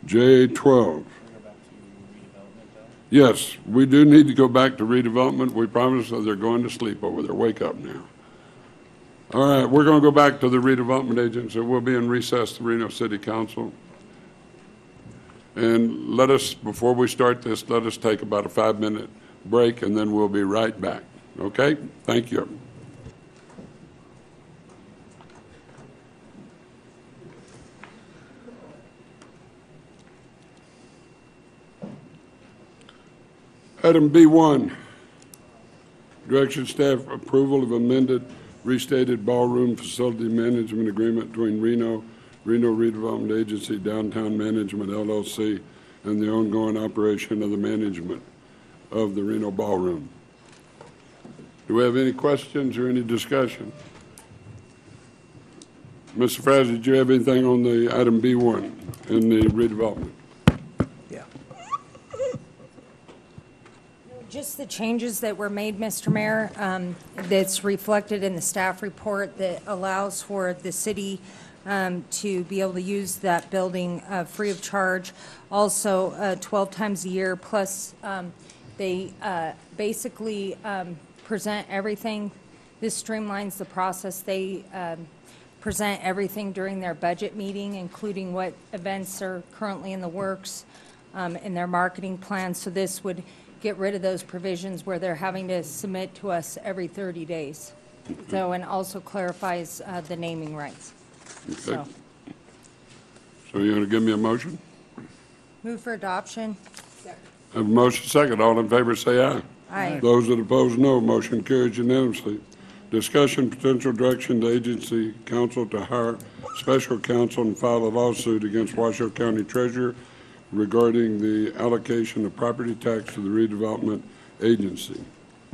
J12. Yes, we do need to go back to redevelopment. We promised that they're going to sleep over there. Wake up now. All right, we're going to go back to the redevelopment agency. We'll be in recess to Reno City Council. And let us, before we start this, let us take about a 5-minute break, and then we'll be right back. Okay? Thank you. Item B1, direction staff approval of amended restated ballroom facility management agreement between Reno Redevelopment Agency, Downtown Management, LLC, and the ongoing operation of the management of the Reno Ballroom. Do we have any questions or any discussion? Mr. Frazee, did you have anything on the item B1 in the redevelopment? Yeah. Just the changes that were made, Mr. Mayor, that's reflected in the staff report that allows for the city to be able to use that building free of charge. Also, 12 times a year, plus they basically present everything. This streamlines the process. They present everything during their budget meeting, including what events are currently in the works in their marketing plan. So this would get rid of those provisions where they're having to submit to us every 30 days. So, and also clarifies the naming rights. Okay. So you're going to give me a motion? move for adoption. Have a motion second. All in favor say aye. Aye. Those that oppose, no. Motion carries unanimously. Discussion potential direction to agency counsel to hire special counsel and file a lawsuit against Washoe County Treasurer regarding the allocation of property tax to the redevelopment agency.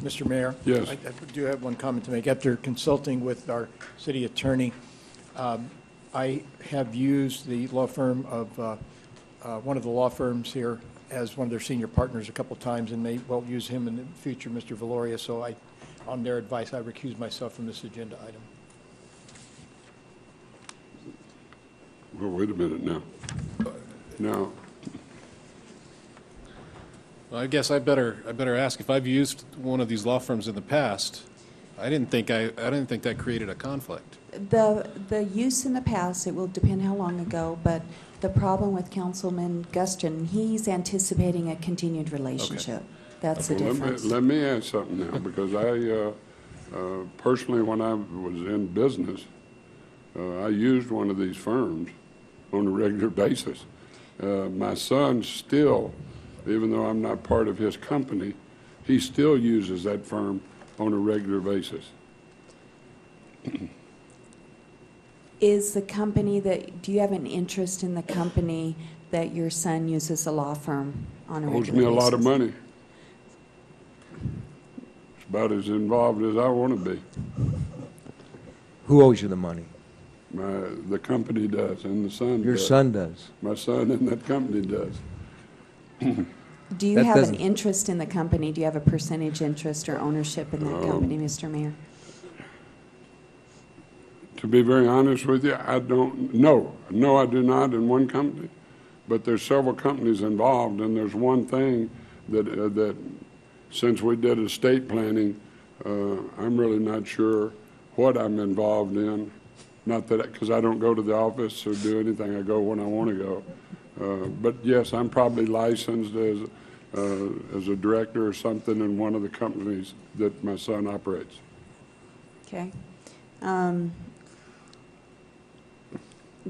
Mr. Mayor? Yes. I do have one comment to make. After consulting with our city attorney, I have used the law firm of one of the law firms here as one of their senior partners a couple times, and may well use him in the future, Mr. Valoria. So on their advice, I recuse myself from this agenda item. Well, wait a minute now. Now, Well, I guess I better ask. If I've used one of these law firms in the past, I didn't think that created a conflict. The use in the past, it will depend how long ago, but the problem with Councilman Guston, he's anticipating a continued relationship. Okay. That's the difference. Let me ask something now, because I personally, when I was in business, I used one of these firms on a regular basis. My son still, even though I'm not part of his company, he still uses that firm on a regular basis. Is the company do you have an interest in the company that your son uses a law firm on a regular basis? Owes me a lot of money. It's about as involved as I want to be. Who owes you the money? The company does, and the son does. Your son does. My son and that company does. Do you have an interest in the company? Do you have a percentage interest or ownership in that company, Mr. Mayor? To be very honest with you, I don't know. No, I do not in one company, but there's several companies involved, and there's one thing that since we did estate planning, I'm really not sure what I'm involved in. Not that, because I don't go to the office or do anything. I go when I want to go. But yes, I'm probably licensed as a director or something in one of the companies that my son operates. Okay.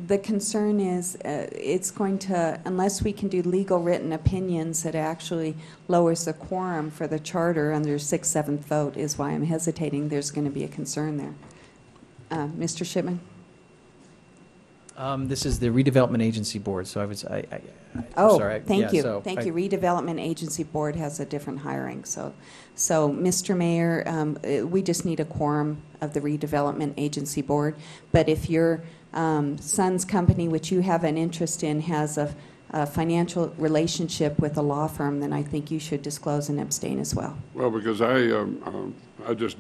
The concern is it's going to, unless we can do legal written opinions that actually lowers the quorum for the charter under 6/7 vote is why I'm hesitating. There's going to be a concern there. Mr. Shipman? This is the Redevelopment Agency Board, so I'm sorry. Thank you. So Thank you. Redevelopment Agency Board has a different hiring. So Mr. Mayor, we just need a quorum of the Redevelopment Agency Board. But if your son's company, which you have an interest in, has a financial relationship with a law firm, then I think you should disclose and abstain as well. Well, because I just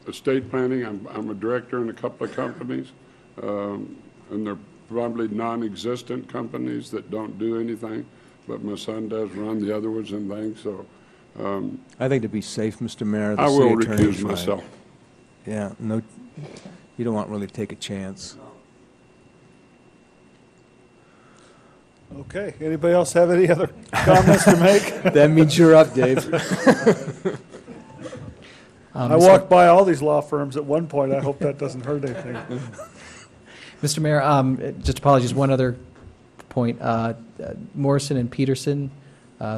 estate planning. I'm a director in a couple of companies, and they're probably non-existent companies that don't do anything, but my son does run the other ones and things, so I think to be safe, Mr. Mayor, the I city will attorney's recuse right. myself. Yeah, no, you don't want to really take a chance. Okay, anybody else have any other comments to make? That means you're up, Dave. I walked by all these law firms at one point. I hope that doesn't hurt anything. Mr. Mayor, just apologies, one other point. Morrison and Peterson,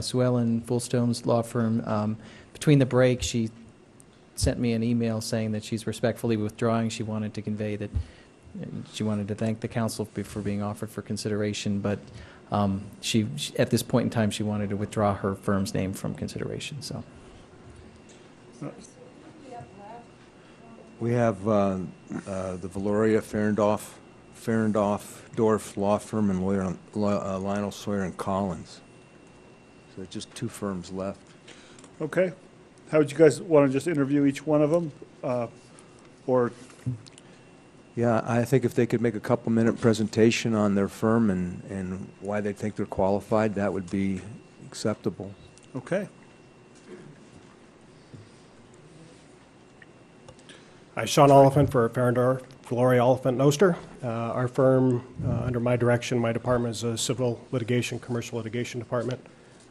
Sue Ellen Fullstone's law firm, between the break, she sent me an email saying that she's respectfully withdrawing. She wanted to convey that she wanted to thank the council for being offered for consideration, but she at this point in time, she wanted to withdraw her firm's name from consideration, so. We have the Valoria Ferendorf Law Firm and lawyer Lionel Sawyer and Collins. So there's just 2 firms left. Okay. How would you guys want to just interview each one of them? Or, Yeah, I think if they could make a couple-minute presentation on their firm and why they think they're qualified, that would be acceptable. okay. Hi, Sean Oliphant for Ferendorf, Gloria Oliphant Noster. Our firm, under my direction, my department is a civil litigation, commercial litigation department.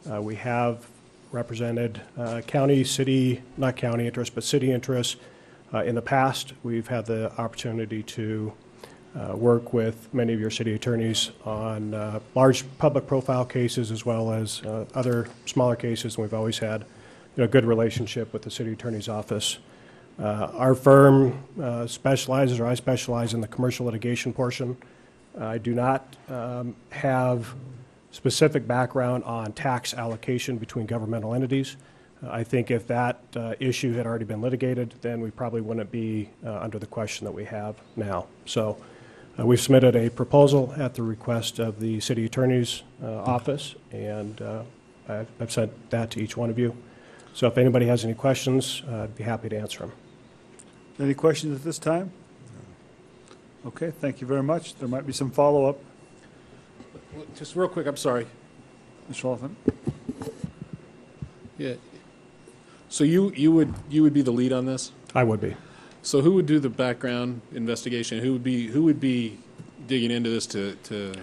We have represented county, city, not county interests, but city interests. In the past, we've had the opportunity to work with many of your city attorneys on large public profile cases as well as other smaller cases. And we've always had a good relationship with the city attorney's office. Our firm specializes, or I specialize in the commercial litigation portion. I do not have specific background on tax allocation between governmental entities. I think if that issue had already been litigated, then we probably wouldn't be under the question that we have now. So we've submitted a proposal at the request of the city attorney's office, and I've sent that to each one of you. So if anybody has any questions, I'd be happy to answer them. Any questions at this time? Okay, thank you very much. There might be some follow-up. Just real quick, I'm sorry. Mr. Oliphant? Yeah. So you would be the lead on this? I would be. So who would do the background investigation? Who would be digging into this to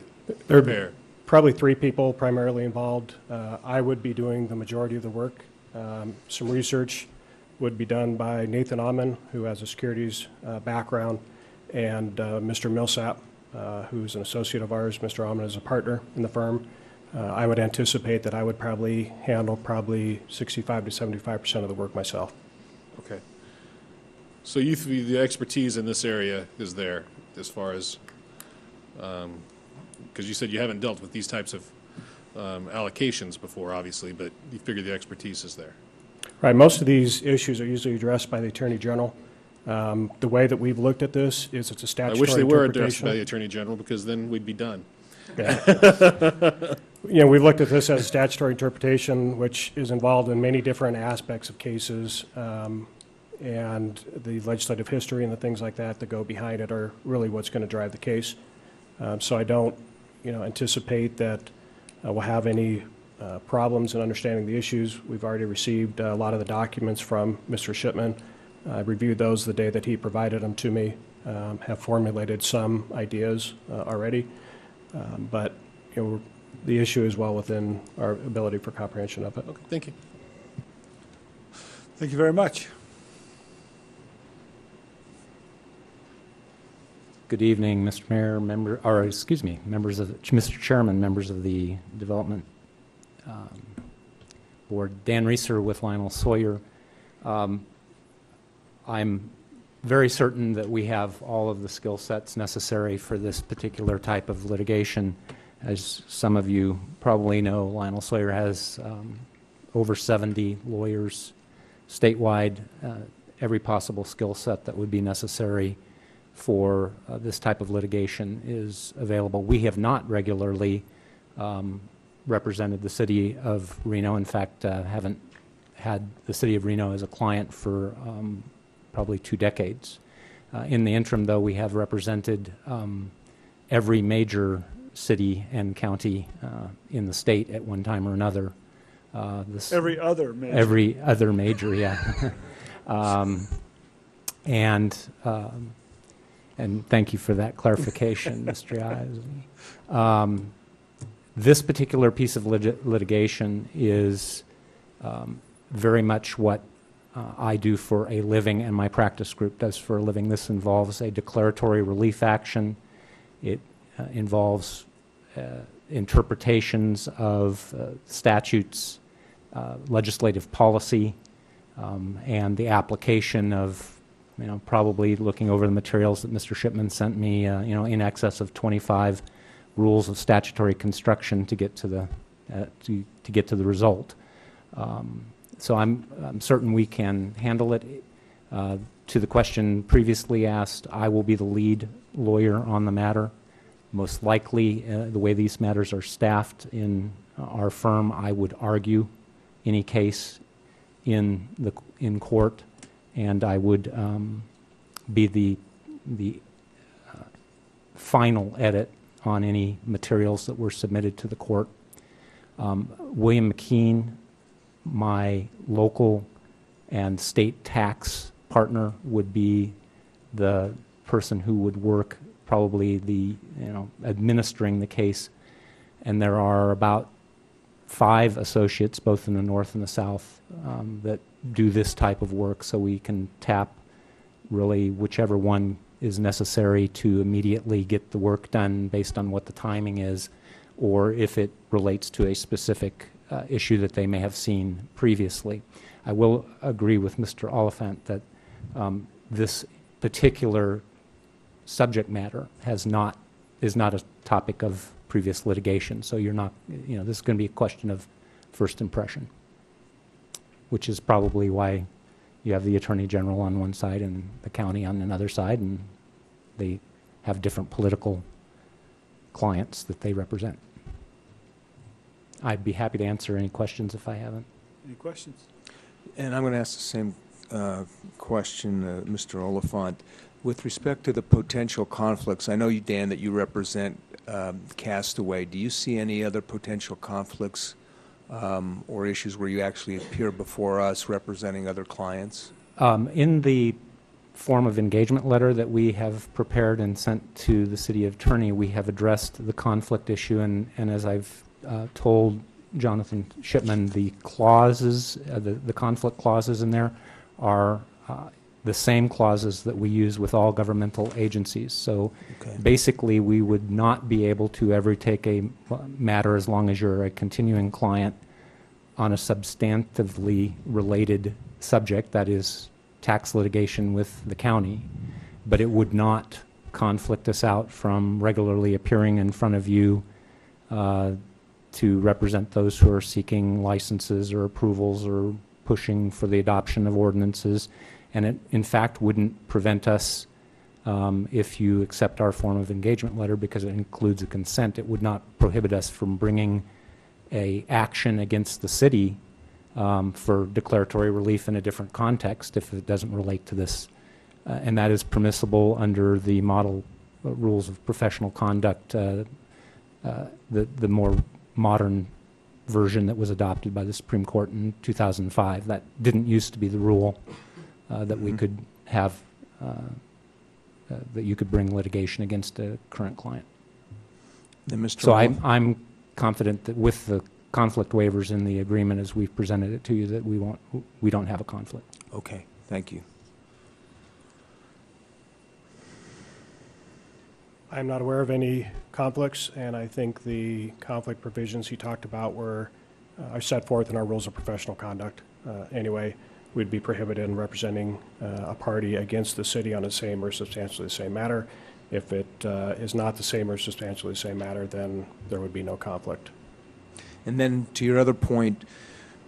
prepare? Probably 3 people primarily involved. I would be doing the majority of the work. Some research would be done by Nathan Amman, who has a securities background, and Mr. Millsap, who's an associate of ours. Mr. Amman is a partner in the firm. I would anticipate that I would probably handle 65 to 75% of the work myself. Okay. So the expertise in this area is there as far as, because you said you haven't dealt with these types of allocations before, obviously, but you figure the expertise is there. Right. Most of these issues are usually addressed by the Attorney General. The way that we've looked at this is it's a statutory I wish they were addressed interpretation. by the Attorney General, because then we'd be done. Yeah. We've looked at this as a statutory interpretation, which is involved in many different aspects of cases, and the legislative history and the things like that that go behind it are really what's going to drive the case. So I don't, anticipate that we'll have any problems in understanding the issues. We've already received a lot of the documents from Mr. Shipman. I reviewed those the day that he provided them to me, have formulated some ideas already, but the issue is well within our ability for comprehension of it. Okay, thank you. Thank you very much. Good evening, Mr. Mayor, members of Mr. Chairman, members of the Development Board. Dan Reeser with Lionel Sawyer. I'm very certain that we have all of the skill sets necessary for this particular type of litigation. As some of you probably know, Lionel Sawyer has over 70 lawyers statewide, every possible skill set that would be necessary for this type of litigation is available. We have not regularly represented the city of Reno. In fact, haven't had the city of Reno as a client for probably 2 decades. In the interim, though, we have represented every major city and county in the state at one time or another. Every other major. Every other major, yeah. And thank you for that clarification, Mr. Ives. This particular piece of litigation is very much what I do for a living and my practice group does for a living. This involves a declaratory relief action. It involves interpretations of statutes, legislative policy, and the application of, probably looking over the materials that Mr. Shipman sent me, in excess of 25 rules of statutory construction to get to the to get to the result. So I'm certain we can handle it. To the question previously asked, I will be the lead lawyer on the matter. Most likely, the way these matters are staffed in our firm, I would argue any case in court, and I would be the final edit on any materials that were submitted to the court. William McKean, my local and state tax partner, would be the person who would work probably administering the case. And there are about 5 associates, both in the north and the south, that do this type of work, so we can tap really whichever one is necessary to immediately get the work done based on what the timing is, or if it relates to a specific issue that they may have seen previously. I will agree with Mr. Oliphant that this particular subject matter is not a topic of previous litigation, so you're not, this is going to be a question of first impression, which is probably why you have the Attorney General on one side and the county on another side, and they have different political clients that they represent. I'd be happy to answer any questions if I haven't. Any questions? And I'm going to ask the same question, Mr. Oliphant. With respect to the potential conflicts, I know you, Dan, that you represent Castaway. Do you see any other potential conflicts or issues where you actually appear before us representing other clients? In the form of engagement letter that we have prepared and sent to the city attorney, we have addressed the conflict issue, and as I've told Jonathan Shipman, the clauses, the conflict clauses in there are the same clauses that we use with all governmental agencies. So basically, we would not be able to ever take a matter, as long as you're a continuing client, on a substantively related subject, that is tax litigation with the county, but it would not conflict us out from regularly appearing in front of you to represent those who are seeking licenses or approvals or pushing for the adoption of ordinances. And it, in fact, wouldn't prevent us, if you accept our form of engagement letter, because it includes a consent, it would not prohibit us from bringing a action against the city for declaratory relief in a different context if it doesn't relate to this. And that is permissible under the model rules of professional conduct, the more modern version that was adopted by the Supreme Court in 2005. That didn't used to be the rule, that we could have, that you could bring litigation against a current client. So I'm confident that with the conflict waivers in the agreement as we've presented it to you, that we don't have a conflict. Okay, thank you. I'm not aware of any conflicts, and I think the conflict provisions he talked about are set forth in our rules of professional conduct. Anyway, we'd be prohibited in representing a party against the city on the same or substantially the same matter. If it is not the same or substantially the same matter, then there would be no conflict. And then to your other point,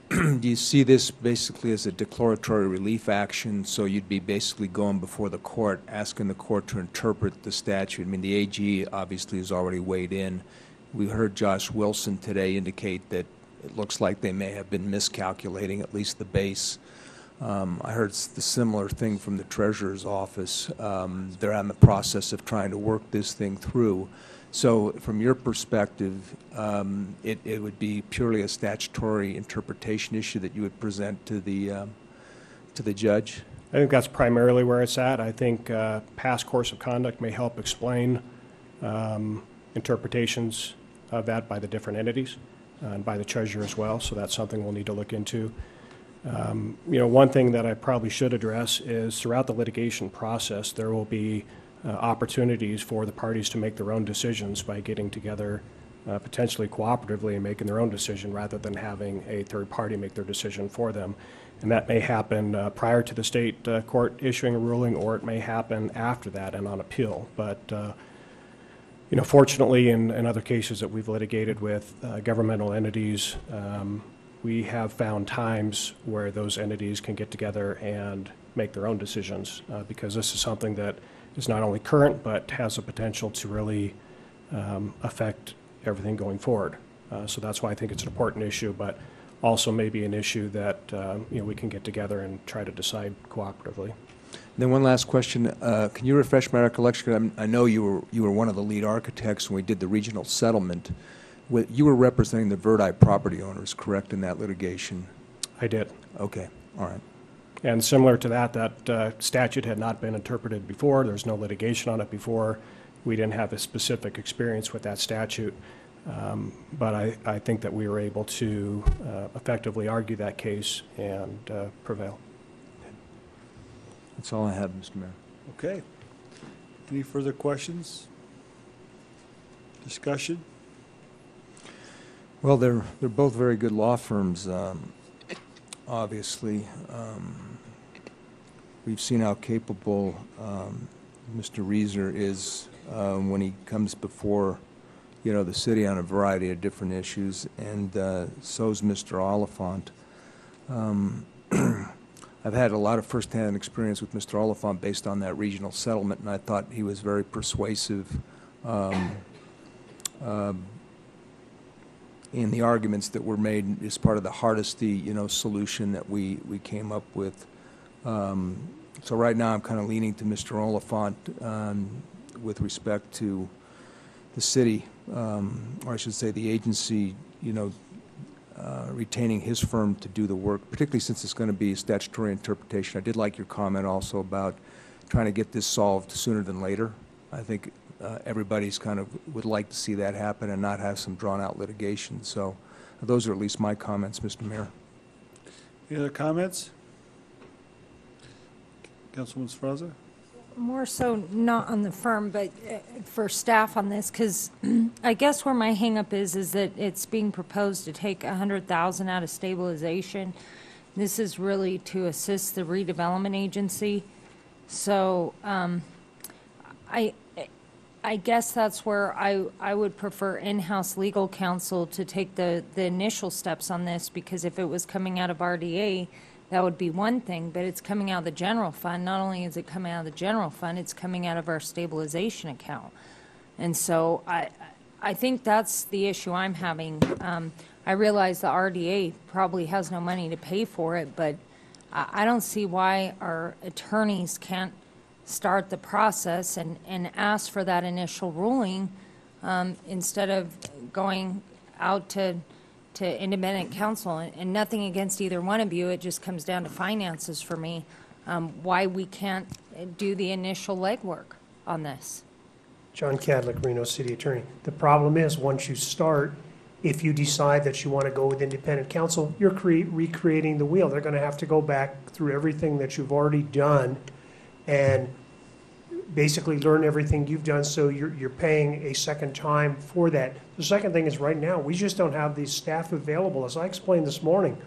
do you see this basically as a declaratory relief action? So you'd be basically going before the court, asking the court to interpret the statute. I mean, the AG obviously has already weighed in. We heard Josh Wilson today indicate that it looks like they may have been miscalculating at least the base. I heard the similar thing from the Treasurer's office. They're in the process of trying to work this thing through. So from your perspective, it would be purely a statutory interpretation issue that you would present to the judge? I think that's primarily where it's at. I think past course of conduct may help explain interpretations of that by the different entities and by the treasurer as well, so that's something we'll need to look into. One thing that I probably should address is throughout the litigation process, there will be opportunities for the parties to make their own decisions by getting together potentially cooperatively and making their own decision rather than having a third party make their decision for them. And that may happen prior to the state court issuing a ruling, or it may happen after that and on appeal. But fortunately, in other cases that we've litigated with governmental entities, we have found times where those entities can get together and make their own decisions because this is something that is not only current but has the potential to really affect everything going forward. So that's why I think it's an important issue, but also maybe an issue that we can get together and try to decide cooperatively. Then one last question. Can you refresh my recollection? I know you were one of the lead architects when we did the regional settlement. You were representing the Verdi property owners, correct, in that litigation? I did. Okay, all right. And similar to that statute had not been interpreted before. There's no litigation on it before. We didn't have a specific experience with that statute. But I think that we were able to effectively argue that case and prevail. That's all I have, Mr. Mayor. Okay. Any further questions? Discussion? Well, they're both very good law firms, obviously. We've seen how capable Mr. Reeser is when he comes before the city on a variety of different issues, and so's Mr. Oliphant. I've had a lot of firsthand experience with Mr. Oliphant based on that regional settlement, and I thought he was very persuasive in the arguments that were made as part of the Hardesty, solution that we came up with. So right now I'm kind of leaning to Mr. Oliphant with respect to the city, or I should say the agency, retaining his firm to do the work, particularly since it's going to be a statutory interpretation. I did like your comment also about trying to get this solved sooner than later. I think everybody's kind of would like to see that happen and not have some drawn-out litigation. So those are at least my comments, Mr. Mayor. Any other comments? Councilwoman Sferrazza? More so not on the firm, but for staff on this, because I guess where my hangup is that it's being proposed to take $100,000 out of stabilization. This is really to assist the redevelopment agency. So I guess that's where I would prefer in-house legal counsel to take the initial steps on this, because if it was coming out of RDA, that would be one thing, but it's coming out of the general fund. Not only is it coming out of the general fund, it's coming out of our stabilization account. And so I think that's the issue I'm having. I realize the RDA probably has no money to pay for it, but I don't see why our attorneys can't start the process and ask for that initial ruling instead of going out to independent counsel, and nothing against either one of you. It just comes down to finances for me, why we can't do the initial legwork on this. John Cadlick, Reno City Attorney. The problem is, once you start, if you decide that you want to go with independent counsel, you're recreating the wheel. They're going to have to go back through everything that you've already done and basically learn everything you've done, so you're paying a second time for that. The second thing is, right now, we just don't have these staff available. As I explained this morning,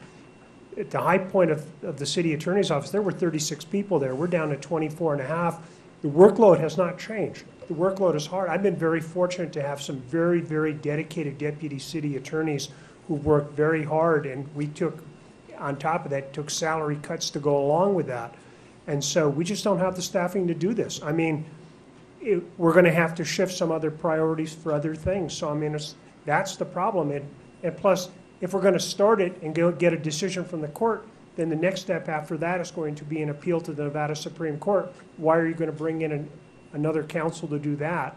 at the high point of the city attorney's office, there were 36 people there. We're down to 24 and a half. The workload has not changed. The workload is hard. I've been very fortunate to have some very, very dedicated deputy city attorneys who worked very hard, and we took, on top of that, took salary cuts to go along with that. And so we just don't have the staffing to do this. I mean, we're going to have to shift some other priorities for other things. So, I mean, that's the problem. And plus, if we're going to start it and get a decision from the court, then the next step after that is going to be an appeal to the Nevada Supreme Court. Why are you going to bring in another counsel to do that?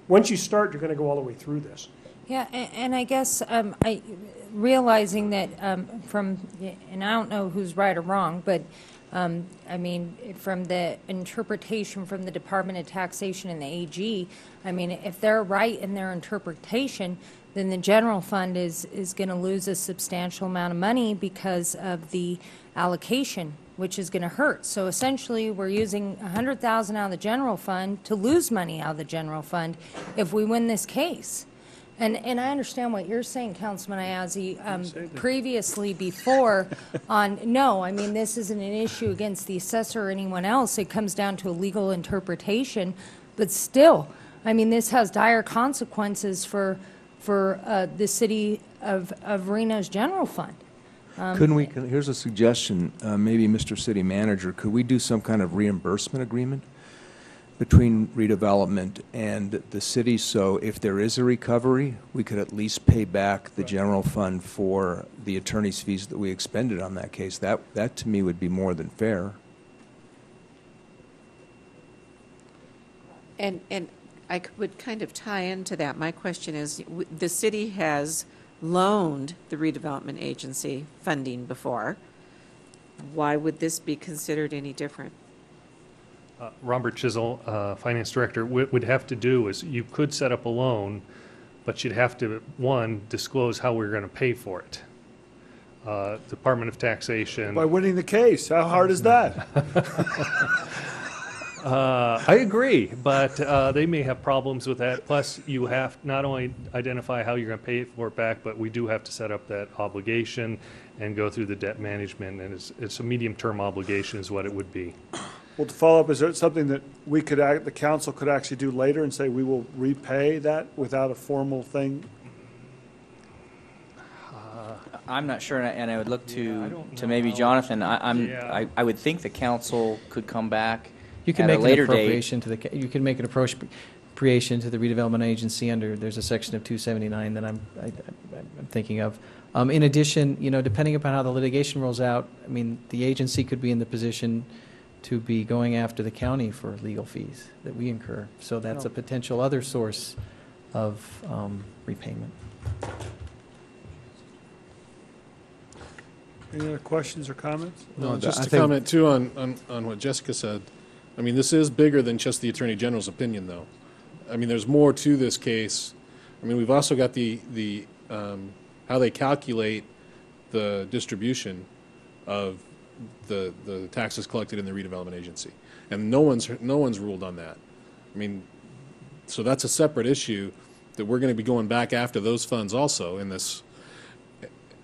Once you start, you're going to go all the way through this. Yeah, and I guess realizing that from, and I don't know who's right or wrong, but I mean, from the interpretation from the Department of Taxation and the AG, I mean, if they're right in their interpretation, then the general fund is going to lose a substantial amount of money because of the allocation, which is going to hurt. So essentially, we're using $100,000 out of the general fund to lose money out of the general fund if we win this case. And I understand what you're saying, Councilman Ayazi, previously before on, no, I mean, this isn't an issue against the assessor or anyone else. It comes down to a legal interpretation. But still, I mean, this has dire consequences for the city of Reno's general fund. Here's a suggestion, maybe Mr. City Manager, could we do some kind of reimbursement agreement between redevelopment and the city, so if there is a recovery, we could at least pay back the general fund for the attorney's fees that we expended on that case? That to me would be more than fair. And I would kind of tie into that. My question is, the city has loaned the redevelopment agency funding before. Why would this be considered any different? Robert Chisel, Finance Director, would have to do is you could set up a loan, but you'd have to, one, disclose how we're going to pay for it. Department of Taxation. By winning the case. How hard is that? I agree, but they may have problems with that. Plus, you have not only identify how you're going to pay for it back, but we do have to set up that obligation and go through the debt management, and it's a medium-term obligation is what it would be. Well, to follow up, is there something that we could, the council could actually do later and say we will repay that without a formal thing? I'm not sure, and I would look to maybe Jonathan. I would think the council could come back. You can at make a later an appropriation date. you can make an appropriation to the redevelopment agency under, there's a section of 279 that I'm thinking of. In addition, you know, depending upon how the litigation rolls out, I mean, the agency could be in the position to be going after the county for legal fees that we incur. So that's a potential other source of repayment. Any other questions or comments? No, just to comment too on what Jessica said. I mean, this is bigger than just the Attorney General's opinion, though. I mean, there's more to this case. I mean, we've also got the how they calculate the distribution of the taxes collected in the redevelopment agency, and no one's ruled on that. I mean, so that's a separate issue that we're going to be going back after those funds also in this.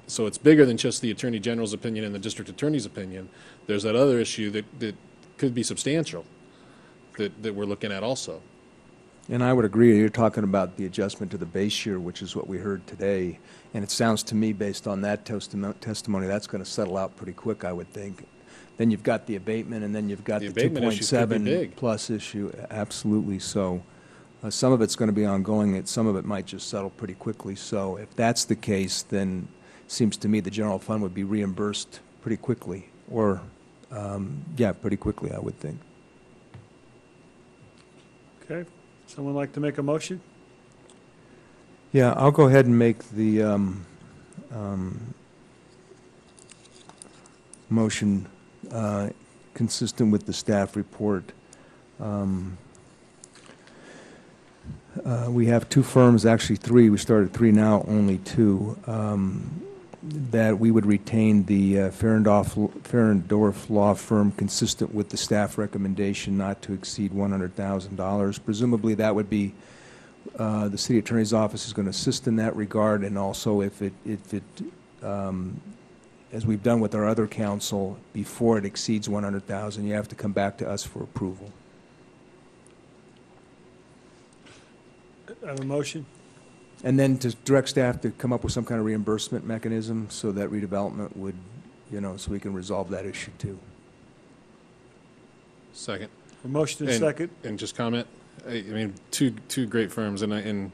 So it's bigger than just the Attorney General's opinion and the District Attorney's opinion. There's that other issue that could be substantial that we're looking at also. And I would agree, you're talking about the adjustment to the base year, which is what we heard today. And it sounds to me, based on that testimony, that's going to settle out pretty quick, I would think. Then you've got the abatement, and then you've got the 2.7 plus issue. Absolutely. So some of it's going to be ongoing, and some of it might just settle pretty quickly. So if that's the case, then it seems to me the general fund would be reimbursed pretty quickly. Or, pretty quickly, I would think. Okay. Someone like to make a motion? Yeah, I'll go ahead and make the motion consistent with the staff report. We have two firms, actually three. We started three now, only two. That we would retain the Ferendorf law firm consistent with the staff recommendation not to exceed $100,000. Presumably that would be the city attorney's office is going to assist in that regard, and also if it as we've done with our other counsel, before it exceeds $100,000, you have to come back to us for approval. I have a motion. And then to direct staff to come up with some kind of reimbursement mechanism so that redevelopment would, so we can resolve that issue too. Second. A motion and second. And just comment. I mean, two great firms, and I'm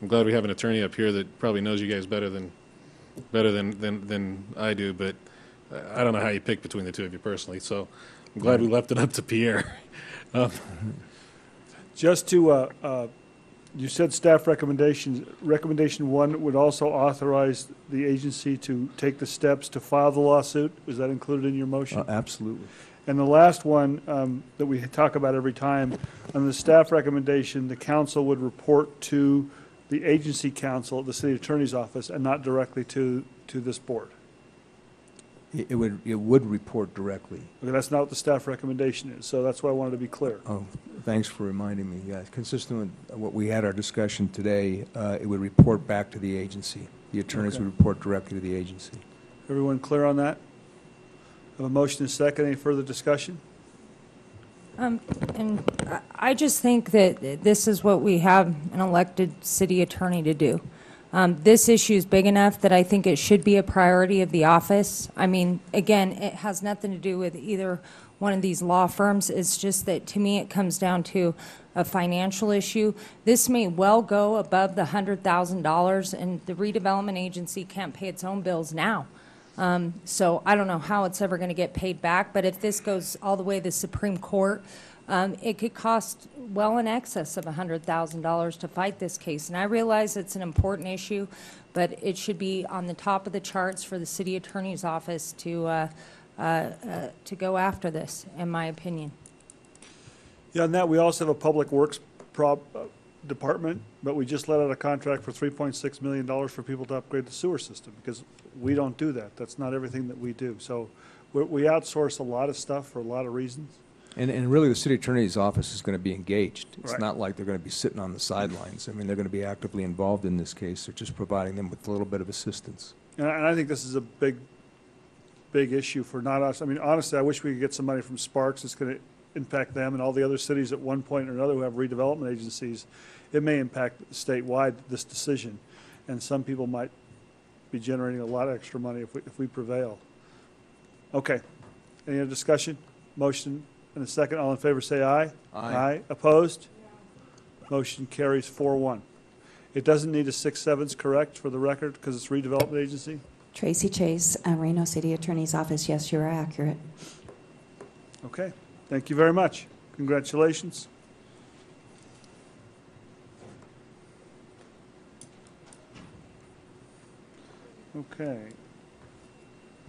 glad we have an attorney up here that probably knows you guys better than I do. But I don't know how you pick between the two of you personally. So I'm glad we left it up to Pierre. Just to You said staff recommendations. Recommendation 1 would also authorize the agency to take the steps to file the lawsuit. Is that included in your motion? Absolutely. And the last one that we talk about every time, on the staff recommendation, the council would report to the agency council, the city attorney's office, and not directly to this board. It would report directly. Okay, that's not what the staff recommendation is, so that's why I wanted to be clear. Oh, thanks for reminding me. Yeah, consistent with what we had our discussion today, it would report back to the agency. The attorneys Okay. would report directly to the agency. Everyone clear on that? Have a motion and a second. Any further discussion? And I just think that this is what we have an elected city attorney to do. This issue is big enough that I think it should be a priority of the office. I mean, again, it has nothing to do with either one of these law firms. It's just that, to me, it comes down to a financial issue. This may well go above the $100,000, and the redevelopment agency can't pay its own bills now. So I don't know how it's ever going to get paid back, but if this goes all the way to the Supreme Court, it could cost well in excess of $100,000 to fight this case. And I realize it's an important issue, but it should be on the top of the charts for the city attorney's office to go after this, in my opinion. Yeah, on that, we also have a public works department, but we just let out a contract for $3.6 million for people to upgrade the sewer system, because we don't do that. That's not everything that we do. So we outsource a lot of stuff for a lot of reasons. And really, the city attorney's office is going to be engaged. It's Right. not like they're going to be sitting on the sidelines. I mean, they're going to be actively involved in this case. They're just providing them with a little bit of assistance. And I think this is a big issue for not us. I mean, honestly, I wish we could get some money from Sparks. It's going to impact them and all the other cities at one point or another who have redevelopment agencies. It may impact statewide, this decision. And some people might be generating a lot of extra money if we prevail. Okay. Any other discussion? Motion and a second. All in favor say aye. Aye. Opposed? Motion carries 4-1. It doesn't need a 6/7, correct, for the record, because it's redevelopment agency? Tracy Chase, Reno City Attorney's Office. Yes, you are accurate. Okay. Thank you very much. Congratulations. Okay.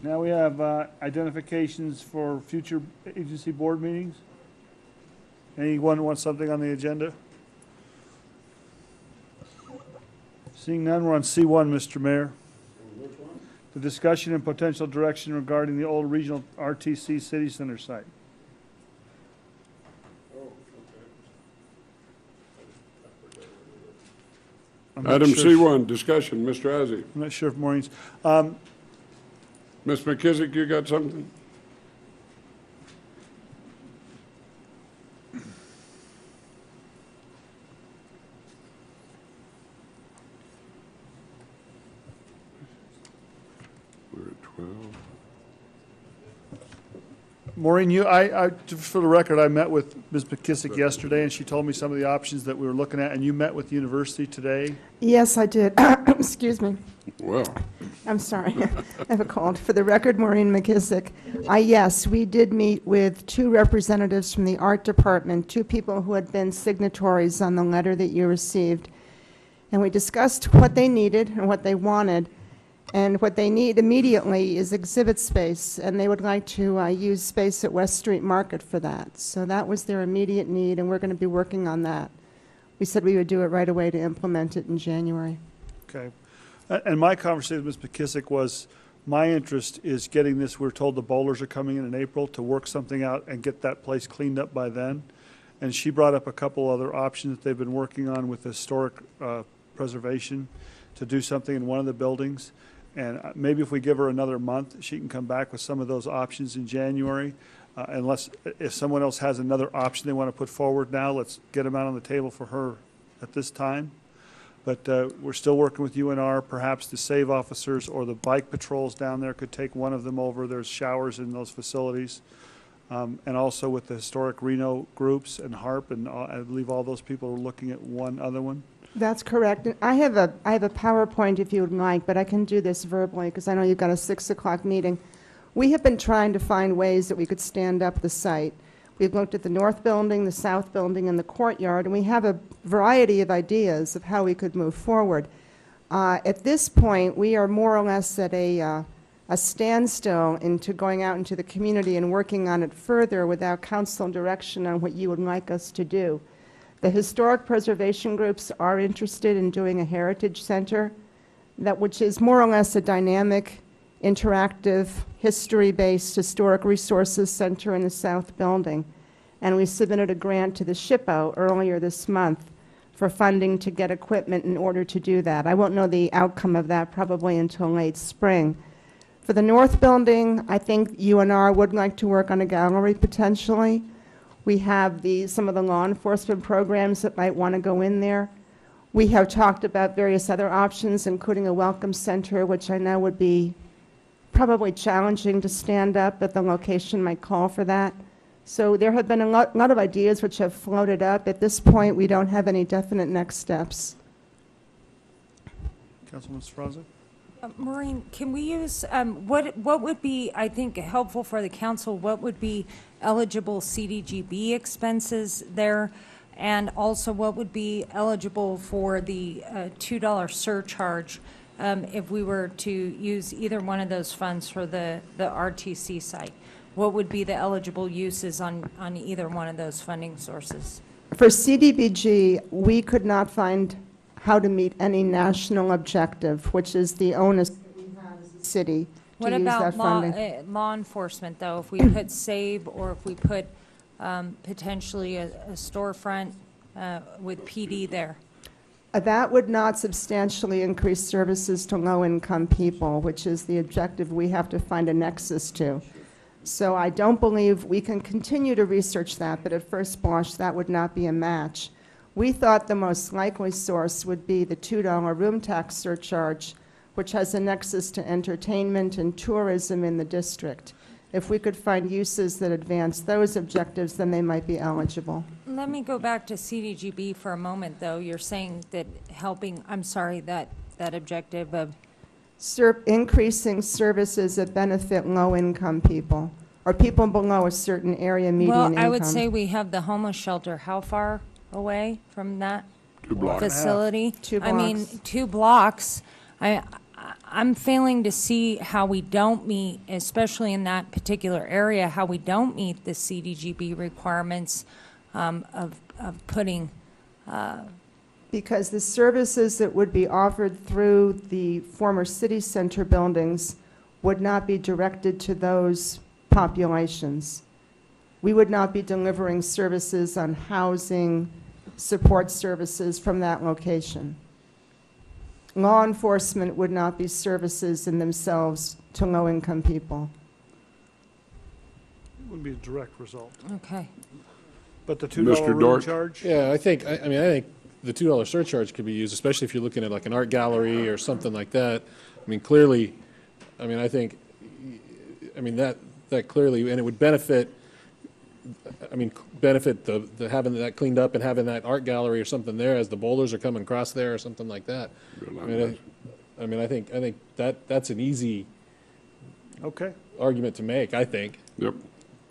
Now we have identifications for future agency board meetings. Anyone want something on the agenda? Seeing none, we're on C1, Mr. Mayor. The discussion and potential direction regarding the old regional RTC City Center site. I'm not Item sure- C1, discussion, Mr. Azzi. I'm not sure if Maureen's, Ms. McKissick, you got something? We're at 12. Maureen, just for the record, I met with Ms. McKissick yesterday, and she told me some of the options that we were looking at, and you met with the university today? Yes, I did. Excuse me. Well, I'm sorry. I have a cold. For the record, Maureen McKissick. Yes, we did meet with two representatives from the art department, two people who had been signatories on the letter that you received. And we discussed what they needed and what they wanted. And what they need immediately is exhibit space, and they would like to use space at West Street Market for that. So that was their immediate need, and we're going to be working on that. We said we would do it right away to implement it in January. Okay. And my conversation with Ms. McKissick was, my interest is getting this, we're told the bowlers are coming in April, to work something out and get that place cleaned up by then. And she brought up a couple other options that they've been working on with historic preservation to do something in one of the buildings. And maybe if we give her another month, she can come back with some of those options in January. If someone else has another option they want to put forward now, let's get them out on the table for her at this time. But we're still working with UNR. Perhaps the SAVE officers or the bike patrols down there could take one of them over. There's showers in those facilities. And also with the historic Reno groups and HARP, and I believe all those people are looking at one other one. That's correct. And I have a PowerPoint if you would like, but I can do this verbally because I know you've got a 6 o'clock meeting. We have been trying to find ways that we could stand up the site. We've looked at the north building, the south building, and the courtyard, and we have a variety of ideas of how we could move forward. At this point, we are more or less at a standstill into going out into the community and working on it further without council direction on what you would like us to do. The historic preservation groups are interested in doing a heritage center, which is more or less a dynamic, interactive, history-based historic resources center in the south building. And we submitted a grant to the SHPO earlier this month for funding to get equipment in order to do that. I won't know the outcome of that probably until late spring. For the north building, I think UNR would like to work on a gallery potentially. We have some of the law enforcement programs that might want to go in there. We have talked about various other options, including a welcome center, which I know would be probably challenging to stand up, but the location might call for that. So there have been a lot of ideas which have floated up. At this point, we don't have any definite next steps. Councilman Srazza? Maureen, can we use, what would be, I think, helpful for the council, what would be eligible CDGB expenses there? And also what would be eligible for the $2 surcharge if we were to use either one of those funds for the RTC site? What would be the eligible uses on either one of those funding sources? For CDBG, we could not find how to meet any national objective, which is the onus that we have as a city to What use that about funding. law enforcement, though? If we put SAVE or if we put potentially a storefront with PD there? That would not substantially increase services to low-income people, which is the objective we have to find a nexus to. So I don't believe we can continue to research that, but at first blush, that would not be a match. We thought the most likely source would be the $2 room tax surcharge, which has a nexus to entertainment and tourism in the district. If we could find uses that advance those objectives, then they might be eligible. Let me go back to CDGB for a moment, though. You're saying that that objective of Increasing services that benefit low-income people, or people below a certain area median income. Well, I would say we have the homeless shelter. How far away from that 2 blocks. facility? 2 I mean, blocks. 2 blocks. I'm failing to see how we don't meet, especially in that particular area, how we don't meet the CDGB requirements of putting. Because the services that would be offered through the former city center buildings would not be directed to those populations. We would not be delivering services on housing, support services from that location. Law enforcement would not be services in themselves to low-income people. It wouldn't be a direct result. Okay. But the $2 Mr. room Dort? charge? Yeah, I think the $2 surcharge could be used, especially if you're looking at like an art gallery or something like that. I mean, clearly, that clearly, and it would benefit the having that cleaned up and having that art gallery or something there as the boulders are coming across there or something like that. I think that's an easy argument to make, I think. Yep.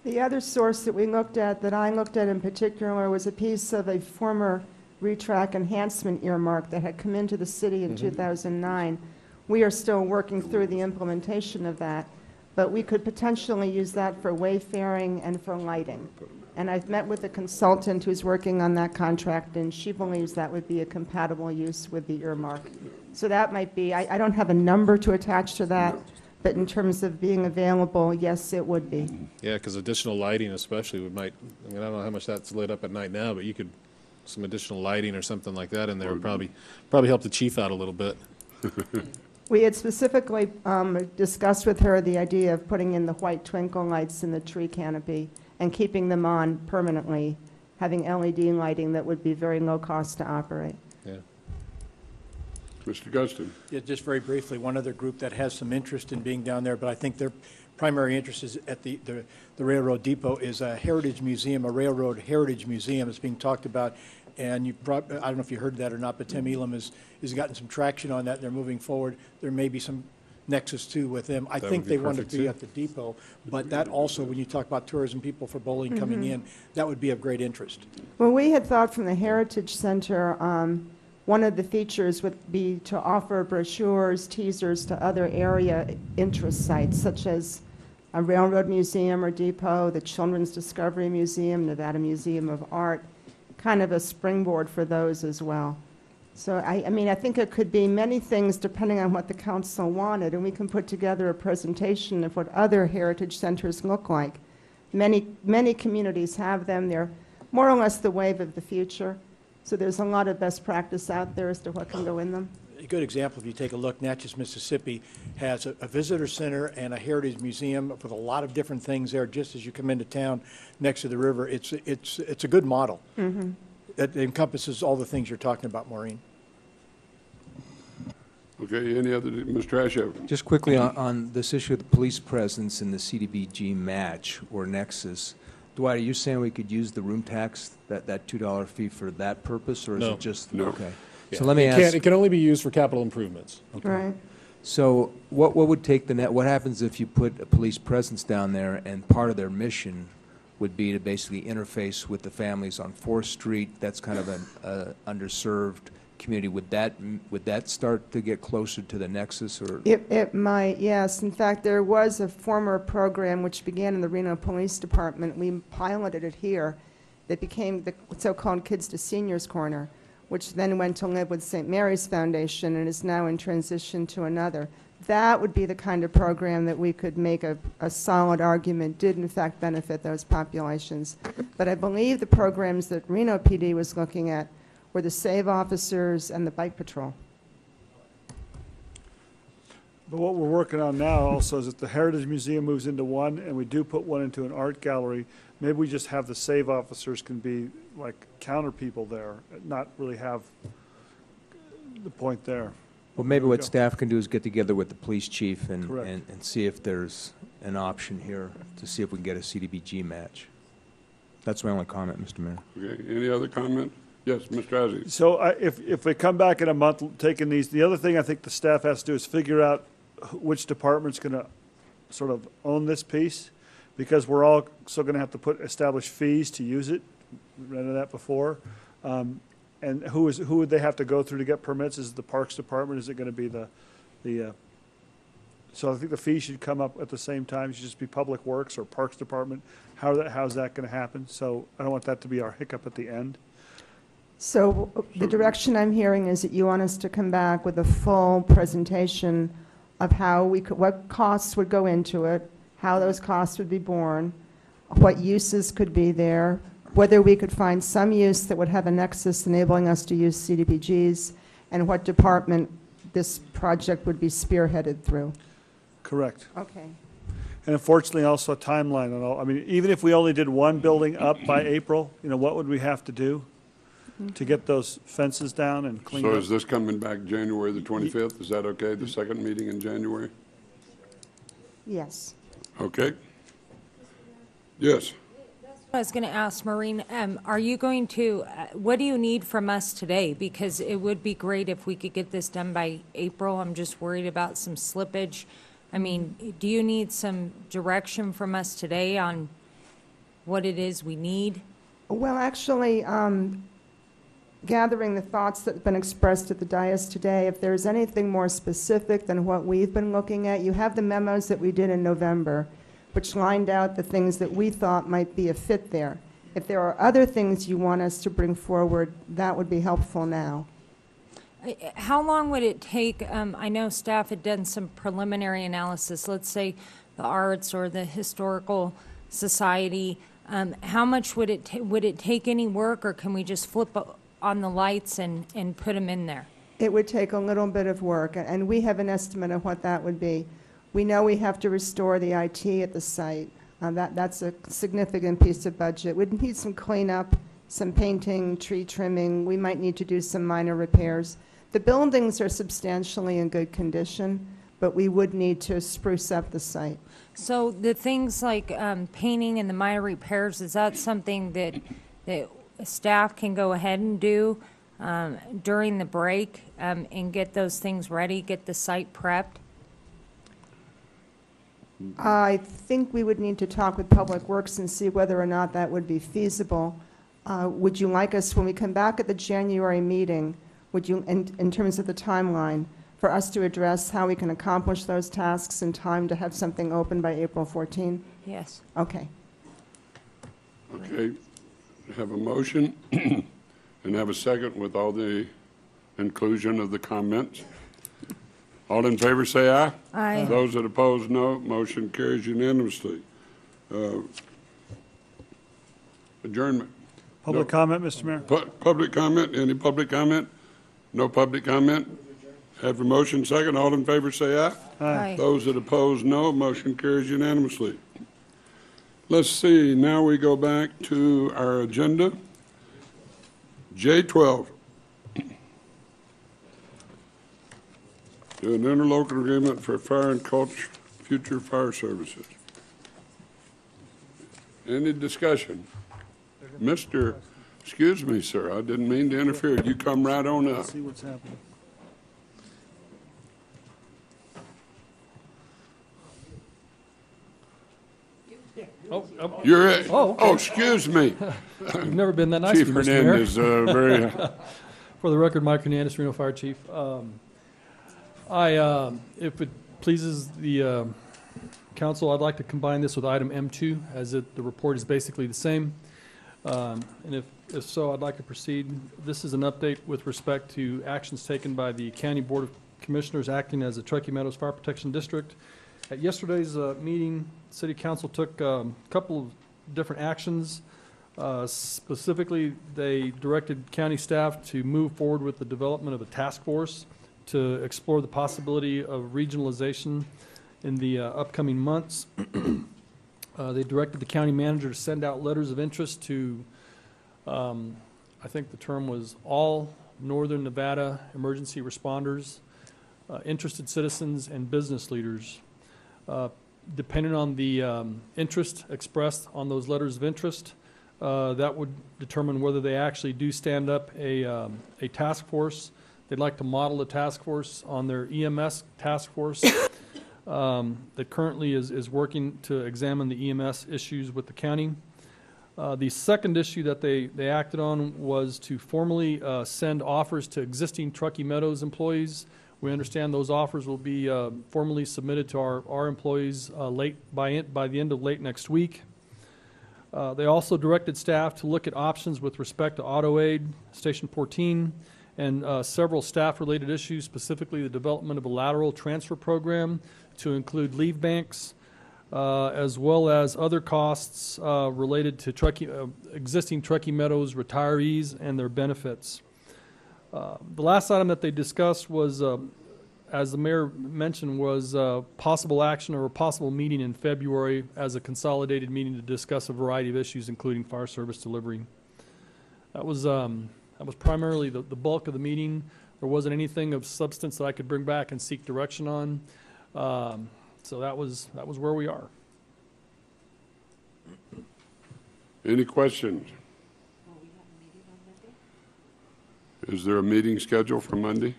The other source that I looked at in particular, was a piece of a former retrack enhancement earmark that had come into the city in 2009. We are still working through the implementation of that, but we could potentially use that for wayfaring and for lighting. And I've met with a consultant who's working on that contract, and she believes that would be a compatible use with the earmark. So that might be, I don't have a number to attach to that, but in terms of being available, yes, it would be. Yeah, because additional lighting especially I don't know how much that's lit up at night now, but you could, some additional lighting or something like that in there would probably help the chief out a little bit. We had specifically discussed with her the idea of putting in the white twinkle lights in the tree canopy and keeping them on permanently, having LED lighting that would be very low cost to operate. Yeah. Mr. Guston. Yeah, just very briefly, one other group that has some interest in being down there, but I think their primary interest is at the railroad depot, is a heritage museum, a railroad heritage museum is being talked about. And I don't know if you heard that or not, but Tim Elam has gotten some traction on that. They're moving forward. There may be some nexus too with them. I That think would be they want to perfect, be too. at the depot, but that also, when you talk about tourism, people for bowling coming in, that would be of great interest. Well, we had thought from the Heritage Center, one of the features would be to offer brochures, teasers to other area interest sites, such as a railroad museum or depot, the Children's Discovery Museum, Nevada Museum of Art, kind of a springboard for those as well. So I mean, I think it could be many things depending on what the council wanted, and we can put together a presentation of what other heritage centers look like. Many communities have them. They're more or less the wave of the future. So there's a lot of best practice out there as to what can go in them. A good example, if you take a look, Natchez, Mississippi has a visitor center and a heritage museum with a lot of different things there just as you come into town next to the river. It's a good model. It encompasses all the things you're talking about, Maureen. Okay, any other, Mr. Ashover? Just quickly on this issue of the police presence in the CDBG match or nexus, Dwight, are you saying we could use the room tax, that $2 fee for that purpose, or is No. it just? No. Okay. Yeah. So let me ask. It can only be used for capital improvements. Right. So what would take the net, what happens if you put a police presence down there and part of their mission would be to basically interface with the families on 4th Street? That's kind of an underserved community. Would that start to get closer to the nexus, or? It might, yes. In fact, there was a former program which began in the Reno Police Department. We piloted it here. That became the so-called Kids to Seniors Corner, which then went to live with St. Mary's Foundation and is now in transition to another. That would be the kind of program that we could make a solid argument did in fact benefit those populations. But I believe the programs that Reno PD was looking at were the SAVE officers and the bike patrol. But what we're working on now also is that the Heritage Museum moves into one, and we do put one into an art gallery. Maybe we just have the SAVE officers can be like counter people there, not really have the point there. Well, maybe There we what go. staff can do is get together with the police chief and Correct. see if there's an option here to see if we can get a CDBG match. That's my only comment, Mr. Mayor. Okay, any other comment? Yes, Mr. Azzi. So if we come back in a month taking these, the other thing I think the staff has to do is figure out which department's going to sort of own this piece, because we're all still going to have to establish fees to use it. We ran into that before. And who would they have to go through to get permits? Is it the Parks Department? Is it going to be the so I think the fee should come up at the same time. It should just be Public Works or Parks Department. How's that going to happen? So I don't want that to be our hiccup at the end. So the direction I'm hearing is that you want us to come back with a full presentation of how we could, what costs would go into it, how those costs would be borne, what uses could be there, whether we could find some use that would have a nexus enabling us to use CDBGs, and what department this project would be spearheaded through. Correct. Okay. And unfortunately, also a timeline on all. I mean, even if we only did one building up by April, what would we have to do to get those fences down and cleaned So up? is this coming back January the 25th? Is that okay, the second meeting in January? Yes. Okay. Yes. I was going to ask Maureen, are you going to, what do you need from us today? Because it would be great if we could get this done by April. I'm just worried about some slippage. I mean, do you need some direction from us today on what it is we need? Well, actually, gathering the thoughts that have been expressed at the dais today, if there's anything more specific than what we've been looking at, you have the memos that we did in November, which lined out the things that we thought might be a fit there. If there are other things you want us to bring forward, that would be helpful now. How long would it take? I know staff had done some preliminary analysis, let's say the arts or the historical society. How much would it take any work, or can we just flip on the lights and put them in there? It would take a little bit of work, and we have an estimate of what that would be. We know we have to restore the IT at the site. That's a significant piece of budget. We'd need some cleanup, some painting, tree trimming. We might need to do some minor repairs. The buildings are substantially in good condition, but we would need to spruce up the site. So the things like painting and the minor repairs, is that something that staff can go ahead and do during the break and get those things ready, get the site prepped? I think we would need to talk with Public Works and see whether or not that would be feasible. Would you like us, when we come back at the January meeting, would you, in terms of the timeline, for us to address how we can accomplish those tasks in time to have something open by April 14? Yes. Okay. Okay, have a motion and have a second with all the inclusion of the comments. All in favor say aye. Aye. Those that oppose, no. Motion carries unanimously. Adjournment. Public comment, Mr. Mayor? Public comment, any public comment? No public comment? Have a motion second. All in favor say aye. Aye. Those that oppose, no. Motion carries unanimously. Let's see, now we go back to our agenda. J12. Do an interlocal agreement for fire and culture, future fire services. Any discussion? Excuse me, sir, I didn't mean to interfere. You come right on up. See what's happening. You're it. Oh, okay. Oh, excuse me. You've never been that nice Chief to me, Mr. Mayor. Hernandez, very, For the record, Mike Hernandez, Reno Fire Chief. If it pleases the council, I'd like to combine this with item M2, as the report is basically the same. And if so, I'd like to proceed. This is an update with respect to actions taken by the County Board of Commissioners acting as the Truckee Meadows Fire Protection District. At yesterday's meeting, City Council took a couple of different actions. Specifically, they directed county staff to move forward with the development of a task force to explore the possibility of regionalization in the upcoming months. They directed the county manager to send out letters of interest to, I think the term was all Northern Nevada emergency responders, interested citizens, and business leaders. Depending on the interest expressed on those letters of interest, that would determine whether they actually do stand up a task force. They'd like to model a task force on their EMS task force that currently is working to examine the EMS issues with the county. The second issue that they acted on was to formally send offers to existing Truckee Meadows employees. We understand those offers will be formally submitted to our employees by the end of late next week. They also directed staff to look at options with respect to auto aid, Station 14, and several staff-related issues, specifically the development of a lateral transfer program to include leave banks, as well as other costs related to existing Truckee Meadows retirees and their benefits. The last item that they discussed was, as the mayor mentioned, was possible action or a possible meeting in February as a consolidated meeting to discuss a variety of issues, including fire service delivery. That was primarily the bulk of the meeting. There wasn't anything of substance that I could bring back and seek direction on. So that was where we are. any questions? Is there a meeting scheduled for Monday?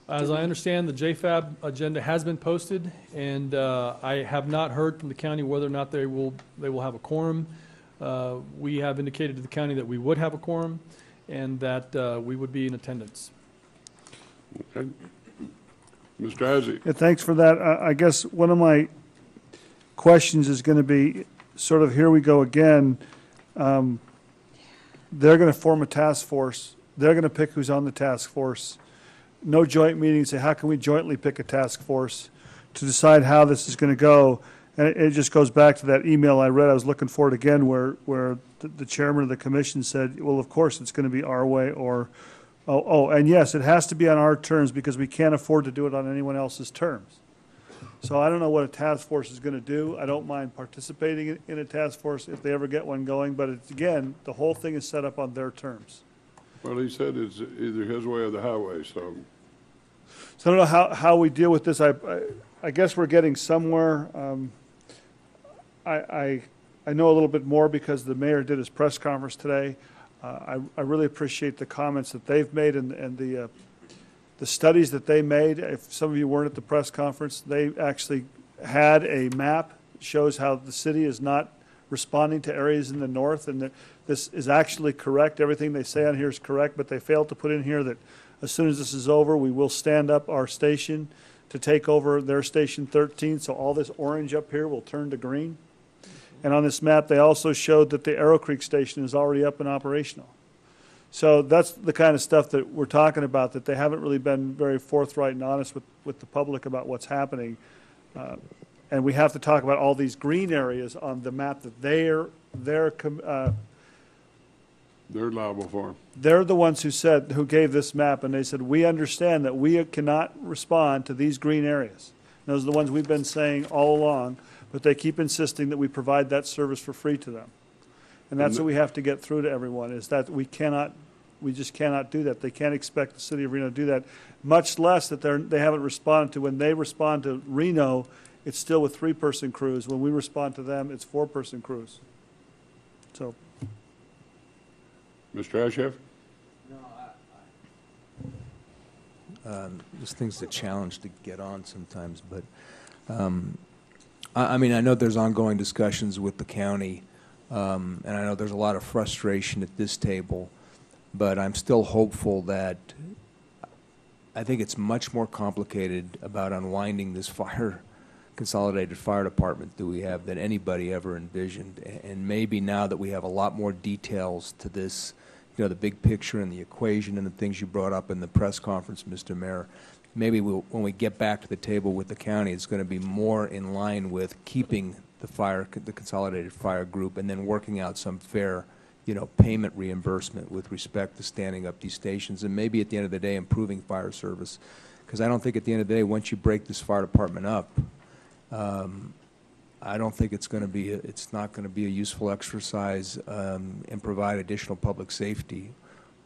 As I understand, the JFAB agenda has been posted, and I have not heard from the county whether or not they will have a quorum. We have indicated to the county that we would have a quorum and that we would be in attendance. Okay. Mr. Isaac. Yeah, thanks for that. I guess one of my questions is going to be sort of, here we go again. They're going to form a task force. They're going to pick who's on the task force. No joint meeting. Say, how can we jointly pick a task force to decide how this is going to go? And it just goes back to that email I read. I was looking for it again, where the chairman of the commission said, well, of course it's going to be our way, or and yes, it has to be on our terms because we can't afford to do it on anyone else's terms. So I don't know what a task force is going to do. I don't mind participating in a task force if they ever get one going, but it's, again, the whole thing is set up on their terms. Well, he said it's either his way or the highway, so. So I don't know how we deal with this. I guess we're getting somewhere. I know a little bit more because the mayor did his press conference today. I really appreciate the comments that they've made and the studies that they made. If some of you weren't at the press conference, they actually had a map, shows how the city is not responding to areas in the north, and that this is actually correct. Everything they say on here is correct, but they failed to put in here that as soon as this is over, we will stand up our station to take over their station 13, so all this orange up here will turn to green. And on this map, they also showed that the Arrow Creek station is already up and operational. So that's the kind of stuff that we're talking about, that they haven't really been very forthright and honest with the public about what's happening. And we have to talk about all these green areas on the map that they're liable for. They're the ones who gave this map, and they said, we understand that we cannot respond to these green areas. And those are the ones we've been saying all along, but they keep insisting that we provide that service for free to them. And that's what we have to get through to everyone, is that we just cannot do that. They can't expect the city of Reno to do that, much less that they haven't responded to. When they respond to Reno, it's still with 3-person crews. When we respond to them, it's 4-person crews. So. Mr. Ashef? This thing's a challenge to get on sometimes, but I mean, I know there's ongoing discussions with the county, and I know there's a lot of frustration at this table, but I'm still hopeful that I think it's much more complicated about unwinding this consolidated fire department that we have than anybody ever envisioned. And maybe now that we have a lot more details to this, you know, the big picture and the equation and the things you brought up in the press conference, Mr. Mayor, maybe when we get back to the table with the county, it's going to be more in line with keeping the consolidated fire group and then working out some fair, you know, payment reimbursement with respect to standing up these stations, and maybe at the end of the day improving fire service. Because I don't think at the end of the day, once you break this fire department up, I don't think it's going to be it's not going to be a useful exercise and provide additional public safety,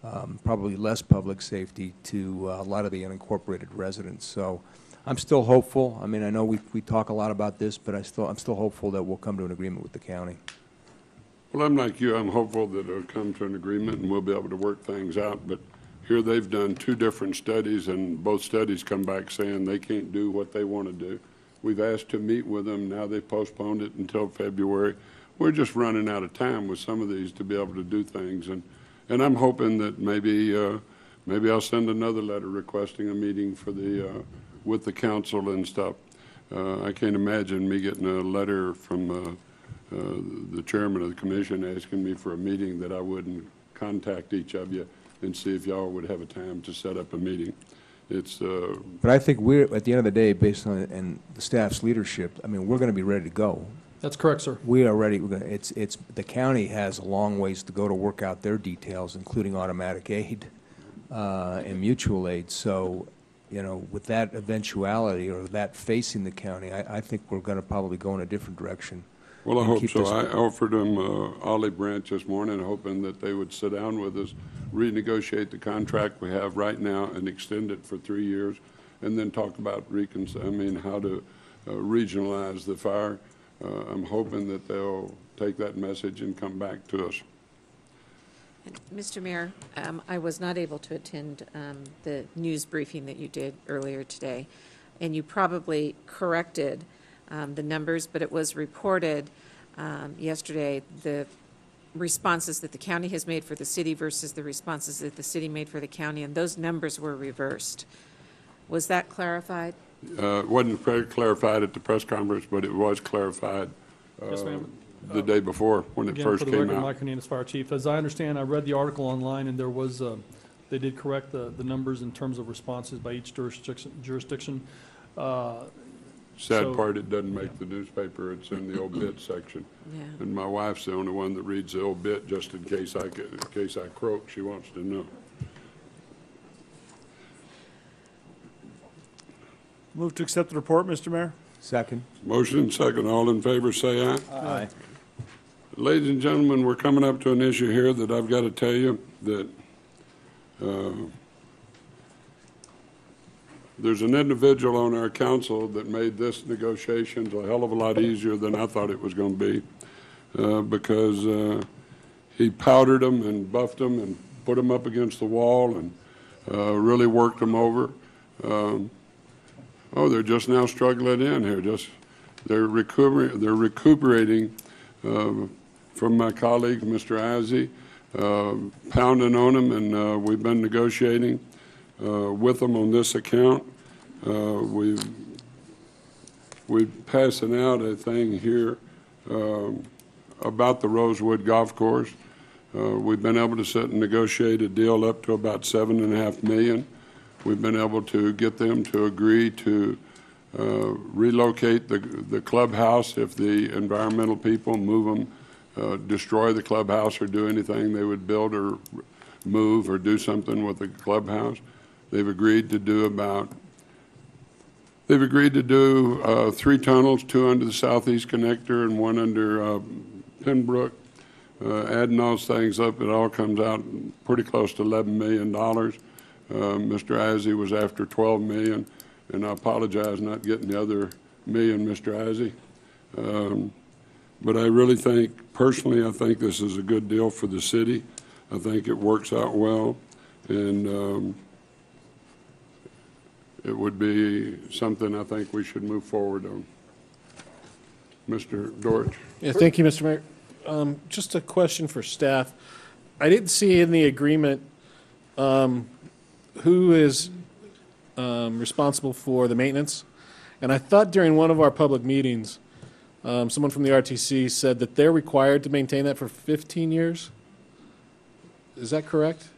probably less public safety to a lot of the unincorporated residents. So I'm still hopeful. I mean, I know we talk a lot about this, but I'm still hopeful that we'll come to an agreement with the county. Well, I'm like you. I'm hopeful that it'll come to an agreement and we'll be able to work things out. But here they've done 2 different studies, and both studies come back saying they can't do what they want to do. We've asked to meet with them. Now they've postponed it until February. We're just running out of time with some of these to be able to do things. And I'm hoping that maybe I'll send another letter requesting a meeting for with the council and stuff. I can't imagine me getting a letter from the chairman of the commission asking me for a meeting that I wouldn't contact each of you and see if y'all would have a time to set up a meeting. But I think we're, at the end of the day, based on and the staff's leadership, I mean, we're going to be ready to go. That's correct, sir. We are ready. It's the county has a long ways to go to work out their details, including automatic aid and mutual aid. So, you know, with that eventuality or that facing the county, I think we're going to probably go in a different direction. Well, I hope so. I offered them olive branch this morning, hoping that they would sit down with us, renegotiate the contract we have right now and extend it for 3 years, and then talk about how to regionalize the fire. I'm hoping that they'll take that message and come back to us. Mr. Mayor, I was not able to attend the news briefing that you did earlier today, and you probably corrected the numbers, but it was reported yesterday, the responses that the county has made for the city versus the responses that the city made for the county, and those numbers were reversed. Was that clarified? It wasn't clarified at the press conference, but it was clarified Yes, ma'am. The day before when it first For the came record, out. Mike Hernandez, Fire Chief. As I understand, I read the article online, and there was, they did correct the numbers in terms of responses by each jurisdiction. Sad part, it doesn't make the newspaper. It's in the obit section. Yeah. And my wife's the only one that reads the obit just in case I croak. She wants to know. Move to accept the report, Mr. Mayor. Second. Motion second. All in favor, say aye. Aye. Ladies and gentlemen, we're coming up to an issue here that I've got to tell you that there's an individual on our council that made this negotiations a hell of a lot easier than I thought it was going to be because he powdered them and buffed them and put them up against the wall and really worked them over. Oh, they're just now struggling in here. They're recuperating from my colleague, Mr. Izey, pounding on them, and we've been negotiating with them on this account. We're passing out a thing here about the Rosewood Golf Course. We've been able to sit and negotiate a deal up to about $7.5 million. We've been able to get them to agree to relocate the clubhouse if the environmental people move them, destroy the clubhouse or do anything. They would build or move or do something with the clubhouse. They've agreed to do 3 tunnels, 2 under the southeast connector and 1 under Pembroke. Adding those things up, it all comes out pretty close to $11 million. Mr. Izey was after $12 million, and I apologize not getting the other million, Mr. Izey. But I really think, personally, I think this is a good deal for the city. I think it works out well, and it would be something I think we should move forward on. Mr. Dortch. Yeah, thank you, Mr. Mayor. Just a question for staff. I didn't see in the agreement who is responsible for the maintenance. And I thought during one of our public meetings, someone from the RTC said that they're required to maintain that for 15 years. Is that correct?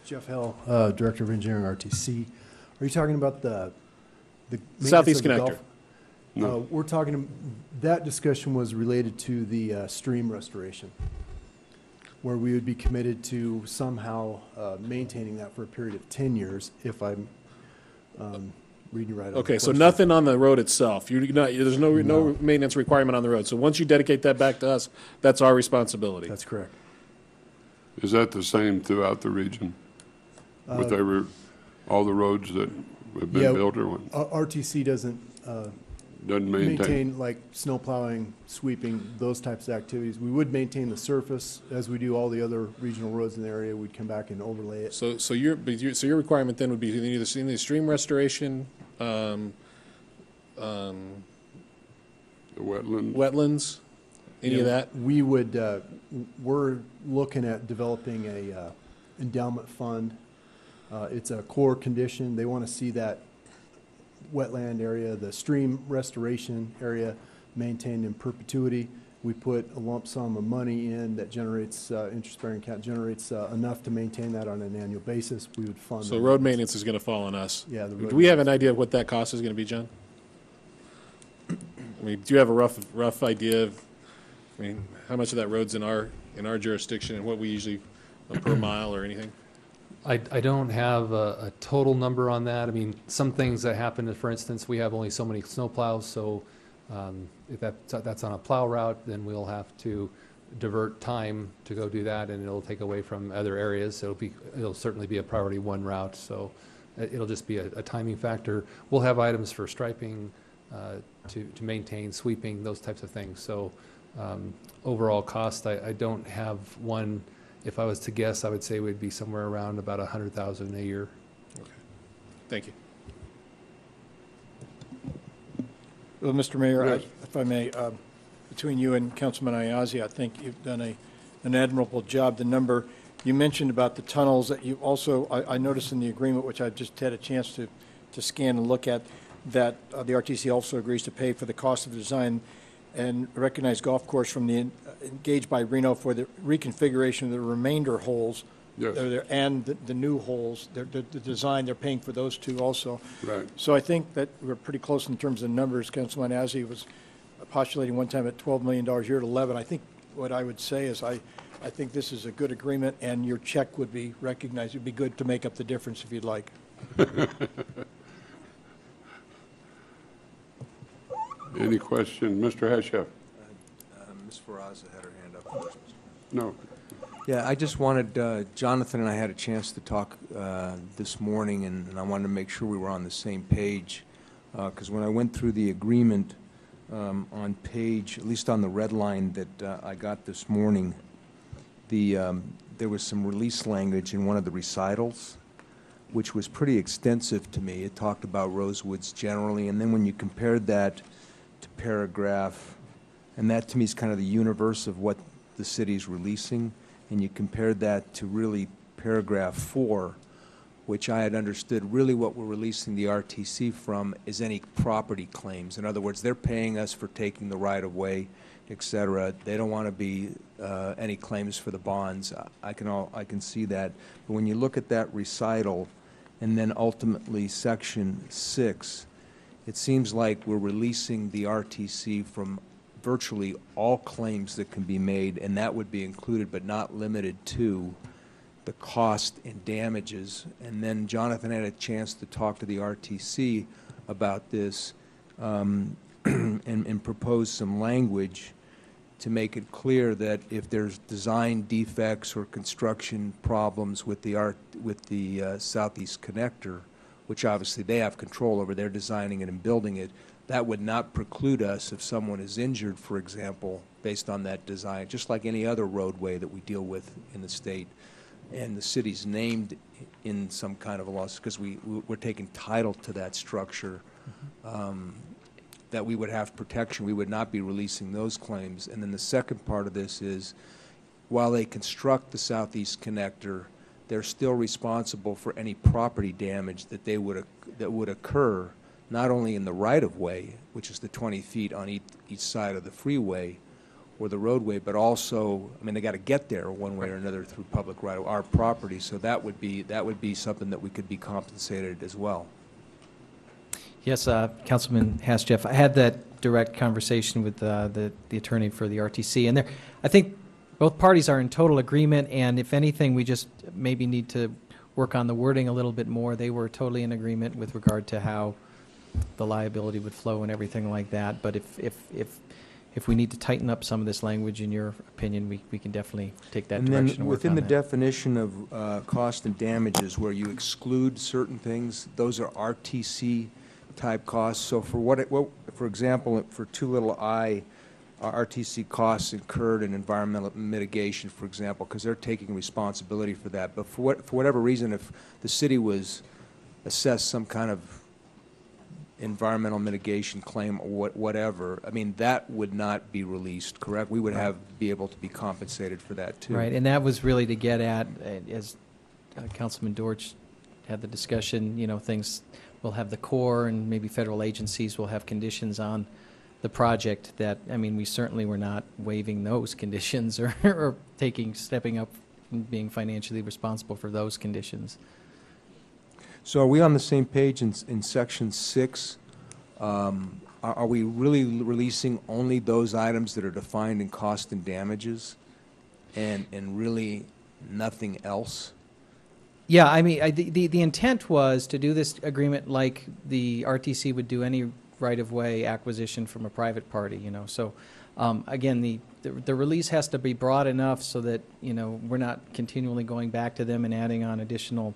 Jeff Hill, Director of Engineering, RTC. Are you talking about the Southeast maintenance of the Connector? Gulf? No. We're talking, that discussion was related to the stream restoration, where we would be committed to somehow maintaining that for a period of 10 years, if I'm reading right. Okay, so nothing on the road itself. There's no maintenance requirement on the road. So once you dedicate that back to us, that's our responsibility. That's correct. Is that the same throughout the region? With all the roads that have been built or what? RTC doesn't maintain like snow plowing, sweeping, those types of activities. We would maintain the surface as we do all the other regional roads in the area. We'd come back and overlay it. So your requirement then would be either the stream restoration, The wetlands? wetlands, any of that? We would, we're looking at developing a endowment fund. It's a core condition. They want to see that wetland area, the stream restoration area maintained in perpetuity. We put a lump sum of money in that generates, interest-bearing account generates enough to maintain that on an annual basis. We would fund. So road maintenance is going to fall on us. Yeah. Do we have an idea of what that cost is going to be, John? I mean, do you have a rough idea of, I mean, how much of that road's in our jurisdiction and what we usually per mile or anything? I don't have a total number on that. I mean, some things that happen, for instance, we have only so many snow plows, so if that's on a plow route, then we'll have to divert time to go do that, and it'll take away from other areas. So it'll certainly be a priority 1 route, so it'll just be a timing factor. We'll have items for striping, to maintain, sweeping, those types of things. So overall cost, I don't have one. If I was to guess, I would say we'd be somewhere around about $100,000 a year. Okay. Thank you. Well, Mr. Mayor, if I may, between you and Councilman Ayazi, I think you've done an admirable job. The number you mentioned about the tunnels that you also, I noticed in the agreement, which I just had a chance to scan and look at, that the RTC also agrees to pay for the cost of the design and recognize golf course from the engaged by Reno for the reconfiguration of the remainder holes. Yes. And the new holes, the design, they're paying for those 2 also. Right. So I think that we're pretty close in terms of numbers. Councilman Azzi was postulating one time at $12 million a year at 11. I think what I would say is I think this is a good agreement, and your check would be recognized. It'd be good to make up the difference if you'd like. Any question? Mr. Heshef? Ms. Faraza had her hand up first. No. Yeah, I just wanted, Jonathan and I had a chance to talk this morning, and I wanted to make sure we were on the same page, because when I went through the agreement on page, at least on the red line that I got this morning, there was some release language in one of the recitals which was pretty extensive to me. It talked about Rosewoods generally, and then when you compared that to paragraph, and that to me is kind of the universe of what the city's releasing, and you compared that to really paragraph 4, which I had understood really what we're releasing the RTC from is any property claims. In other words, they're paying us for taking the right-of-way, et cetera. They don't want to be any claims for the bonds. I can see that. But when you look at that recital and then ultimately section 6, it seems like we're releasing the RTC from virtually all claims that can be made, and that would be included but not limited to the cost and damages. And then Jonathan had a chance to talk to the RTC about this and propose some language to make it clear that if there's design defects or construction problems with the Southeast Connector, which obviously they have control over, they're designing it and building it, that would not preclude us if someone is injured, for example, based on that design, just like any other roadway that we deal with in the state. And the city's named in some kind of a lawsuit because we're taking title to that structure, that we would have protection. We would not be releasing those claims. And then the second part of this is, while they construct the Southeast Connector, they're still responsible for any property damage that would occur, not only in the right-of-way, which is the 20 feet on each side of the freeway or the roadway, but also, I mean, they got to get there one way or another through public right of our property. So that would be something that we could be compensated as well. Yes, Councilman Hasjeff, I had that direct conversation with the attorney for the RTC, and I think both parties are in total agreement, and if anything, we just maybe need to work on the wording a little bit more. They were totally in agreement with regard to how the liability would flow and everything like that, but if we need to tighten up some of this language, in your opinion, we can definitely take that direction. And then and work within on the that. definition of cost and damages, where you exclude certain things, those are RTC type costs. So for example, for 2i, RTC costs incurred in environmental mitigation, for example, because they're taking responsibility for that. But for whatever reason, if the city was assessed some kind of environmental mitigation claim or whatever, I mean, that would not be released, correct? We would be able to be compensated for that too. Right, and that was really to get at, as Councilman Dortch had the discussion, things will have the Corps and maybe federal agencies will have conditions on the project that, I mean, we certainly were not waiving those conditions or stepping up and being financially responsible for those conditions. So are we on the same page in section 6? Are we really releasing only those items that are defined in cost and damages and really nothing else? Yeah, I mean, the intent was to do this agreement like the RTC would do any right-of-way acquisition from a private party, So, again, the release has to be broad enough so that, we're not continually going back to them and adding on additional,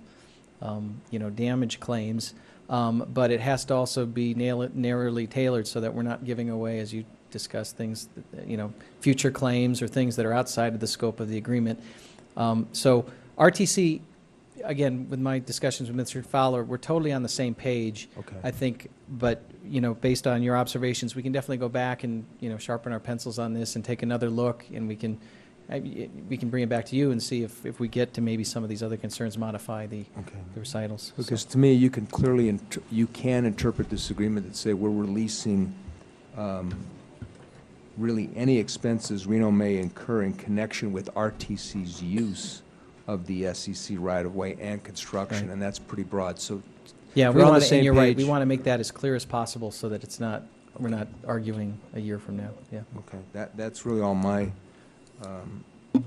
damage claims. But it has to also be narrowly tailored so that we're not giving away, as you discussed, things, future claims or things that are outside of the scope of the agreement. So RTC, again, with my discussions with Mr. Fowler, we're totally on the same page. Okay. I think, but, based on your observations, we can definitely go back and, sharpen our pencils on this and take another look, and we can bring it back to you and see if we get to maybe some of these other concerns, modify the recitals. Because to me, you can clearly interpret this agreement that say we're releasing really any expenses Reno may incur in connection with RTC's use of the SEC right-of-way and construction, and that's pretty broad. So, yeah, we want to, and you're right. We want to make that as clear as possible so that it's not we're not arguing a year from now. Yeah. Okay, that's really all my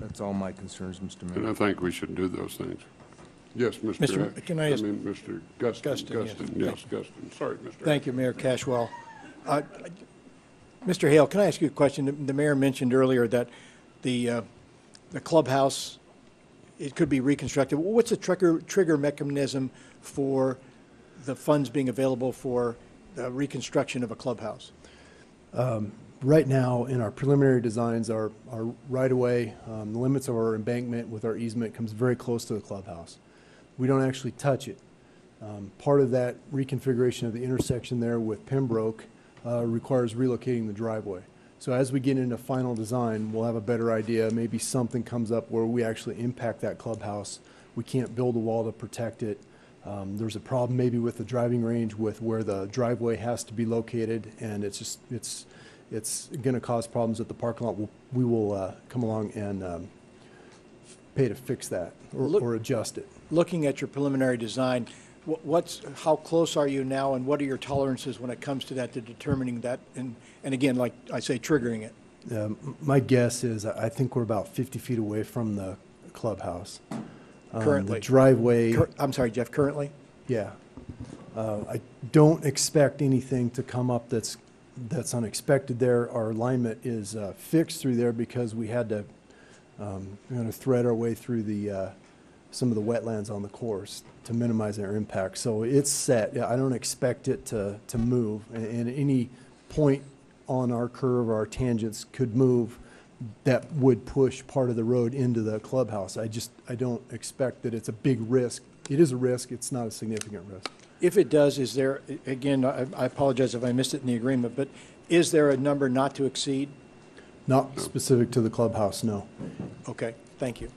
that's all my concerns, Mr. Mayor. And I think we should do those things. Yes, Mr. Can I ask? Mr. Guston. Yes, Guston. Sorry, Mr. Thank you, Mayor Cashwell. Mr. Hale, can I ask you a question? The mayor mentioned earlier that the clubhouse, it could be reconstructed. What's the trigger mechanism for the funds being available for the reconstruction of a clubhouse? Right now, in our preliminary designs, our right-of-way, the limits of our embankment with our easement comes very close to the clubhouse. We don't actually touch it. Part of that reconfiguration of the intersection there with Pembroke requires relocating the driveway. So as we get into final design, we'll have a better idea. Maybe something comes up where we actually impact that clubhouse. We can't build a wall to protect it. There's a problem maybe with the driving range with where the driveway has to be located, and it's going to cause problems at the parking lot. We will come along and pay to fix that or adjust it. Looking at your preliminary design, how close are you now, and what are your tolerances when it comes to that, to determining that, and again, like I say, triggering it? My guess is I think we're about 50 feet away from the clubhouse. Currently? The driveway. I'm sorry, Jeff, currently? Yeah. I don't expect anything to come up that's unexpected there. Our alignment is fixed through there because we had to thread our way through some of the wetlands on the course to minimize their impact. So it's set. I don't expect it to move. And any point on our curve or our tangents could move that would push part of the road into the clubhouse. I don't expect that it's a big risk. It is a risk. It's not a significant risk. If it does, is there, again, I apologize if I missed it in the agreement, but is there a number not to exceed? Not specific to the clubhouse, no. Okay, thank you.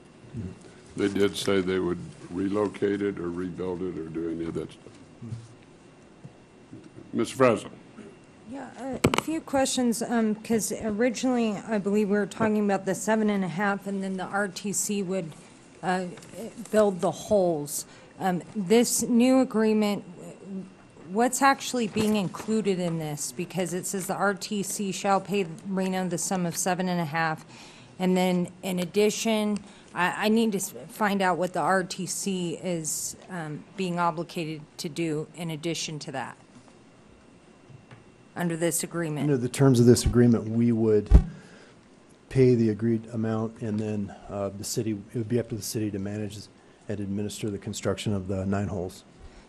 They did say they would relocate it or rebuild it or do any of that stuff. Ms. Fresno. Yeah, a few questions, because originally, I believe we were talking about the 7.5, and then the RTC would build the holes. This new agreement, what's actually being included in this? Because it says the RTC shall pay Reno the sum of 7.5, and then in addition, I need to find out what the RTC is being obligated to do in addition to that, under this agreement. Under the terms of this agreement, we would pay the agreed amount, and then the city, it would be up to the city to manage and administer the construction of the 9 holes.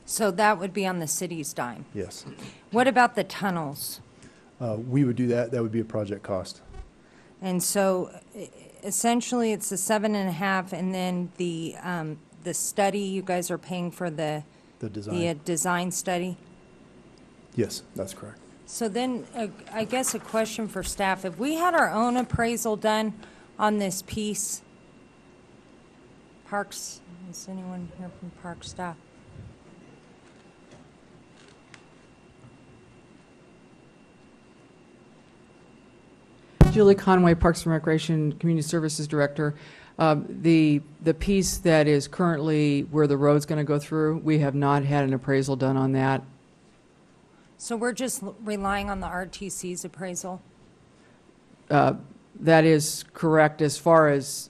So that would be on the city's dime? Yes. What about the tunnels? We would do that. That would be a project cost. And so essentially it's the 7.5, and then the study, you guys are paying for the design study? Yes, that's correct. So then, I guess a question for staff. If we had our own appraisal done on this piece, Parks, is anyone here from Park staff? Julie Conway, Parks and Recreation Community Services Director. The piece that is currently where the road's going to go through, we have not had an appraisal done on that. So we're just relying on the RTC's appraisal? That is correct. As far as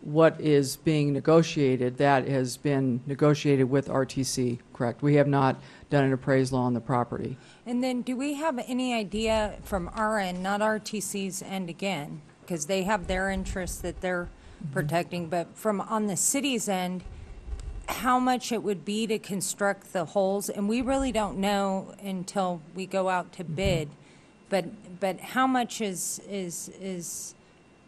what is being negotiated, that has been negotiated with RTC, correct? We have not done an appraisal on the property. And then do we have any idea from our end, not RTC's end again, because they have their interests that they're protecting, but from on the city's end, how much it would be to construct the holes? And we really don't know until we go out to bid, but how much is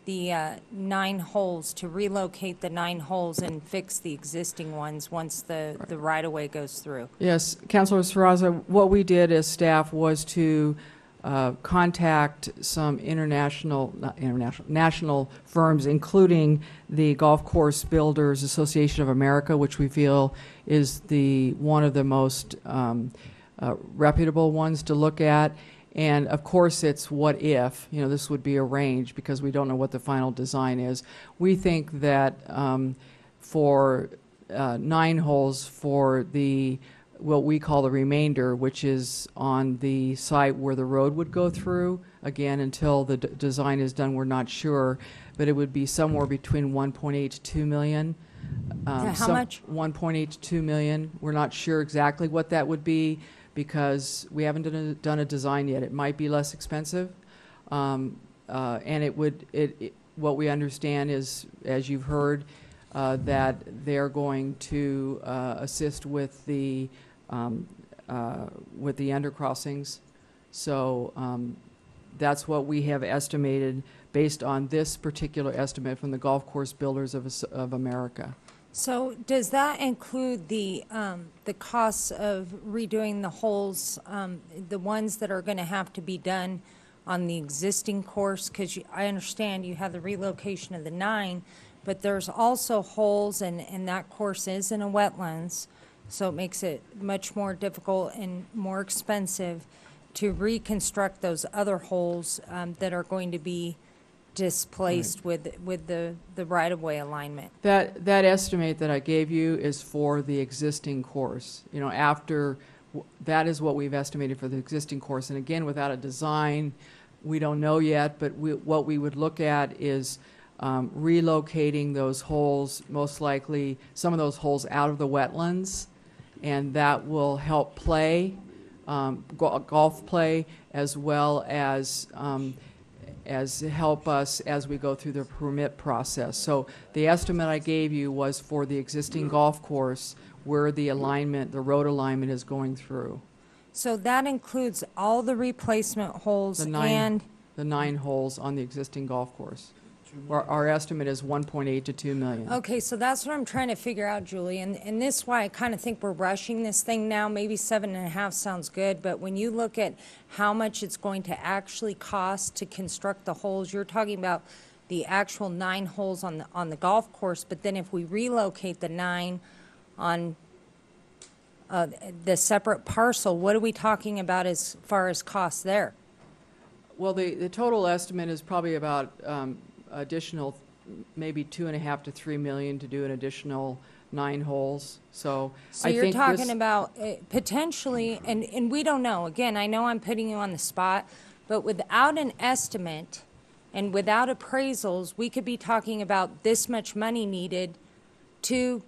the 9 holes, to relocate the 9 holes and fix the existing ones once the right-of-way goes through? Yes, Councilor Serraza, what we did as staff was to contact some national firms, including the Golf Course Builders Association of America, which we feel is one of the most reputable ones to look at. And of course, it's what if, this would be arranged because we don't know what the final design is. We think that for 9 holes for what we call the remainder, which is on the site where the road would go through, again, until the design is done, we're not sure, but it would be somewhere between 1.8 to 2 million. How much? 1.8 to 2 million. We're not sure exactly what that would be, because we haven't done a design yet. It might be less expensive, and what we understand is, as you've heard, that they're going to assist with the undercrossings. So that's what we have estimated based on this particular estimate from the Golf Course Builders of America. So does that include the costs of redoing the holes, the ones that are going to have to be done on the existing course? Because I understand you have the relocation of the 9, but there's also holes, and that course is in a wetlands, so it makes it much more difficult and more expensive to reconstruct those other holes that are going to be displaced with the right-of-way alignment. That estimate that I gave you is for the existing course. You know, that is what we've estimated for the existing course. And again, without a design, we don't know yet, but what we would look at is relocating those holes, most likely some of those holes out of the wetlands, and that will help play, golf play, as well as help us as we go through the permit process. So the estimate I gave you was for the existing golf course where the alignment, the road alignment is going through. So that includes all the replacement holes The and... the 9 holes on the existing golf course. Our estimate is 1.8 to 2 million. Okay, so that's what I'm trying to figure out, Julie, and this is why I kind of think we're rushing this thing now. Maybe 7.5 sounds good, but when you look at how much it's going to actually cost to construct the holes, you're talking about the actual 9 holes on the golf course, but then if we relocate the 9 on the separate parcel, what are we talking about as far as costs there? Well, the total estimate is probably about additional, maybe 2.5 to 3 million to do an additional 9 holes. So you're talking about potentially, and we don't know. Again, I know I'm putting you on the spot, but without an estimate and without appraisals, we could be talking about this much money needed to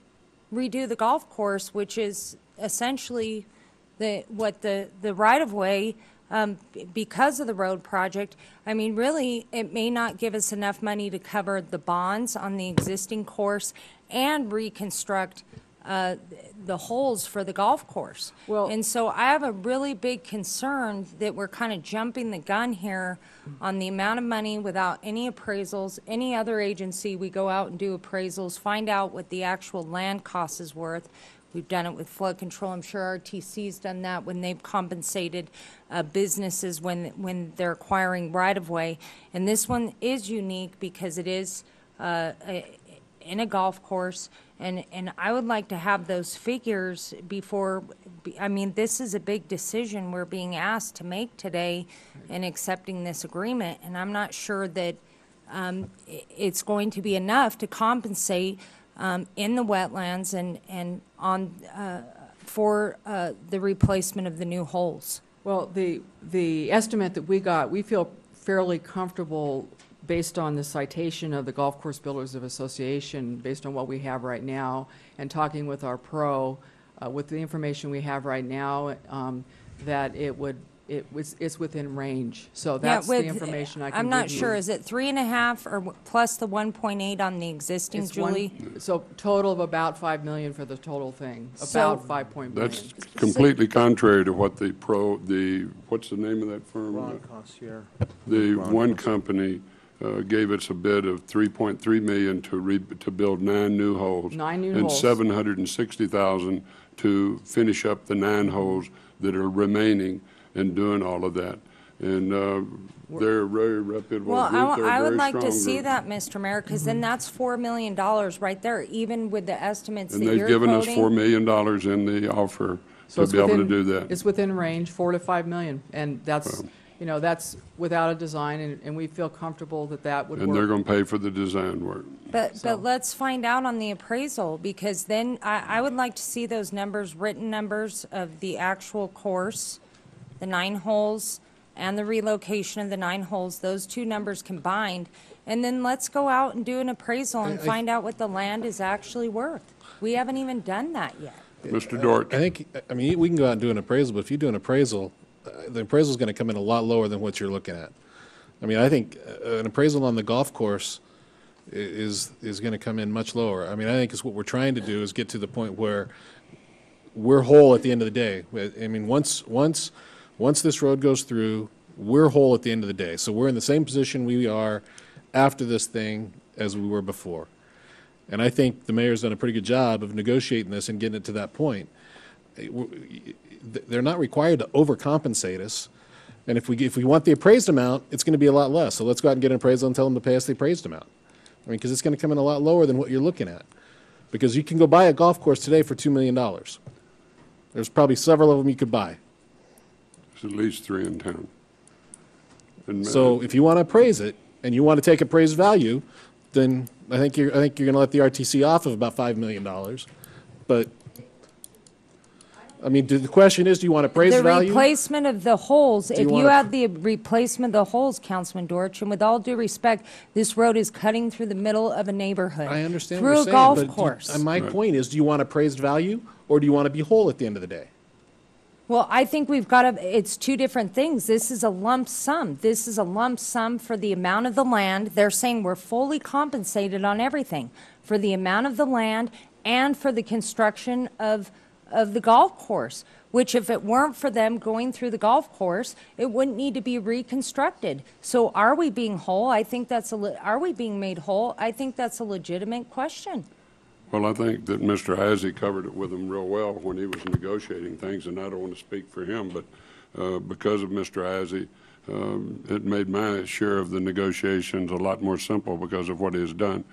redo the golf course, which is essentially what the right-of-way. Because of the road project, I mean, really, it may not give us enough money to cover the bonds on the existing course and reconstruct the holes for the golf course. Well, and so I have a really big concern that we're kind of jumping the gun here on the amount of money without any appraisals. Any other agency, we go out and do appraisals, find out what the actual land cost is worth. We've done it with flood control. I'm sure RTC's done that when they've compensated businesses when they're acquiring right-of-way. And this one is unique because it is in a golf course. And I would like to have those figures before, I mean, this is a big decision we're being asked to make today in accepting this agreement. And I'm not sure that it's going to be enough to compensate in the wetlands and on for the replacement of the new holes. Well, the estimate that we got, we feel fairly comfortable based on the citation of the Golf Course Builders of Association, based on what we have right now, and talking with our pro, with the information we have right now, that it's within range. So that's the information I can give you. I'm not sure. Is it 3.5 or plus the 1.8 on the existing, Julie? So total of about 5 million for the total thing. About 5 million. That's completely contrary to what what's the name of that firm? Ron Concierge. The one company gave us a bid of 3.3 million to build 9 new holes. 9 new and holes. 760,000 to finish up the 9 holes that are remaining and doing all of that. And they're a very reputable Well, group. They're a I would very like to strong see group. that, Mr. Mayor, because then that's $4 million right there, even with the estimates And that they've you're given us quoting. $4 million in the offer So to be able to do that. It's within range, 4 to 5 million, and that's, that's without a design, and we feel comfortable that would work. And they're going to pay for the design work. But let's find out on the appraisal, because then I would like to see those numbers, written numbers of the actual course, the 9 holes, and the relocation of the 9 holes, those 2 numbers combined, and then let's go out and do an appraisal and find out what the land is actually worth. We haven't even done that yet. Mr. Dort. I mean, we can go out and do an appraisal, but if you do an appraisal, the appraisal is going to come in a lot lower than what you're looking at. I mean, I think an appraisal on the golf course is going to come in much lower. I mean, I think it's what we're trying to do is get to the point where we're whole at the end of the day. I mean, once this road goes through, we're whole at the end of the day. So we're in the same position we are after this thing as we were before. And I think the mayor's done a pretty good job of negotiating this and getting it to that point. They're not required to overcompensate us. And if we want the appraised amount, it's going to be a lot less. So let's go out and get an appraisal and tell them to pay us the appraised amount. I mean, because it's going to come in a lot lower than what you're looking at. Because you can go buy a golf course today for $2 million. There's probably several of them you could buy. There's at least 3 in town. And So if you want to appraise it and you want to take appraised value, then I think you're going to let the RTC off of about $5 million. But I mean, the question is, do you want appraised value? The replacement of the holes, if you have the replacement of the holes, Councilman Dortch, and with all due respect, this road is cutting through the middle of a neighborhood. I understand through what you're a golf saying, but course. my point is, do you want appraised value or do you want to be whole at the end of the day? Well, I think we've got to, it's two different things. This is a lump sum. This is a lump sum for the amount of the land. They're saying we're fully compensated on everything for the amount of the land and for the construction of the golf course, which if it weren't for them going through the golf course, it wouldn't need to be reconstructed. So are we being whole? I think that's are we being made whole? I think that's a legitimate question. Well, I think that Mr. Hazy covered it with him real well when he was negotiating things, and I don't want to speak for him, but because of Mr. Hazy, it made my share of the negotiations a lot more simple because of what he has done.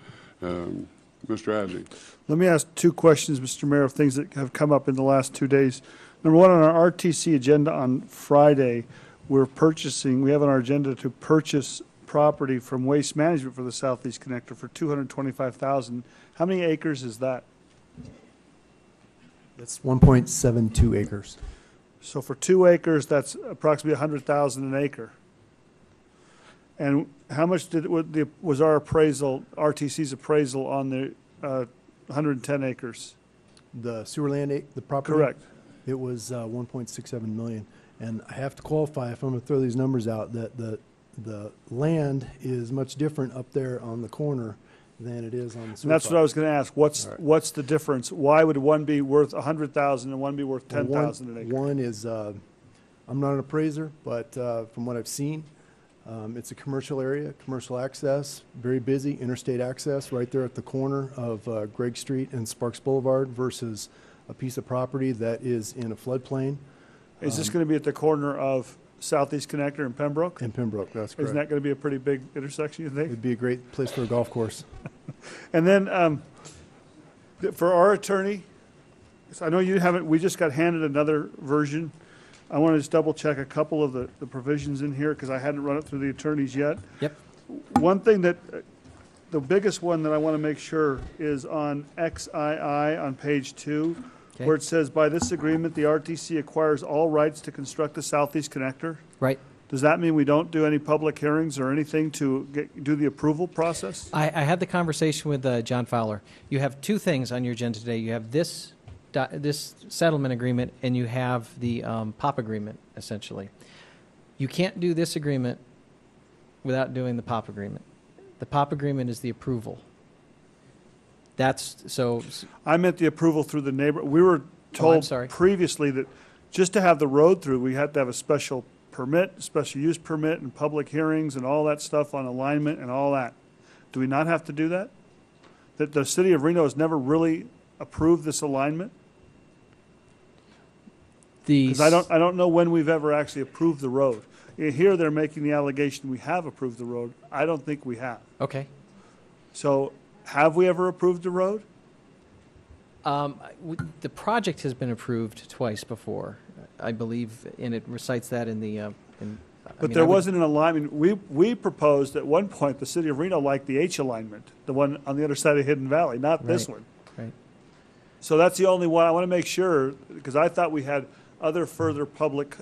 Mr. Hazy. Let me ask 2 questions, Mr. Mayor, of things that have come up in the last 2 days. Number one, on our RTC agenda on Friday, we have on our agenda to purchase property from Waste Management for the Southeast Connector for $225,000. How many acres is that? That's 1.72 acres. So for 2 acres, that's approximately $100,000 an acre. And how much was our appraisal, RTC's appraisal on the 110 acres? The sewer land, the property? Correct. It was 1.67 million. And I have to qualify, if I'm going to throw these numbers out, that the land is much different up there on the corner than it is on the sewer. And that's what I was going to ask. What's the difference? Why would one be worth 100,000 and one be worth 10,000 an acre? One is, I'm not an appraiser, but from what I've seen, it's a commercial area, commercial access, very busy, interstate access right there at the corner of Gregg Street and Sparks Boulevard versus a piece of property that is in a floodplain. Is this going to be at the corner of Southeast Connector and Pembroke? In Pembroke, that's correct. Isn't that going to be a pretty big intersection, you think? It'd be a great place for a golf course. And then for our attorney, so I know you haven't, we just got handed another version. I want to just double check a couple of the provisions in here because I hadn't run it through the attorneys yet. Yep. One thing that, the biggest one that I want to make sure is on XII on page 2, Okay. where it says, by this agreement, the RTC acquires all rights to construct the Southeast Connector. Right. Does that mean we don't do any public hearings or anything to do the approval process? I had the conversation with John Fowler. You have 2 things on your agenda today. You have this settlement agreement and you have the POP agreement, essentially. You can't do this agreement without doing the POP agreement. The POP agreement is the approval. That's so. I meant the approval through the neighbor. We were told previously that just to have the road through, we had to have a special permit, special use permit, and public hearings and all that stuff on alignment and all that. Do we not have to do that? That the city of Reno has never really approved this alignment? Because I don't know when we've ever actually approved the road. Here they're making the allegation we have approved the road. I don't think we have. Okay. So have we ever approved the road? The project has been approved twice before, I believe, and it recites that in the. But there wasn't an alignment. We proposed at one point, the city of Reno liked the H alignment, the one on the other side of Hidden Valley, not this one. Right. So that's the only one. I want to make sure, because I thought we had other further public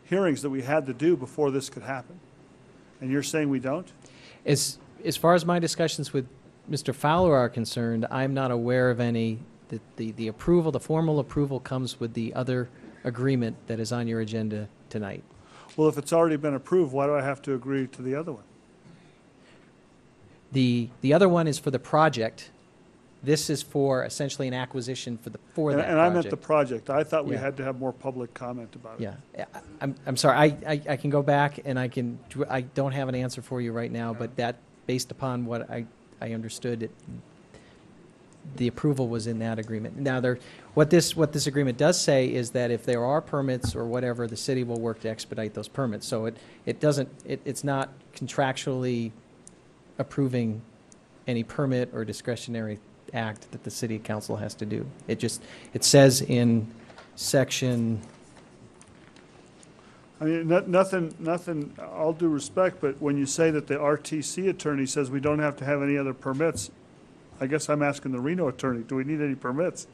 hearings that we had to do before this could happen. And you're saying we don't? As far as my discussions with Mr. Fowler are concerned, I'm not aware of any. The approval, the formal approval comes with the other agreement that is on your agenda tonight. Well, if it's already been approved, why do I have to agree to the other one? The other one is for the project. This is for essentially an acquisition for that project. And I meant the project. I thought we had to have more public comment about it. Yeah, I'm sorry. I can go back and I don't have an answer for you right now, but that based upon what I understood it, the approval was in that agreement. Now, what this agreement does say is that if there are permits or whatever, the city will work to expedite those permits. So it's not contractually approving any permit or discretionary act that the city council has to do. It says in section, I mean, nothing, all due respect, but when you say that the RTC attorney says we don't have to have any other permits, I guess I'm asking the Reno attorney, do we need any permits?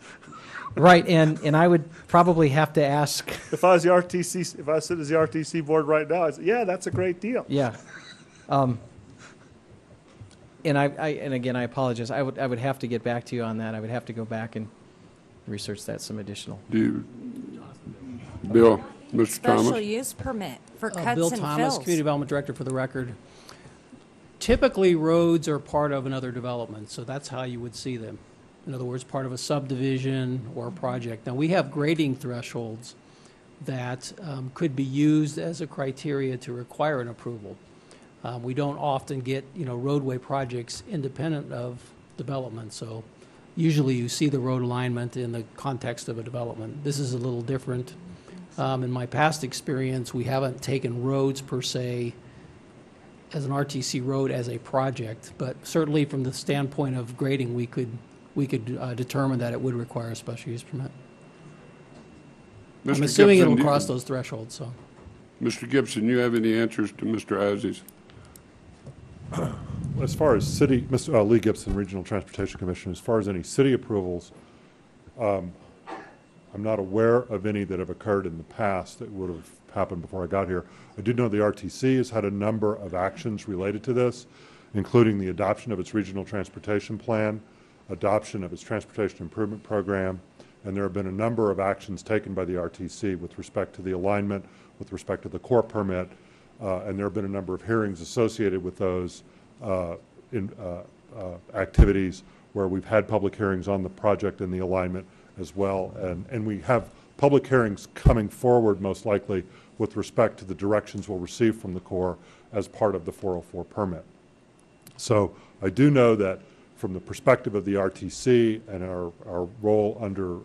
right, and I would probably have to ask. If I was the RTC, if I was sitting as the RTC board right now, I'd say, yeah, that's a great deal. Yeah. And again, I apologize. I would have to get back to you on that. I would have to go back and research that some additional. Bill, Mr. Thomas? Special use permit for cuts Bill and Thomas, fills. Community Development Director for the record. Typically, roads are part of another development, so that's how you would see them. In other words, part of a subdivision or a project. Now, we have grading thresholds that could be used as a criteria to require an approval. We don't often get, roadway projects independent of development, so usually you see the road alignment in the context of a development. This is a little different. In my past experience, we haven't taken roads per se as an RTC road as a project, but certainly from the standpoint of grading, we could determine that it would require a special use permit. I'm assuming it'll cross those thresholds. So, Mr. Gibson, you have any answers to Mr. Izzy's? As far as Mr. Lee Gibson, Regional Transportation Commission, as far as any city approvals, I'm not aware of any that have occurred in the past that would have happened before I got here. I do know the RTC has had a number of actions related to this, including the adoption of its regional transportation plan, adoption of its transportation improvement program, and there have been a number of actions taken by the RTC with respect to the alignment, with respect to the core permit, and there have been a number of hearings associated with those activities where we've had public hearings on the project and the alignment as well, and we have public hearings coming forward most likely with respect to the directions we'll receive from the Corps as part of the 404 permit. So I do know that from the perspective of the RTC and our role under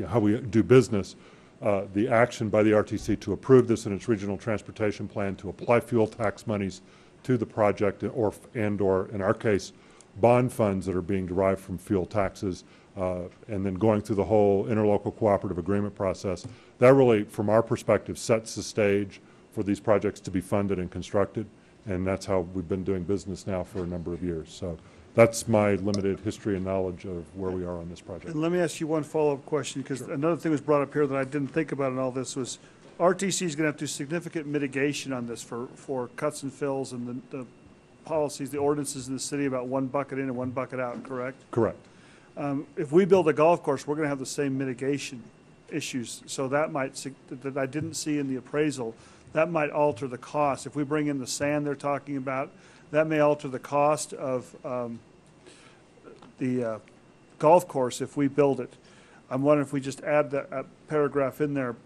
how we do business, the action by the RTC to approve this in its regional transportation plan, to apply fuel tax monies to the project or in our case, bond funds that are being derived from fuel taxes, and then going through the whole interlocal cooperative agreement process, that really, from our perspective, sets the stage for these projects to be funded and constructed, and that's how we've been doing business now for a number of years. So that's my limited history and knowledge of where we are on this project. And let me ask you one follow-up question, because another thing was brought up here that I didn't think about in all this was RTC is going to have to do significant mitigation on this for cuts and fills and the policies, the ordinances in the city about one bucket in and one bucket out, correct? Correct. If we build a golf course, we're going to have the same mitigation issues. So that that I didn't see in the appraisal, that might alter the cost. If we bring in the sand they're talking about, that may alter the cost of the golf course if we build it. I'm wondering if we just add that paragraph in there,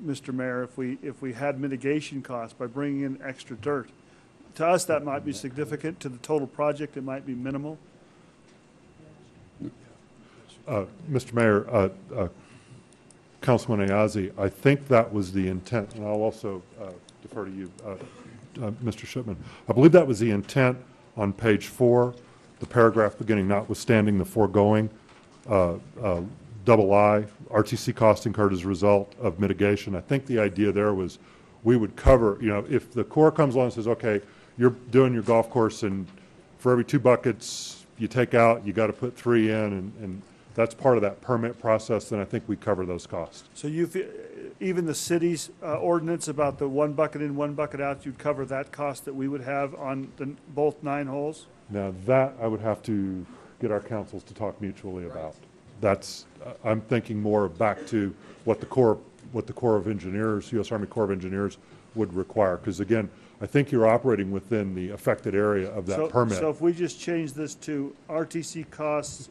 Mr. Mayor, if we had mitigation costs by bringing in extra dirt. To us, that might be significant. To the total project, it might be minimal. Mr. Mayor, Councilman Ayazi, I think that was the intent, and I'll also defer to you, Mr. Shipman. I believe that was the intent on page 4, the paragraph beginning, notwithstanding the foregoing, double I, RTC cost incurred as a result of mitigation. I think the idea there was we would cover, if the Corps comes along and says, okay, you're doing your golf course and for every 2 buckets you take out, you got to put 3 in, and that's part of that permit process, then I think we cover those costs. So even the city's ordinance about the 1 bucket in, 1 bucket out, you'd cover that cost that we would have on both 9 holes? Now that I would have to get our councils to talk mutually about. That's, I'm thinking more back to what the Corps of Engineers, U.S. Army Corps of Engineers would require. Because again, I think you're operating within the affected area of that permit. So if we just change this to RTC costs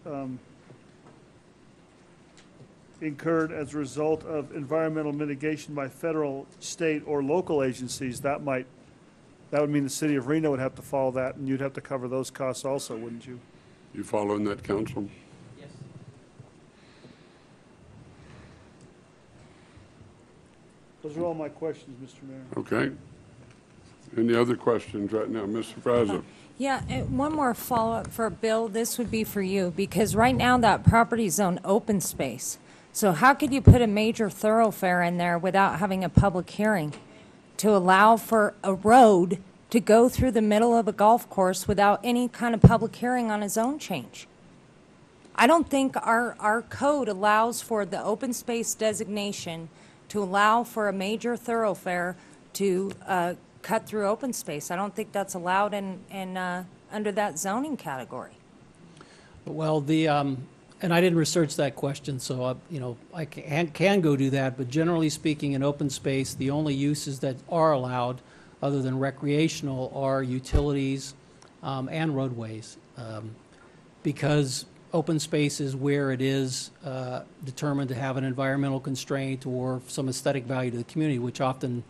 incurred as a result of environmental mitigation by federal, state, or local agencies, that might that would mean the city of Reno would have to follow that, and you'd have to cover those costs also, wouldn't you? You following that, Council? Yes. Those are all my questions, Mr. Mayor. Okay. Any other questions right now? Mr. President? Yeah, and one more follow-up for Bill. This would be for you, because right now that property is on open space. So how could you put a major thoroughfare in there without having a public hearing to allow for a road to go through the middle of a golf course without any kind of public hearing on a zone change? I don't think our code allows for the open space designation to allow for a major thoroughfare to cut through open space. I don't think that's allowed under that zoning category. Well, and I didn't research that question, so I can go do that. But generally speaking, in open space, the only uses that are allowed, other than recreational, are utilities and roadways, because open space is where it is determined to have an environmental constraint or some aesthetic value to the community, which often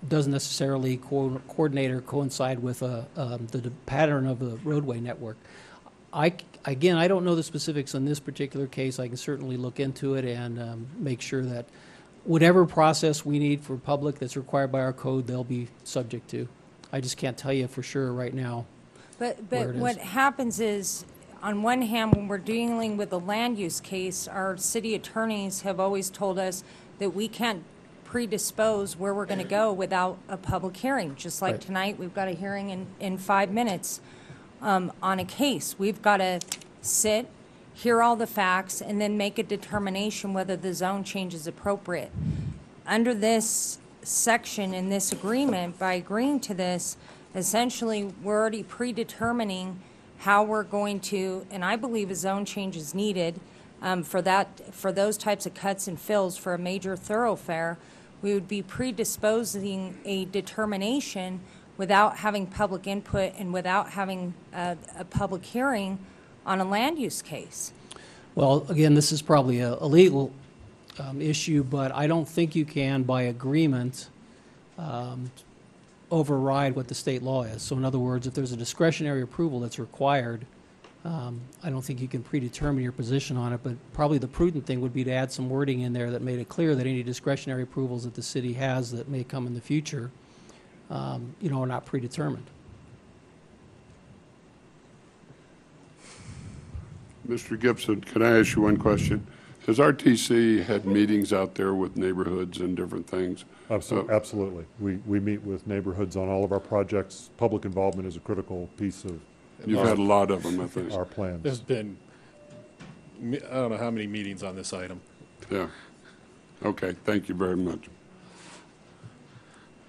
doesn't necessarily coordinate or coincide with the pattern of the roadway network. Again, I don't know the specifics on this particular case. I can certainly look into it and make sure that whatever process we need for public that's required by our code, they'll be subject to. I just can't tell you for sure right now. But what happens is, on one hand, when we're dealing with a land use case, our city attorneys have always told us that we can't predispose where we're going to go without a public hearing. Just like tonight, we've got a hearing in 5 minutes on a case. We've got to sit, hear all the facts, and then make a determination whether the zone change is appropriate. Under this section in this agreement, by agreeing to this, essentially we're already predetermining how we're going to, and I believe a zone change is needed for those types of cuts and fills for a major thoroughfare. We would be predisposing a determination without having public input and without having a public hearing on a land use case. Well, again, this is probably a legal issue, but I don't think you can, by agreement, override what the state law is. So in other words, if there's a discretionary approval that's required, I don't think you can predetermine your position on it, but probably the prudent thing would be to add some wording in there that made it clear that any discretionary approvals that the city has that may come in the future, are not predetermined. Mr. Gibson, can I ask you one question? Has RTC had meetings out there with neighborhoods and different things? Absolutely. We meet with neighborhoods on all of our projects. Public involvement is a critical piece of You've had a lot of them, I think. Our plans. There's been, I don't know how many meetings on this item. Yeah. Okay, thank you very much.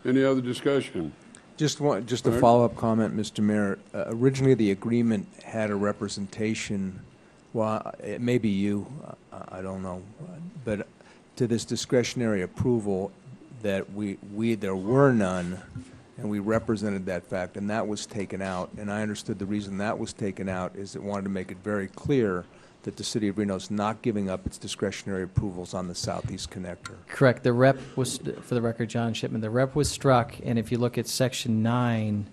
Any other discussion? Just a follow-up comment, Mr. Mayor. Originally, the agreement had a representation, well, it may be you, I don't know, but to this discretionary approval that there were none, and we represented that fact, and that was taken out. And I understood the reason that was taken out is it wanted to make it very clear that the city of Reno is not giving up its discretionary approvals on the Southeast Connector. Correct. The rep was, for the record, John Shipman, the rep was struck, and if you look at Section 9,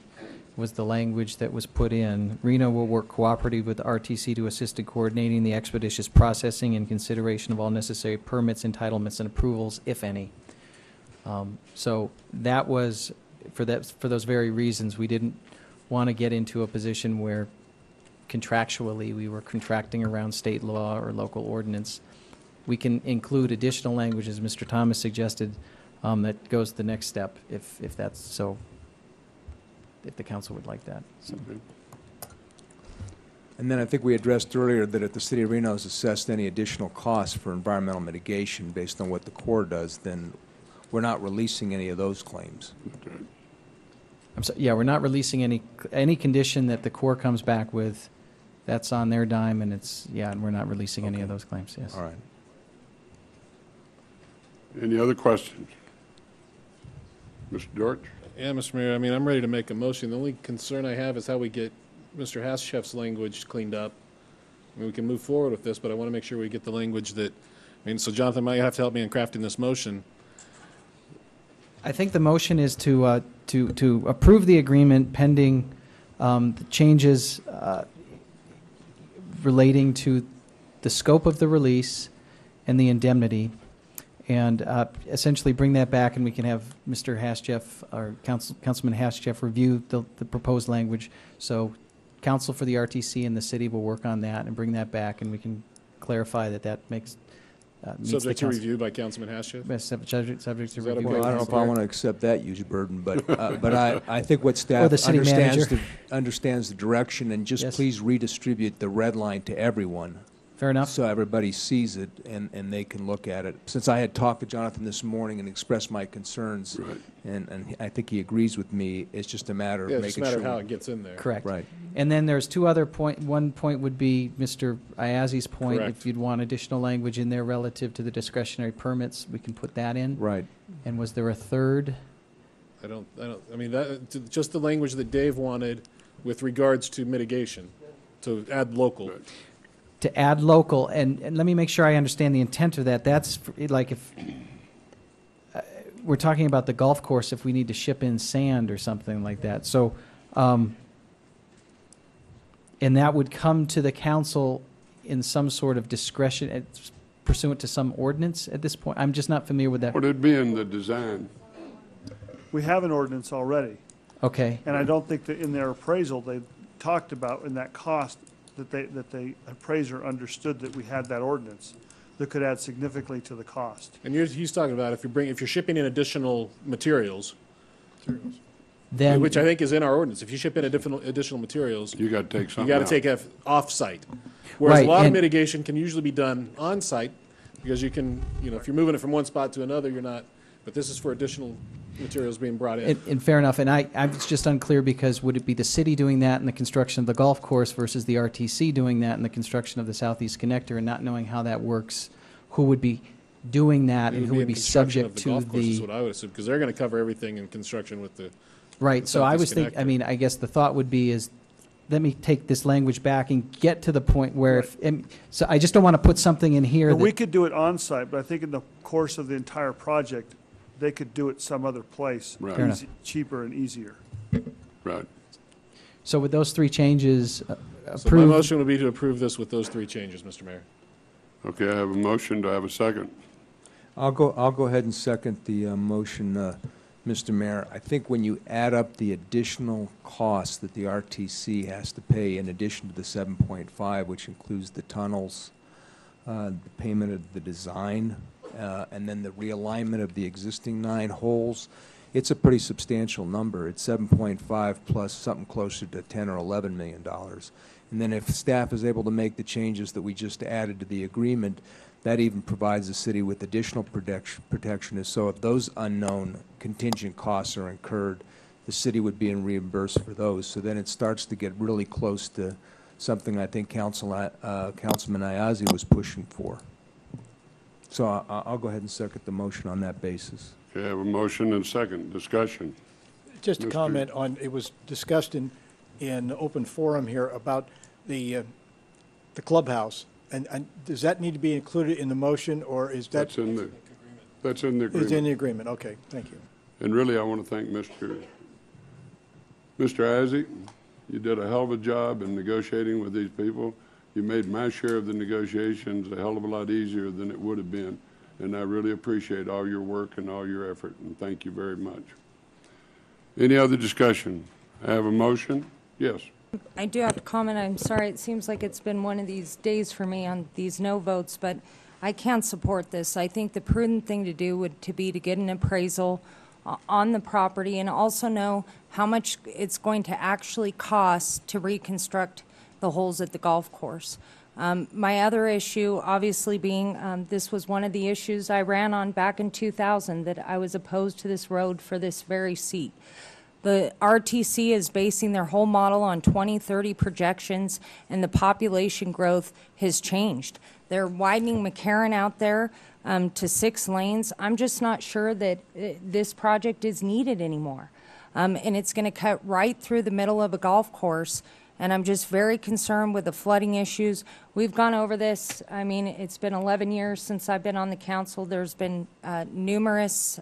was the language that was put in. Reno will work cooperatively with RTC to assist in coordinating the expeditious processing and consideration of all necessary permits, entitlements, and approvals, if any. So that was, for those very reasons, we didn't want to get into a position where contractually we were contracting around state law or local ordinance. We can include additional language, as Mr. Thomas suggested, that goes to the next step if that's so, if the council would like that. So. And then I think we addressed earlier that if the city of Reno has assessed any additional costs for environmental mitigation based on what the Corps does, then we're not releasing any of those claims. Okay. I'm sorry, yeah, we're not releasing any condition that the Corps comes back with. That's on their dime, and and we're not releasing any of those claims, yes. All right. Any other questions? Mr. George? Yeah, Mr. Mayor, I mean, I'm ready to make a motion. The only concern I have is how we get Mr. Hascheff's language cleaned up. I mean, we can move forward with this, but I want to make sure we get the language that, so Jonathan might have to help me in crafting this motion. I think the motion is to approve the agreement pending the changes relating to the scope of the release and the indemnity, and essentially bring that back, and we can have Mr. Hasjeff, or Councilman Hasjeff, review the proposed language. So council for the RTC and the city will work on that and bring that back, and we can clarify that makes meets Subject the to review by Councilman Hasjeff? Subject to Is that review. okay? Well, I don't know if I want to accept that huge burden, but I think what Or staff the city manager. understands the direction, and just Yes. please redistribute the red line to everyone. Fair enough. So everybody sees it and they can look at it. Since I had talked to Jonathan this morning and expressed my concerns, and I think he agrees with me, it's just a matter of Yeah, making it's just a matter sure. of how it gets in there. Correct. Right. And then there's two other one point would be Mr. Ayazi's point. Correct. If you'd want additional language in there relative to the discretionary permits, we can put that in. Right. And was there a third? I mean, just the language that Dave wanted with regards to mitigation, to add local. To add local, and let me make sure I understand the intent of that. That's like if we're talking about the golf course, if we need to ship in sand or something like that. So, and that would come to the council in some sort of discretion pursuant to some ordinance at this point. I'm just not familiar with that. Would it be in the design? We have an ordinance already. Okay. And I don't think that in their appraisal, they talked about in that cost that the appraiser understood that we had that ordinance that could add significantly to the cost. And he's talking about if you're shipping in additional materials, Then which I think is in our ordinance. If you ship in additional materials, You got to take something you got to out. take off-site. Whereas Right, a lot of and- mitigation can usually be done on-site because you can, if you're moving it from one spot to another, you're not. But this is for additional materials being brought in. And fair enough, and I was just unclear because would it be the city doing that in the construction of the golf course versus the RTC doing that in the construction of the Southeast Connector, and not knowing how that works, who would be doing that and who would in be construction subject of to golf course is the... what I would assume, because they're going to cover everything in construction with the Right, so I was Southeast thinking, I Connector. mean, I guess the thought would be is, let me take this language back and get to the point where, so I just don't want to put something in here And we that, could do it on-site, but I think in the course of the entire project, they could do it some other place. Right. Fair enough. Cheaper and easier. Right. so with those three changes, So my approved, motion would be to approve this with those three changes, Mr. Mayor. Okay, I have a motion. Do I have a second? I'll go ahead and second the motion, Mr. Mayor. I think when you add up the additional costs that the RTC has to pay in addition to the 7.5, which includes the tunnels, the payment of the design, and then the realignment of the existing 9 holes, it's a pretty substantial number. It's 7.5 plus something closer to 10 or 11 million dollars. And then if staff is able to make the changes that we just added to the agreement, that even provides the city with additional protection. So if those unknown contingent costs are incurred, the city would be reimbursed for those. So then it starts to get really close to something I think Councilman Ayazi was pushing for. So I'll go ahead and second the motion on that basis. Okay, I have a motion and second. Discussion. Just a Mr. comment on, it was discussed in open forum here about the clubhouse. And does that need to be included in the motion, or is that? That's in the agreement. It's in the agreement, okay, thank you. And really, I want to thank Mr. Isaac. You did a hell of a job in negotiating with these people. You made my share of the negotiations a hell of a lot easier than it would have been. And I really appreciate all your work and all your effort, and thank you very much. Any other discussion? I have a motion? Yes. I do have to comment. I'm sorry. It seems like it's been one of these days for me on these no votes, but I can't support this. I think the prudent thing to do would be to get an appraisal on the property and also know how much it's going to actually cost to reconstruct the holes at the golf course. My other issue, obviously, being this was one of the issues I ran on back in 2000, that I was opposed to this road for this very seat. The RTC is basing their whole model on 2030 projections, and the population growth has changed. They're widening McCarran out there to 6 lanes. I'm just not sure that this project is needed anymore. And it's going to cut right through the middle of a golf course. And I'm just very concerned with the flooding issues. We've gone over this. I mean, it's been 11 years since I've been on the council. There's been numerous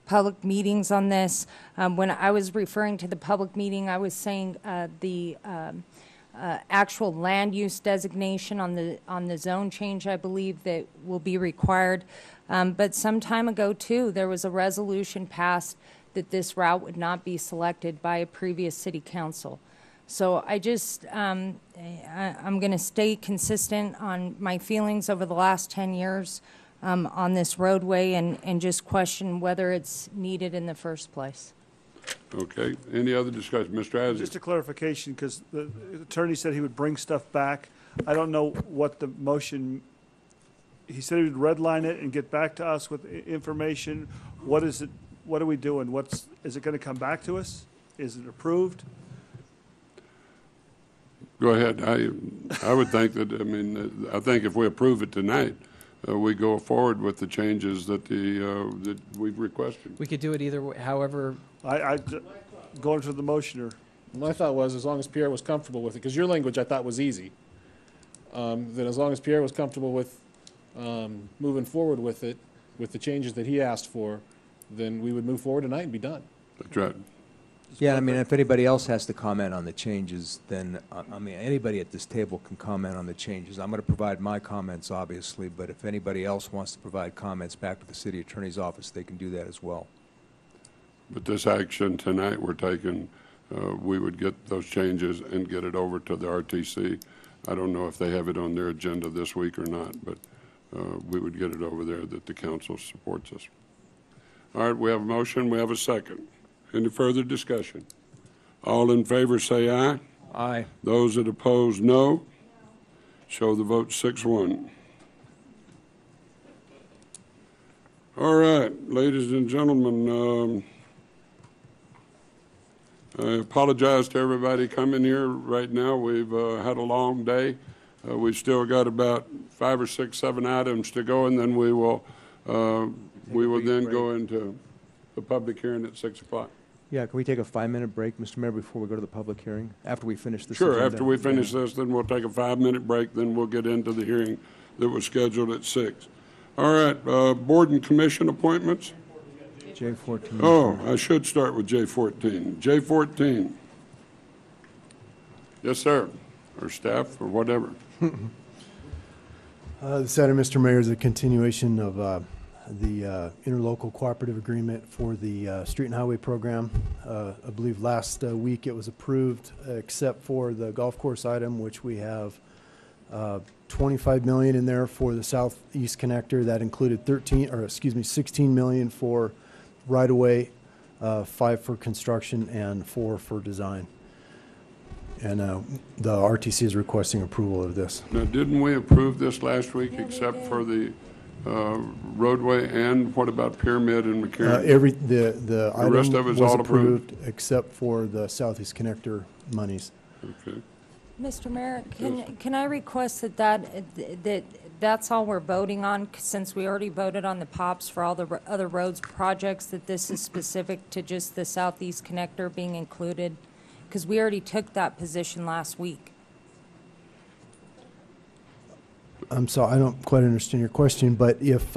public meetings on this. When I was referring to the public meeting, I was saying the actual land use designation on the zone change, I believe, that will be required. But some time ago, too, there was a resolution passed that this route would not be selected by a previous city council. So I just, I'm going to stay consistent on my feelings over the last 10 years on this roadway and just question whether it's needed in the first place. Okay. Any other discussion? Mr. Azzi? Just a clarification, because the attorney said he would bring stuff back. I don't know what the motion, he said he would redline it and get back to us with information. What is it, what are we doing? Is it going to come back to us? Is it approved? Go ahead. I would think that, I mean, I think if we approve it tonight, we go forward with the changes that that we've requested. We could do it either way, however. Going to the motioner. My thought was, as long as Pierre was comfortable with it, because your language I thought was easy, that as long as Pierre was comfortable with moving forward with it, with the changes that he asked for, then we would move forward tonight and be done. That's right. Yeah, I mean, if anybody else has to comment on the changes, then, I mean, anybody at this table can comment on the changes. I'm going to provide my comments, obviously, but if anybody else wants to provide comments back to the city attorney's office, they can do that as well. But this action tonight we're taking, we would get those changes and get it over to the RTC. I don't know if they have it on their agenda this week or not, but we would get it over there that the council supports us. All right, we have a motion, we have a second. Any further discussion? All in favor say aye. Aye. Those that oppose, no. Show the vote 6-1. All right, ladies and gentlemen, I apologize to everybody coming here right now. We've had a long day. We've still got about 5 or 6, 7 items to go, and then we will then go into the public hearing at 6 o'clock. Yeah, can we take a 5-minute break, Mr. Mayor, before we go to the public hearing, after we finish this? Sure, agenda? after we finish this, then we'll take a 5-minute break, then we'll get into the hearing that was scheduled at 6. All right, board and commission appointments? J14. Oh, I should start with J14. J14. Yes, sir, or staff, or whatever. This item, Mr. Mayor, is a continuation of the interlocal cooperative agreement for the street and highway program. I believe last week it was approved, except for the golf course item, which we have $25 million in there for the southeast connector. That included 16 million for right-of-way, 5 for construction, and 4 for design. And the RTC is requesting approval of this. Now, didn't we approve this last week except for the roadway, and what about Pyramid and McCarran? The item rest of it's was all approved? except for the southeast connector monies. Okay. Mr. Mayor, can I request that's all we're voting on, since we already voted on the POPs for all the other roads projects, that this is specific to just the southeast connector being included? Because we already took that position last week. I'm sorry, I don't quite understand your question, but if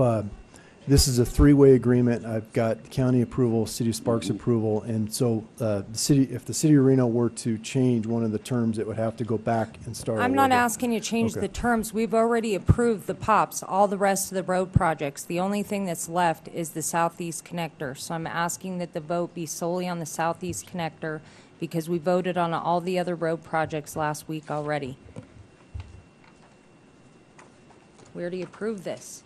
this is a 3-way agreement, I've got county approval, City of Sparks approval, and so if the City of Reno were to change one of the terms, it would have to go back and start. I'm not asking you to change Okay. the terms. We've already approved the POPs, all the rest of the road projects. The only thing that's left is the southeast connector. So I'm asking that the vote be solely on the southeast connector, because we voted on all the other road projects last week already. We already approved this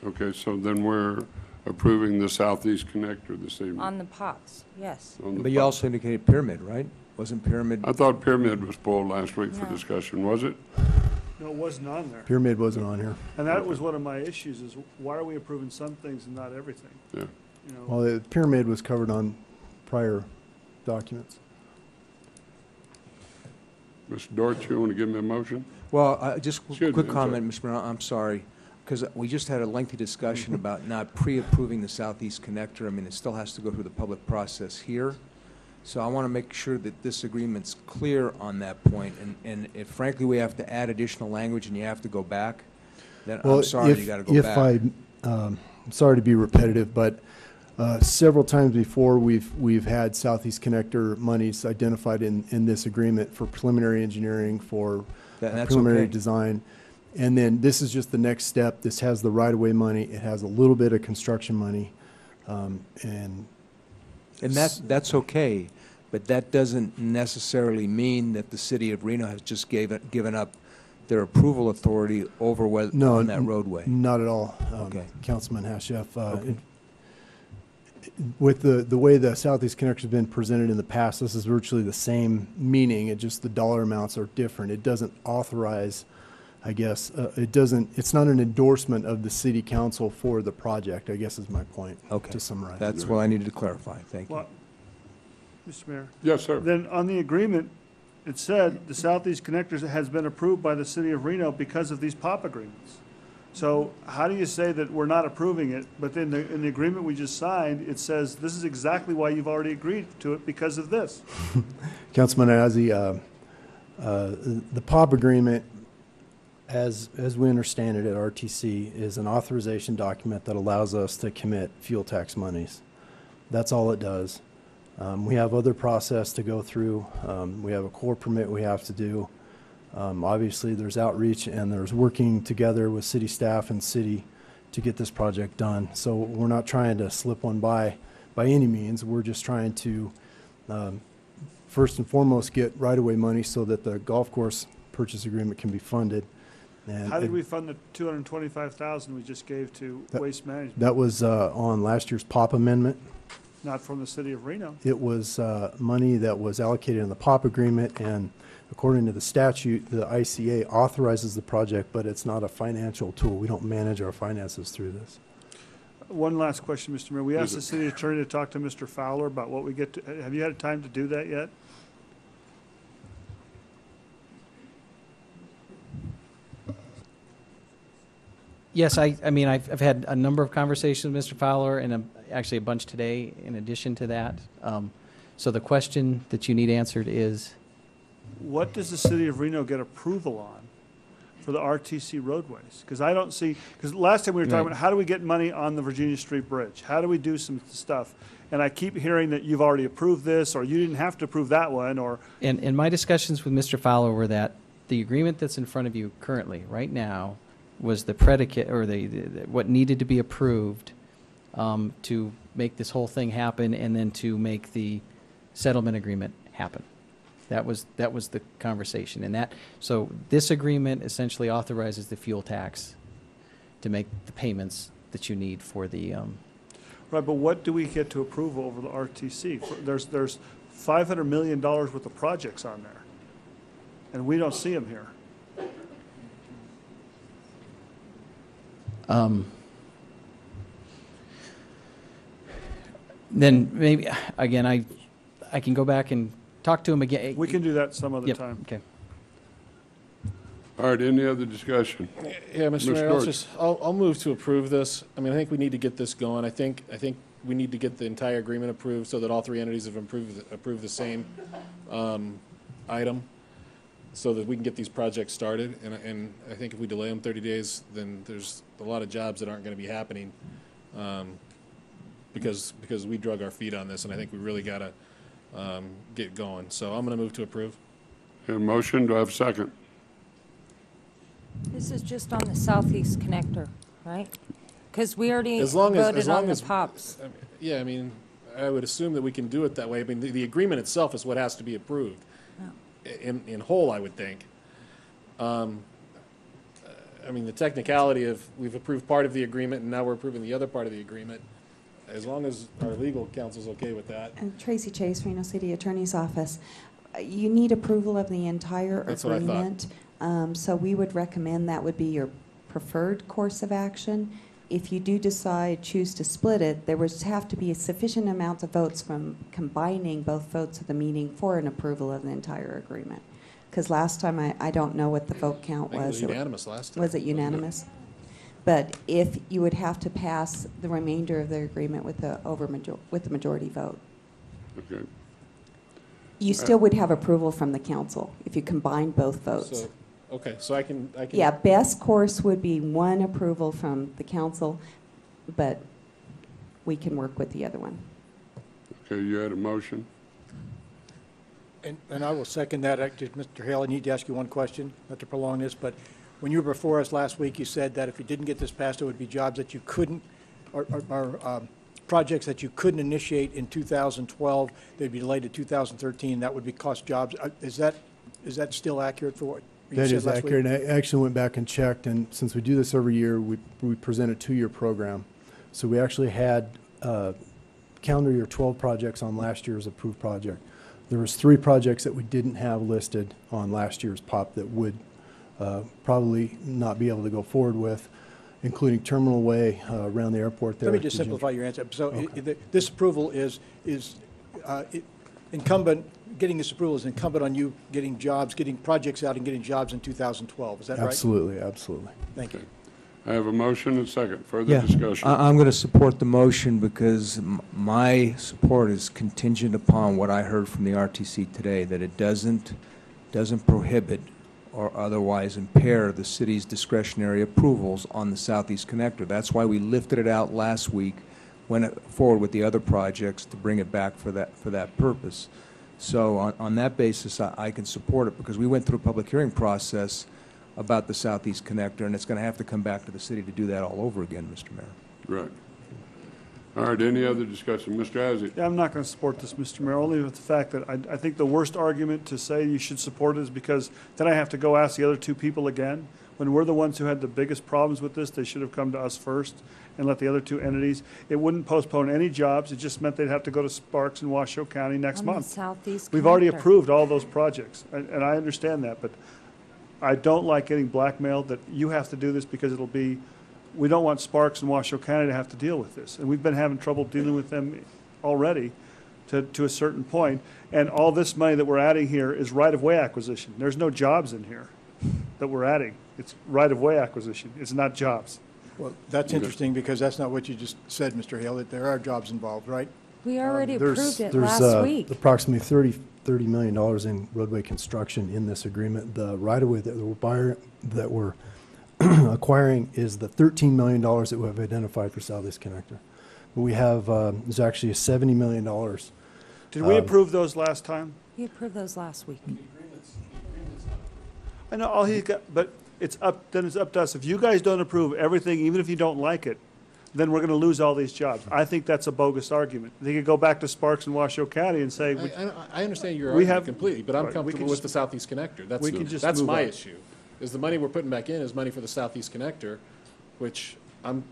Okay, so then we're approving the southeast connector this evening. on the POPs, yes. On the But you pub- also indicated Pyramid, right? Wasn't Pyramid? I thought Pyramid was pulled last week for No. discussion, was it? No, it wasn't on there. Pyramid wasn't on here. And that was one of my issues, is why are we approving some things and not everything? Yeah. You know, Well, the pyramid was covered on prior documents. Mr. Dortch, you want to give me a motion? Well, just Excuse quick me, I'm comment, Mr. Mayor, I'm sorry, because we just had a lengthy discussion about not pre-approving the southeast connector. I mean, it still has to go through the public process here. So I want to make sure that this agreement's clear on that point, and if frankly we have to add additional language and you have to go back, then I'm sorry, you got to go back. I'm sorry to be repetitive, but Several times before, we've had Southeast Connector monies identified in this agreement for preliminary engineering, for That's preliminary okay. design. And then this is just the next step. This has the right-of-way money. It has a little bit of construction money. And that's okay, but that doesn't necessarily mean that the city of Reno has just given up their approval authority over on that roadway. Not at all, Okay. Councilman Hashef. With the way the Southeast Connector has been presented in the past, this is virtually the same meaning. It just the dollar amounts are different. It doesn't authorize, I guess, it's not an endorsement of the city council for the project, I guess is my point. Okay. To summarize. That's what I needed to clarify. Thank you. Well, Mr. Mayor? Yes, sir. Then on the agreement, it said the Southeast Connectors has been approved by the city of Reno because of these POP agreements. So how do you say that we're not approving it, but then in the agreement we just signed, it says this is exactly why you've already agreed to it because of this? Councilman Azzi, the POP agreement, as we understand it at RTC, is an authorization document that allows us to commit fuel tax monies. That's all it does. We have other process to go through. We have a core permit we have to do. Obviously, there's outreach and there's working together with city staff and city to get this project done. So we're not trying to slip one by any means. We're just trying to, first and foremost, get right-of-way money so that the golf course purchase agreement can be funded. And How did we fund the $225,000 we just gave to Waste Management? that was on last year's POP amendment. Not from the city of Reno. It was money that was allocated in the POP agreement, and according to the statute, the ICA authorizes the project, but it's not a financial tool. We don't manage our finances through this. One last question, Mr. Mayor. We asked the city attorney to talk to Mr. Fowler about what we get to, have you had time to do that yet? Yes, I mean, I've had a number of conversations with Mr. Fowler, and actually a bunch today in addition to that. So the question that you need answered is? What does the city of Reno get approval on for the RTC roadways? Because I don't see, because last time we were talking about how do we get money on the Virginia Street Bridge? How do we do some stuff? And I keep hearing that you've already approved this, or you didn't have to approve that one, or. And my discussions with Mr. Fowler were that the agreement that's in front of you currently, right now, was the predicate, or what needed to be approved to make this whole thing happen, and then to make the settlement agreement happen. That was the conversation, and so this agreement essentially authorizes the fuel tax to make the payments that you need for the. Right, but what do we get to approval over the RTC? There's $500 million worth of projects on there, and we don't see them here. Then maybe, again, I can go back and talk to him again. We can do that some other Yep, time. okay. All right, any other discussion? Yeah, Mr. Mayor, George. I'll move to approve this. I mean, I think we need to get this going. I think we need to get the entire agreement approved so that all three entities have approved the same item, so that we can get these projects started. And I think if we delay them 30 days, then there's a lot of jobs that aren't going to be happening because we drug our feet on this, and I think we really got to get going. So I'm going to move to approve. A motion, do I have a second? This is just on the Southeast Connector, right? Because we already As long as voted on the POPs. Yeah, I mean, I would assume that we can do it that way. I mean, the agreement itself is what has to be approved. In whole, I would think. I mean, the technicality of we've approved part of the agreement and now we're approving the other part of the agreement, as long as our legal counsel's okay with that. And Tracy Chase, Reno City Attorney's Office. You need approval of the entire That's what I thought. agreement. So we would recommend that would be your preferred course of action. If you do choose to split it, there would have to be a sufficient amount of votes from combining both votes of the meeting for an approval of the entire agreement. Because last time, I don't know what the vote count was. I think it was unanimous last time. Was it unanimous? But if you would have to pass the remainder of the agreement with the majority vote. Okay. You still would have approval from the council if you combine both votes. So, okay, so I can. Yeah, best course would be one approval from the council, but we can work with the other one. Okay, you had a motion? And I will second that. Mr. Hale, I need to ask you one question, not to prolong this, but when you were before us last week, you said that if you didn't get this passed, it would be jobs that you couldn't, or projects that you couldn't initiate in 2012, they'd be delayed to 2013, that would be cost jobs. Is that still accurate for what you That said is last accurate. week? And I actually went back and checked, and since we do this every year, we present a 2-year program. So we actually had calendar year 12 projects on last year's approved project. There was 3 projects that we didn't have listed on last year's POP that would probably not be able to go forward with, including Terminal Way around the airport there. Let me just simplify your answer. So this approval is incumbent, getting this approval is incumbent on you getting jobs, getting projects out and getting jobs in 2012. Is that right? Absolutely, absolutely. Thank you. I have a motion and second. Further discussion? I'm going to support the motion because my support is contingent upon what I heard from the RTC today, that it doesn't prohibit or otherwise impair the city's discretionary approvals on the Southeast Connector. That's why we lifted it out last week, went forward with the other projects to bring it back for that purpose. So on that basis, I can support it because we went through a public hearing process about the Southeast Connector, and it's going to have to come back to the city to do that all over again, Mr. Mayor. Right. All right, any other discussion? Mr. Azzi? Yeah, I'm not going to support this, Mr. Mayor, only with the fact that I think the worst argument to say you should support it is because then I have to go ask the other 2 people again. When we're the ones who had the biggest problems with this, they should have come to us first and let the other 2 entities. It wouldn't postpone any jobs. It just meant they'd have to go to Sparks in Washoe County next On the month. Southeast We've already Connector. approved all those projects, and I understand that, but I don't like getting blackmailed that you have to do this because it'll be, we don't want Sparks and Washoe County to have to deal with this. And we've been having trouble dealing with them already to a certain point. And all this money that we're adding here is right-of-way acquisition. There's no jobs in here that we're adding. It's right-of-way acquisition. It's not jobs. Well, that's interesting because that's not what you just said, Mr. Hale, that there are jobs involved, right? We already approved it There's last week. approximately $30 million in roadway construction in this agreement. The right-of-way that we're acquiring is the $13 million that we have identified for Southeast Connector. But we have, there's actually $70 million. Did we approve those last time? We approved those last week. I know all he got, but it's up to us. If you guys don't approve everything, even if you don't like it, then we're going to lose all these jobs. I think that's a bogus argument. They could go back to Sparks and Washoe County and say, I understand your we argument have- completely, but I'm right, we comfortable can with just- the Southeast Connector. we can just That's move my on. issue. Is the money we're putting back in is money for the Southeast Connector, which I'm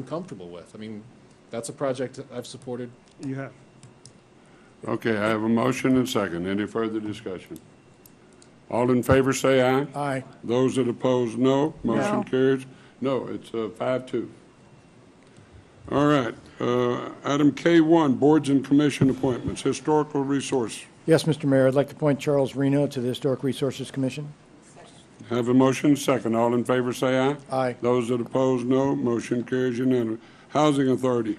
comfortable with. I mean, that's a project I've supported. you have. Okay, I have a motion and second. Any further discussion? All in favor, say aye. Aye. Those that oppose, no. Motion No. carries. No, it's 5-2. All right, item K1, boards and commission appointments, historical resource. Yes, Mr. Mayor, I'd like to appoint Charles Reno to the Historic Resources Commission. Have a motion second. All in favor, say aye. Aye. Those that oppose, no. Motion carries unanimous. Housing Authority.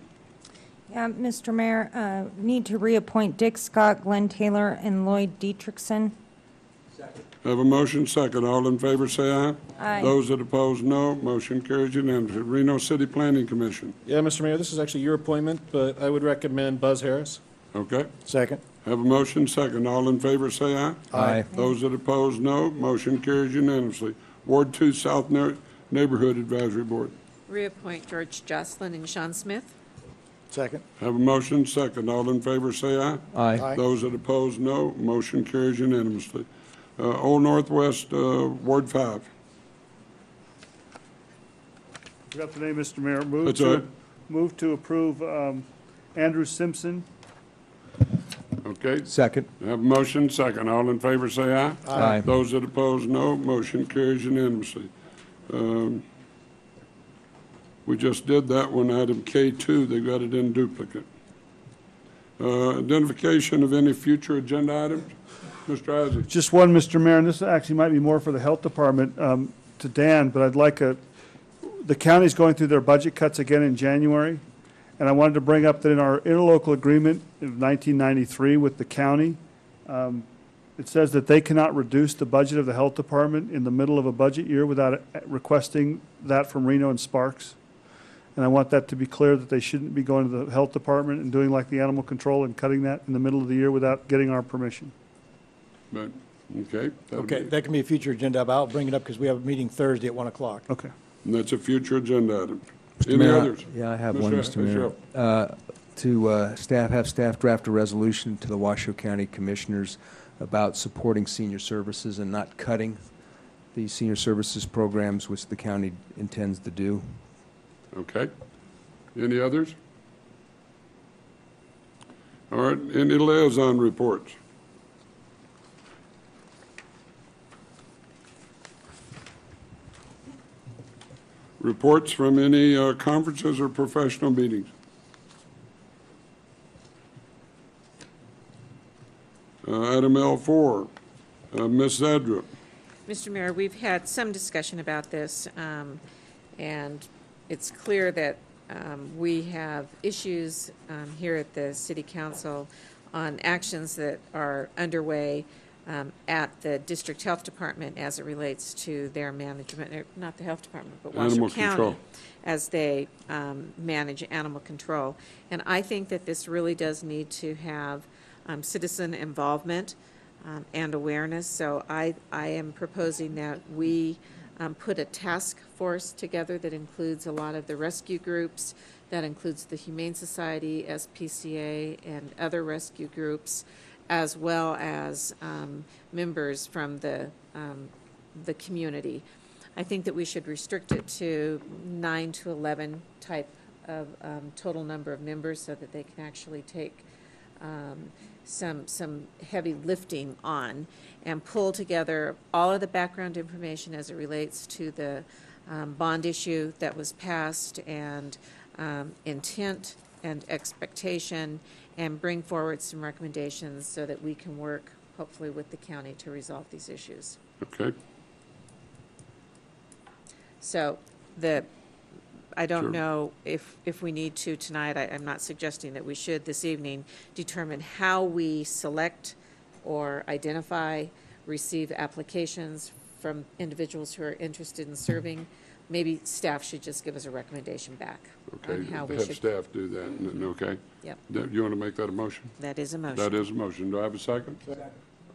Yeah, Mr. Mayor, need to reappoint Dick Scott, Glenn Taylor, and Lloyd Dietrichson. Have a motion second. All in favor, say aye. Aye. Those that oppose, no. Motion carries unanimously. Reno City Planning Commission. Yeah, Mr. Mayor, this is actually your appointment, but I would recommend Buzz Harris. Okay. Second. Have a motion second. All in favor, say aye. Aye. Those that oppose, no. Motion carries unanimously. Ward 2 South Neighborhood Advisory Board. Reappoint George Jocelyn and Sean Smith. Second. Have a motion second. All in favor, say aye. Aye. Those that oppose, no. Motion carries unanimously. Old Northwest, Ward 5. Forgot the name, Mr. Mayor. That's all right. Move to approve Andrew Simpson. Okay. Second. Have a motion second. All in favor, say aye. Aye. Those that oppose, no. Motion carries unanimously. We just did that one, item K2. They got it in duplicate. Identification of any future agenda items. Mr. Isaac. Just one, Mr. Mayor, and this actually might be more for the Health Department to Dan, but I'd like the county's going through their budget cuts again in January, and I wanted to bring up that in our interlocal agreement of 1993 with the county, it says that they cannot reduce the budget of the Health Department in the middle of a budget year without requesting that from Reno and Sparks. And I want that to be clear that they shouldn't be going to the health department and doing like the animal control and cutting that in the middle of the year without getting our permission. But, okay. that'll Okay, be- that can be a future agenda, but I'll bring it up because we have a meeting Thursday at 1 o'clock. Okay. And that's a future agenda item. Mr. Any Mayor, others? Yeah, I have one, Mr. Mayor. Sure. Have staff draft a resolution to the Washoe County Commissioners about supporting senior services and not cutting the senior services programs, which the county intends to do. Okay. Any others? All right, any liaison reports? Reports from any conferences or professional meetings? Item L4, Ms. Zadra. Mr. Mayor, we've had some discussion about this, and it's clear that we have issues here at the City Council on actions that are underway at the District Health Department as it relates to their management, or not the Health Department, but Washoe Animal County, control. as they manage animal control. And I think that this really does need to have citizen involvement and awareness. So I am proposing that we put a task force together that includes a lot of the rescue groups, that includes the Humane Society, SPCA, and other rescue groups, as well as members from the community. I think that we should restrict it to 9 to 11 type of total number of members so that they can actually take some heavy lifting on and pull together all of the background information as it relates to the bond issue that was passed and intent and expectation, and bring forward some recommendations so that we can work hopefully with the county to resolve these issues. Okay. So I don't Sure. know if we need to tonight, I'm not suggesting that we should this evening, determine how we select or identify, receive applications from individuals who are interested in serving. Maybe staff should just give us a recommendation back Okay, on how we have should. staff do that, okay? Yep. You want to make that a motion? That is a motion. That is a motion. Do I have a second? Second.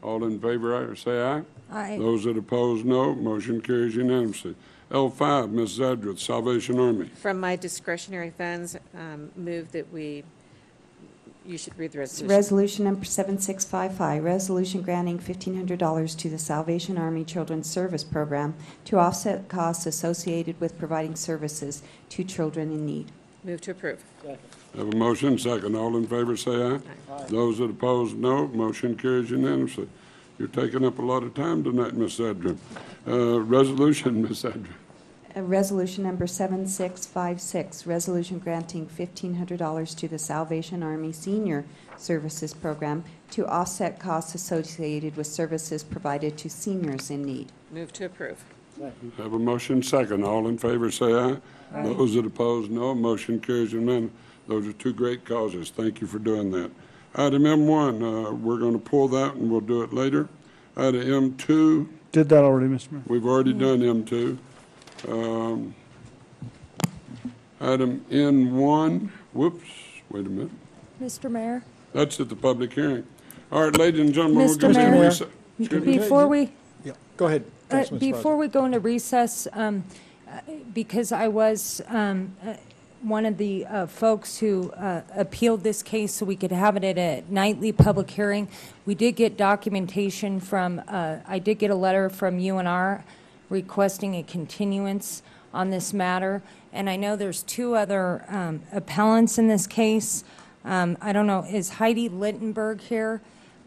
All in favor, say aye. Aye. Those that oppose, no. Motion carries unanimously. L5, Ms. Zadra, Salvation Army. From my discretionary funds, move that you should read the resolution. Resolution number 7655, resolution granting $1,500 to the Salvation Army Children's Service Program to offset costs associated with providing services to children in need. Move to approve. Have a motion, second. All in favor, say aye. Aye. Those that oppose, no. Motion carries unanimously. You're taking up a lot of time tonight, Ms. Zadra. Resolution, Ms. Zadra. Resolution number 7656, resolution granting $1,500 to the Salvation Army Senior Services Program to offset costs associated with services provided to seniors in need. Move to approve. Have a motion, second. All in favor, say aye. Aye. Those that oppose, no. Motion carries unanimously. Those are two great causes. Thank you for doing that. Item M1, we're going to pull that and we'll do it later. Item M2. Did that already, Mr. Mayor. We've already done M2. Item N1, whoops, wait a minute. Mr. Mayor? That's at the public hearing. All right, ladies and gentlemen, we're Mr. going to Mayor? recess. Excuse me. Before we, Go ahead. Thanks, Ms. before we go into recess, because I was one of the folks who appealed this case so we could have it at a nightly public hearing, we did get documentation from, I did get a letter from UNR requesting a continuance on this matter. And I know there's two other appellants in this case. I don't know, is Heidi Littenberg here?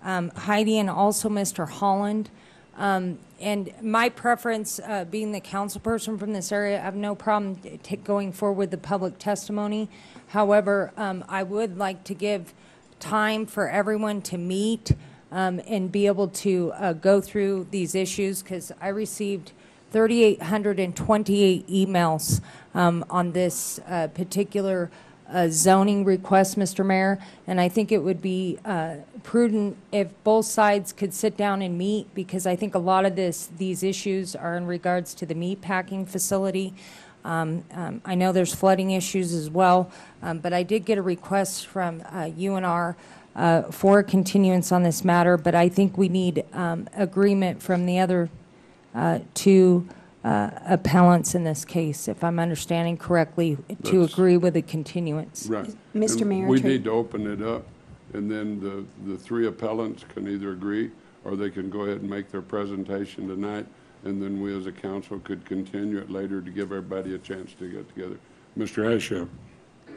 Heidi and also Mr. Holland. And my preference, being the council person from this area, I have no problem going forward with the public testimony. However, I would like to give time for everyone to meet and be able to go through these issues, because I received 3,828 emails on this particular zoning request, Mr. Mayor, and I think it would be prudent if both sides could sit down and meet, because I think a lot of these issues are in regards to the meat packing facility. I know there's flooding issues as well, but I did get a request from UNR for a continuance on this matter, but I think we need agreement from the other two appellants in this case, if I'm understanding correctly, to agree with a continuance. Right. Mr. And Mayor, we need to open it up, and then the three appellants can either agree or they can go ahead and make their presentation tonight, and then we as a council could continue it later to give everybody a chance to get together. Mr. Ashef.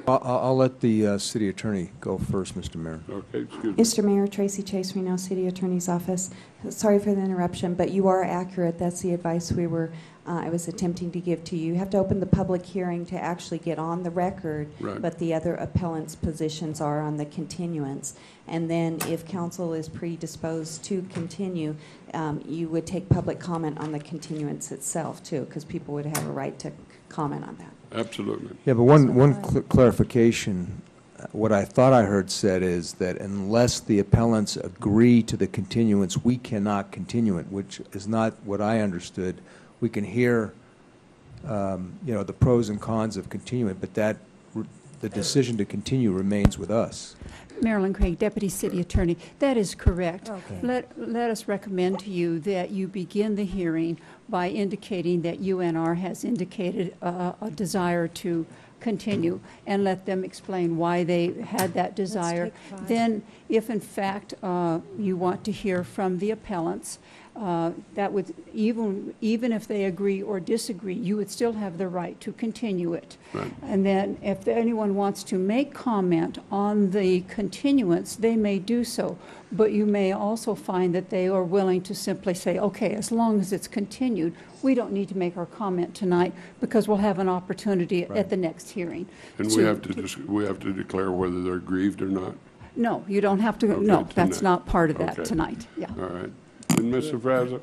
I'll let the city attorney go first, Mr. Mayor. Okay, excuse me. Mr. Mayor, Tracy Chase, Reno City Attorney's Office. Sorry for the interruption, but you are accurate. That's the advice I was attempting to give to you. You have to open the public hearing to actually get on the record, right. But the other appellants' positions are on the continuance. And then if council is predisposed to continue, you would take public comment on the continuance itself, too, because people would have a right to comment on that. Absolutely. Yeah, but one clarification. What I thought I heard said is that unless the appellants agree to the continuance, we cannot continue it, which is not what I understood. We can hear, the pros and cons of continuing, but the decision to continue remains with us. Marilyn Craig, Deputy City Attorney. That is correct. Okay. Let us recommend to you that you begin the hearing by indicating that UNR has indicated a desire to continue, and let them explain why they had that desire. Then, if in fact you want to hear from the appellants, that would, even if they agree or disagree, you would still have the right to continue it. Right. And then if anyone wants to make comment on the continuance, they may do so. But you may also find that they are willing to simply say, okay, as long as it's continued, we don't need to make our comment tonight because we'll have an opportunity at the next hearing. And we have to declare whether they're grieved or not. No, you don't have to. Okay, no, that's tonight. not part of that Okay. tonight. Yeah. All right. And Mr. Fraser,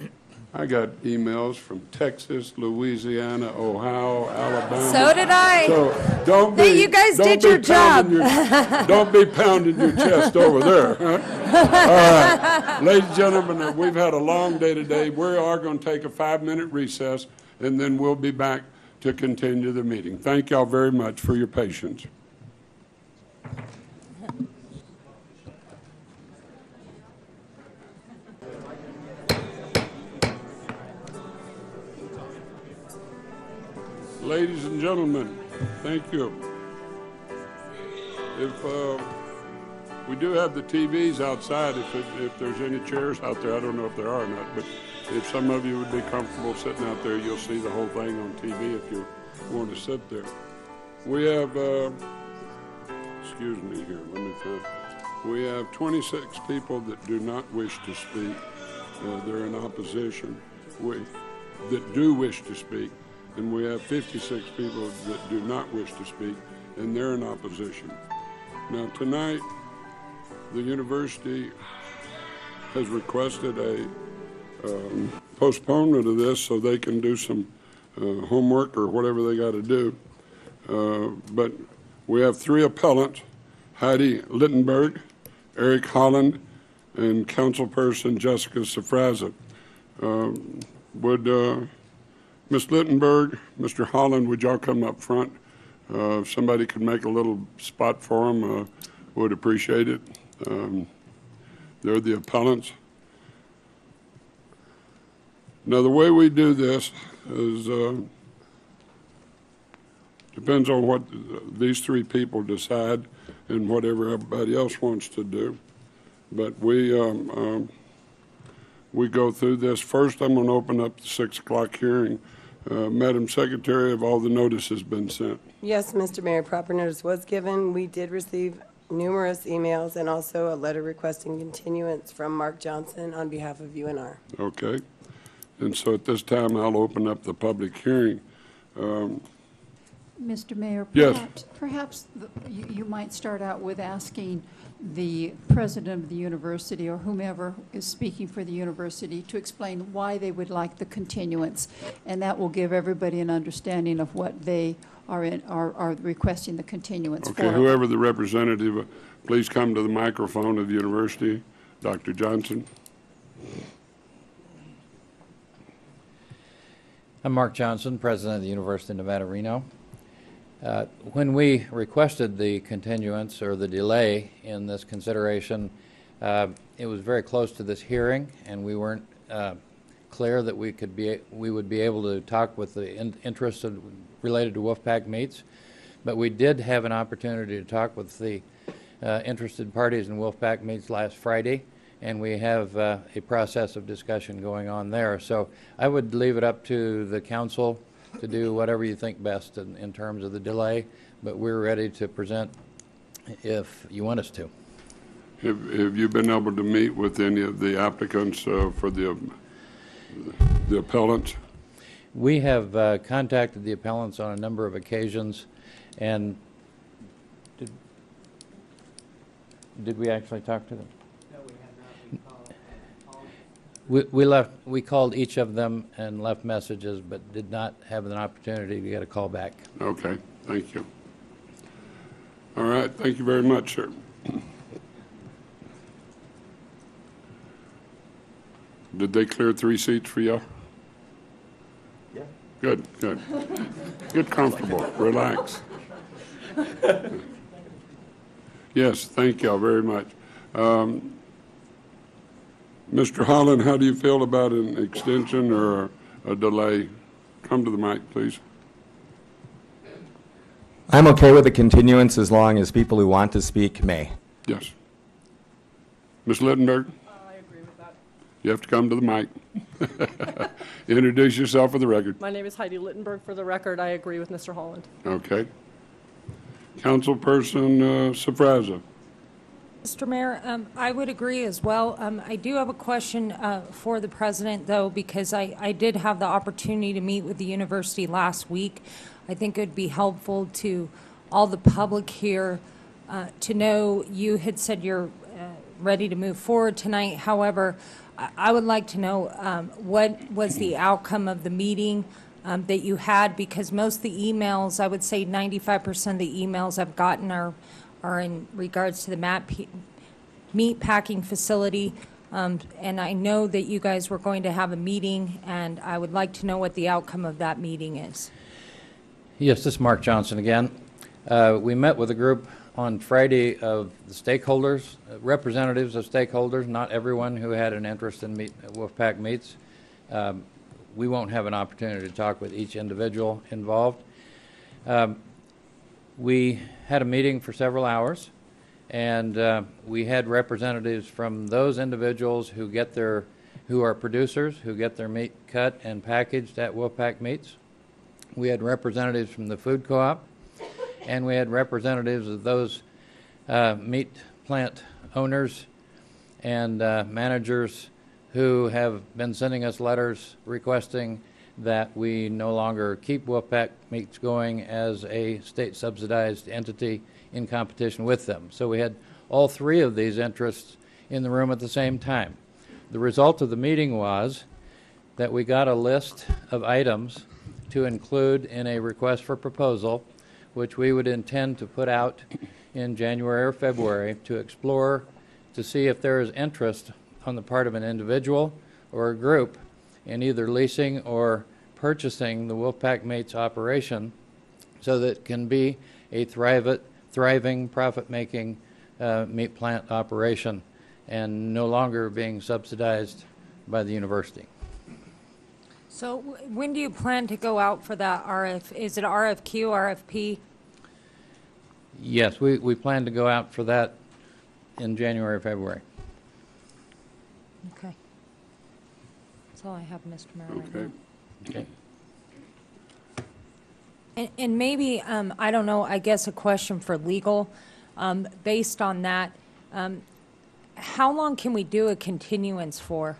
I got emails from Texas, Louisiana, Ohio, Alabama. So did I. So don't be. Hey, you guys did your job. Don't be pounding your chest over there. Huh? All right. Ladies and gentlemen, we've had a long day today. We are going to take a 5-minute recess, and then we'll be back to continue the meeting. Thank y'all very much for your patience. Ladies and gentlemen, thank you. If we do have the TVs outside, if there's any chairs out there, I don't know if there are or not, but if some of you would be comfortable sitting out there, you'll see the whole thing on TV if you want to sit there. We have, excuse me here, let me find. We have 26 people that do not wish to speak. They're in opposition. That do wish to speak. And we have 56 people that do not wish to speak, and they're in opposition. Now, tonight, the university has requested a postponement of this so they can do some homework or whatever they got to do. But we have 3 appellants, Heidi Littenberg, Eric Holland, and councilperson Jessica Safraza. Would Ms. Littenberg, Mr. Holland, would y'all come up front? If somebody could make a little spot for them, would appreciate it. They're the appellants. Now, the way we do this is depends on what these 3 people decide and whatever everybody else wants to do. But we go through this. First, I'm going to open up the 6 o'clock hearing. Madam Secretary, have all the notices been sent? Yes, Mr. Mayor, proper notice was given. We did receive numerous emails and also a letter requesting continuance from Mark Johnson on behalf of UNR. Okay. And so at this time, I'll open up the public hearing. Mr. Mayor, Yes. perhaps you might start out with asking the president of the university or whomever is speaking for the university to explain why they would like the continuance, and that will give everybody an understanding of what they are requesting the continuance for. Okay, whoever the representative, please come to the microphone of the university. Dr. Johnson. I'm Mark Johnson, president of the University of Nevada, Reno. When we requested the continuance or the delay in this consideration, it was very close to this hearing, and we weren't clear that we would be able to talk with the interests related to Wolfpack meats. But we did have an opportunity to talk with the interested parties in Wolfpack meats last Friday, and we have a process of discussion going on there. So I would leave it up to the council to do whatever you think best in terms of the delay, but we're ready to present if you want us to. Have you been able to meet with any of the applicants for the appellants? We have contacted the appellants on a number of occasions, and did we actually talk to them? No, we have not. We called each of them and left messages, but did not have an opportunity to get a call back. Okay, thank you. All right, thank you very much, sir. Did they clear 3 seats for you? Yeah. Good, good. Get comfortable, relax. Yes, thank y'all very much. Mr. Holland, how do you feel about an extension or a delay? Come to the mic, please. I'm okay with the continuance as long as people who want to speak may. Yes. Ms. Littenberg? I agree with that. You have to come to the mic. Introduce yourself for the record. My name is Heidi Littenberg. For the record, I agree with Mr. Holland. Okay. Councilperson Safraza. Mr. Mayor, I would agree as well. I do have a question for the president, though, because I did have the opportunity to meet with the university last week. I think it would be helpful to all the public here to know you had said you're ready to move forward tonight. However, I would like to know what was the outcome of the meeting that you had, because most of the emails, I would say 95% of the emails I've gotten are in regards to the meat packing facility. And I know that you guys were going to have a meeting, and I would like to know what the outcome of that meeting is. Yes, this is Mark Johnson again. We met with a group on Friday of the stakeholders, representatives of stakeholders, not everyone who had an interest in Wolfpack meats. We won't have an opportunity to talk with each individual involved. We had a meeting for several hours, and we had representatives from those individuals who are producers, who get their meat cut and packaged at Wolfpack Meats. We had representatives from the food co-op, and we had representatives of those meat plant owners and managers who have been sending us letters requesting that we no longer keep Wolfpack Meats going as a state-subsidized entity in competition with them. So we had all three of these interests in the room at the same time. The result of the meeting was that we got a list of items to include in a request for proposal, which we would intend to put out in January or February to explore, to see if there is interest on the part of an individual or a group in either leasing or purchasing the Wolfpack Meats operation so that it can be a thriving, profit-making meat plant operation and no longer being subsidized by the university. So when do you plan to go out for that is it RFQ, RFP? Yes, we plan to go out for that in January, February. Okay. That's all I have, Mr. Mayor, right now. Okay. And maybe, I don't know, I guess a question for legal. Based on that, how long can we do a continuance for?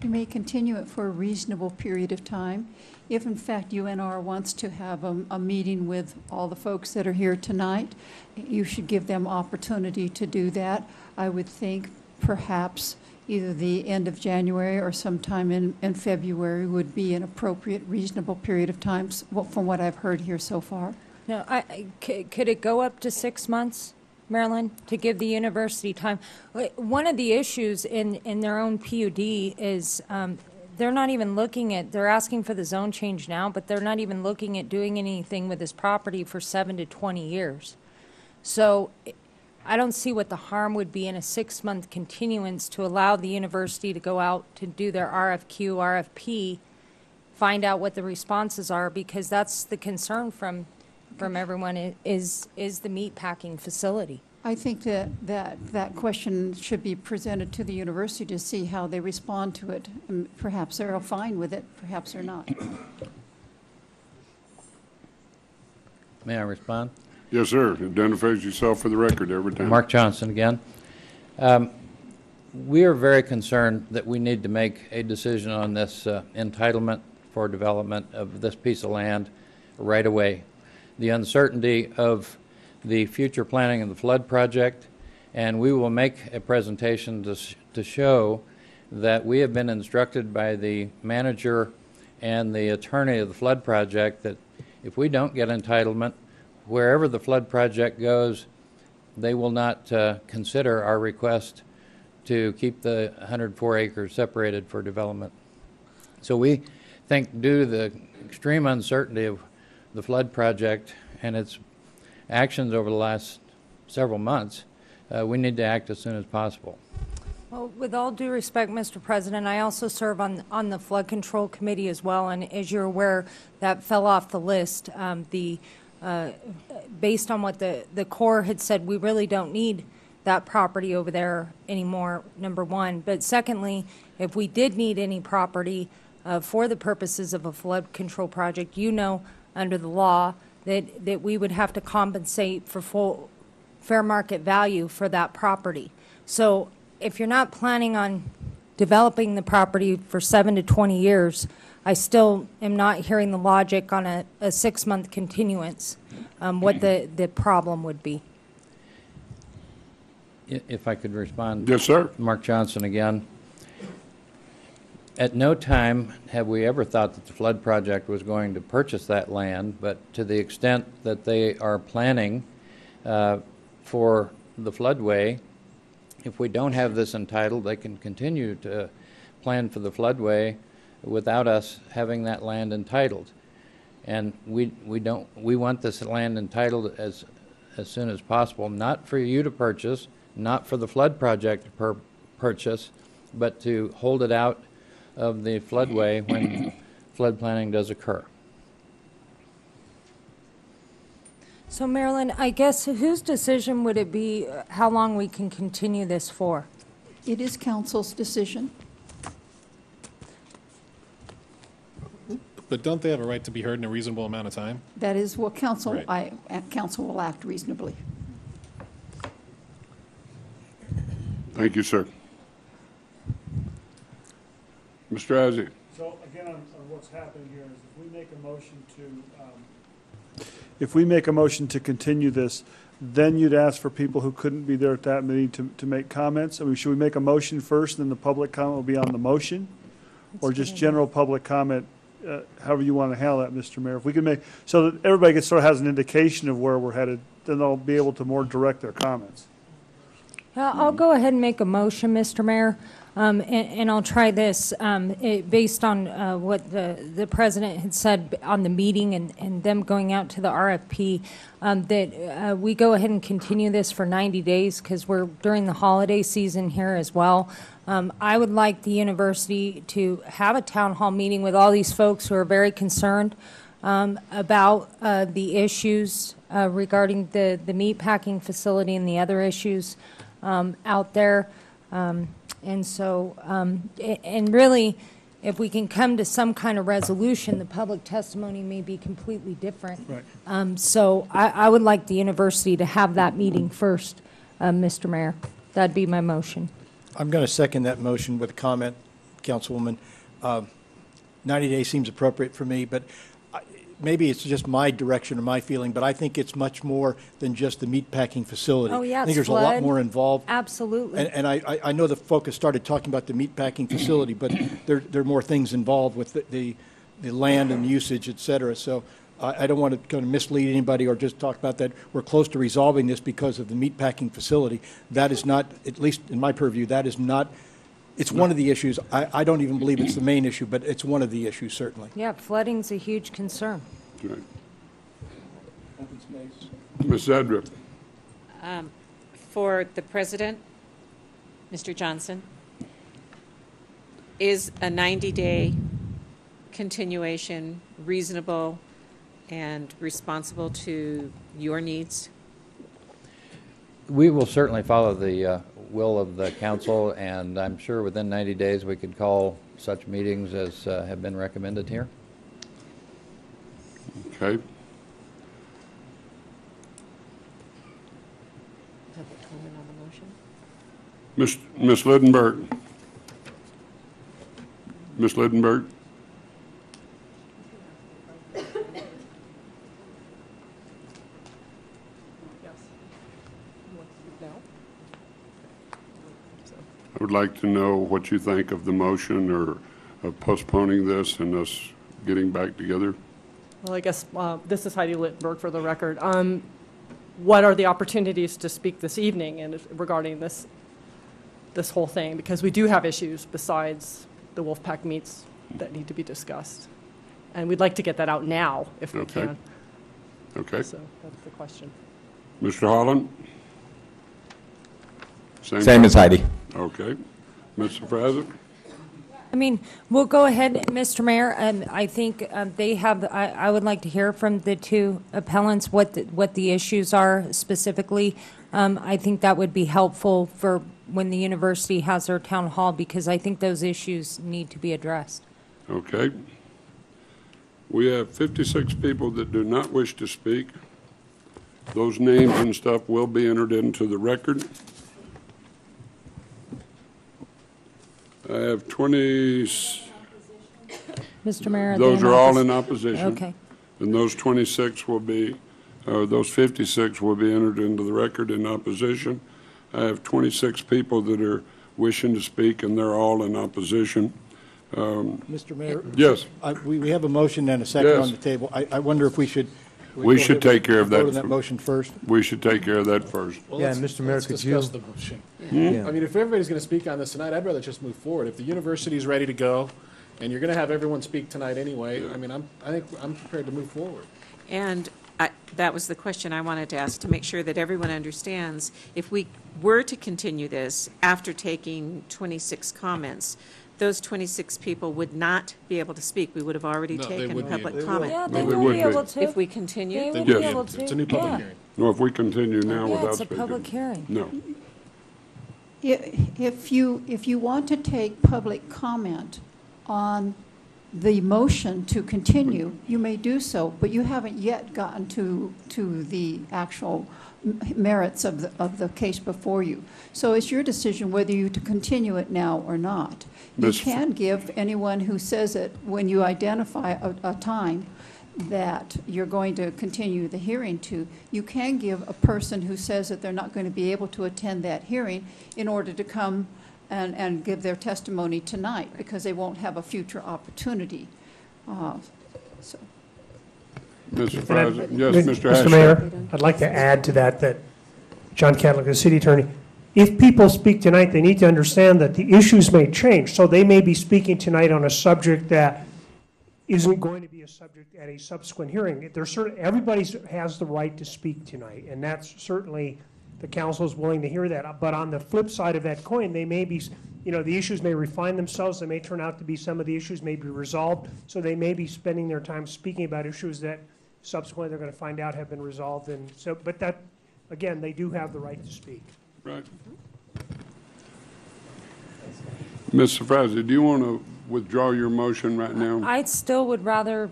You may continue it for a reasonable period of time. If in fact UNR wants to have a meeting with all the folks that are here tonight, you should give them opportunity to do that. I would think perhaps either the end of January or sometime in February would be an appropriate, reasonable period of time, from what I've heard here so far. No, could it go up to 6 months, Marilyn, to give the university time? One of the issues in their own PUD is they're not even looking at, they're asking for the zone change now, but they're not even looking at doing anything with this property for 7 to 20 years. So I don't see what the harm would be in a 6-month continuance to allow the university to go out to do their RFQ, RFP, find out what the responses are, because that's the concern from everyone is the meat packing facility. I think that question should be presented to the university to see how they respond to it. And perhaps they're fine with it, perhaps they're not. May I respond? Yes, sir. Identify yourself for the record every time. Mark Johnson again. We are very concerned that we need to make a decision on this entitlement for development of this piece of land right away. The uncertainty of the future planning of the flood project, and we will make a presentation to show that we have been instructed by the manager and the attorney of the flood project that if we don't get entitlement, wherever the flood project goes, they will not consider our request to keep the 104 acres separated for development. So we think due to the extreme uncertainty of the flood project and its actions over the last several months, we need to act as soon as possible. Well, with all due respect, Mr. President, I also serve on the Flood Control Committee as well, and as you're aware, that fell off the list. Based on what the Corps had said, we really don't need that property over there anymore, number one. But secondly, if we did need any property for the purposes of a flood control project, you know, under the law, that we would have to compensate for full fair market value for that property. So if you're not planning on developing the property for 7 to 20 years, I still am not hearing the logic on a 6-month continuance, what the problem would be. If I could respond. Yes, sir. Mark Johnson again. At no time have we ever thought that the flood project was going to purchase that land, but to the extent that they are planning for the floodway, if we don't have this entitled, they can continue to plan for the floodway without us having that land entitled. And we want this land entitled as soon as possible, not for you to purchase, not for the flood project to purchase, but to hold it out of the floodway when flood planning does occur. So Marilyn, I guess whose decision would it be how long we can continue this for? It is council's decision. But don't they have a right to be heard in a reasonable amount of time? That is what council, Right. council will act reasonably. Thank you, sir. Mr. Azzi. So again, on what's happening here is if we make a motion to continue this, then you'd ask for people who couldn't be there at that meeting to make comments. I mean, should we make a motion first, and then the public comment will be on the motion? Or just general public comment, however you want to handle that, Mr. Mayor? If we can make, so that everybody sort of has an indication of where we're headed, then they'll be able to more direct their comments. I'll go ahead and make a motion, Mr. Mayor, and I'll try this based on what the president had said on the meeting and them going out to the RFP, that we go ahead and continue this for 90 days because we're during the holiday season here as well. I would like the university to have a town hall meeting with all these folks who are very concerned about the issues regarding the meatpacking facility and the other issues out there. And so, and really, if we can come to some kind of resolution, the public testimony may be completely different. Right. So I would like the university to have that meeting first, Mr. Mayor. That'd be my motion. I'm going to second that motion with a comment, Councilwoman. 90 days seems appropriate for me, but maybe it's just my direction or my feeling, but I think it's much more than just the meatpacking facility. Oh, yeah, I think it's there's a lot flood. more involved. Absolutely. And I know the focus started talking about the meatpacking facility, but there are more things involved with the land and usage, et cetera. So I don't want to kind of mislead anybody or just talk about that. We're close to resolving this because of the meatpacking facility. That is not, at least in my purview, that is not it's one of the issues. I don't even believe it's the main issue, but it's one of the issues, certainly. Yeah, flooding's a huge concern. Right. Ms. Zedrup. For the president, Mr. Johnson, is a 90-day continuation reasonable and responsible to your needs? We will certainly follow the will of the council, and I'm sure within 90 days we could call such meetings as have been recommended here. Okay. Public comment on the motion? Ms. Lidenberg. Ms. Lidenberg. I would like to know what you think of the motion or of postponing this and us getting back together. Well, I guess this is Heidi Littenberg for the record. What are the opportunities to speak this evening and regarding this whole thing? Because we do have issues besides the Wolfpack meets that need to be discussed. And we'd like to get that out now if we can. Okay. So that's the question. Mr. Holland? Same as Heidi. Okay. Mr. President? I mean, we'll go ahead, Mr. Mayor, and I think they have, I would like to hear from the two appellants what the issues are specifically. I think that would be helpful for when the university has their town hall, because I think those issues need to be addressed. Okay. We have 56 people that do not wish to speak. Those names and stuff will be entered into the record. I have 20. Mr. Mayor. Those are all in opposition. Okay. And those 26 will be, those 56 will be entered into the record in opposition. I have 26 people that are wishing to speak, and they're all in opposition. Mr. Mayor? Yes. We have a motion and a second Yes. on the table. I wonder if we should. We should take care of that. Vote on that motion first. We should take care of that first. Well, Yeah, let's- and Mr. Mayor, let's could you- discuss the motion. Yeah. I mean, if everybody's going to speak on this tonight, I'd rather just move forward. If the university's ready to go, and you're going to have everyone speak tonight anyway, I mean, I think I'm prepared to move forward. And that was the question I wanted to ask, to make sure that everyone understands, if we were to continue this after taking 26 comments, those 26 people would not be able to speak. We would have already No, they taken would be public able- comment. Yeah, they They will would be be. able to. If we continue? They will Yes. be able to. It's a new public Yeah. hearing. No, if we continue now Yeah, without it's a speaking. public hearing. No. If you want to take public comment on the motion to continue, you may do so, but you haven't yet gotten to the actual merits of the case before you. So it's your decision whether you to continue it now or not. You Ms. can give anyone who says it, when you identify a time that you're going to continue the hearing to, you can give a person who says that they're not going to be able to attend that hearing in order to come and give their testimony tonight, because they won't have a future opportunity. So. Mr. President, yes, Mr. Mr. Mayor, I'd like to add to that John Cadlick, the city attorney, if people speak tonight, they need to understand that the issues may change. So they may be speaking tonight on a subject that isn't going to be a subject at a subsequent hearing. Everybody has the right to speak tonight, and that's certainly, the council is willing to hear that. But on the flip side of that coin, they may be, the issues may refine themselves. They may turn out to be, some of the issues may be resolved. So they may be spending their time speaking about issues that subsequently they're going to find out have been resolved. And so, but that, again, they do have the right to speak. Right. Mr. President, do you want to withdraw your motion right now? I still would rather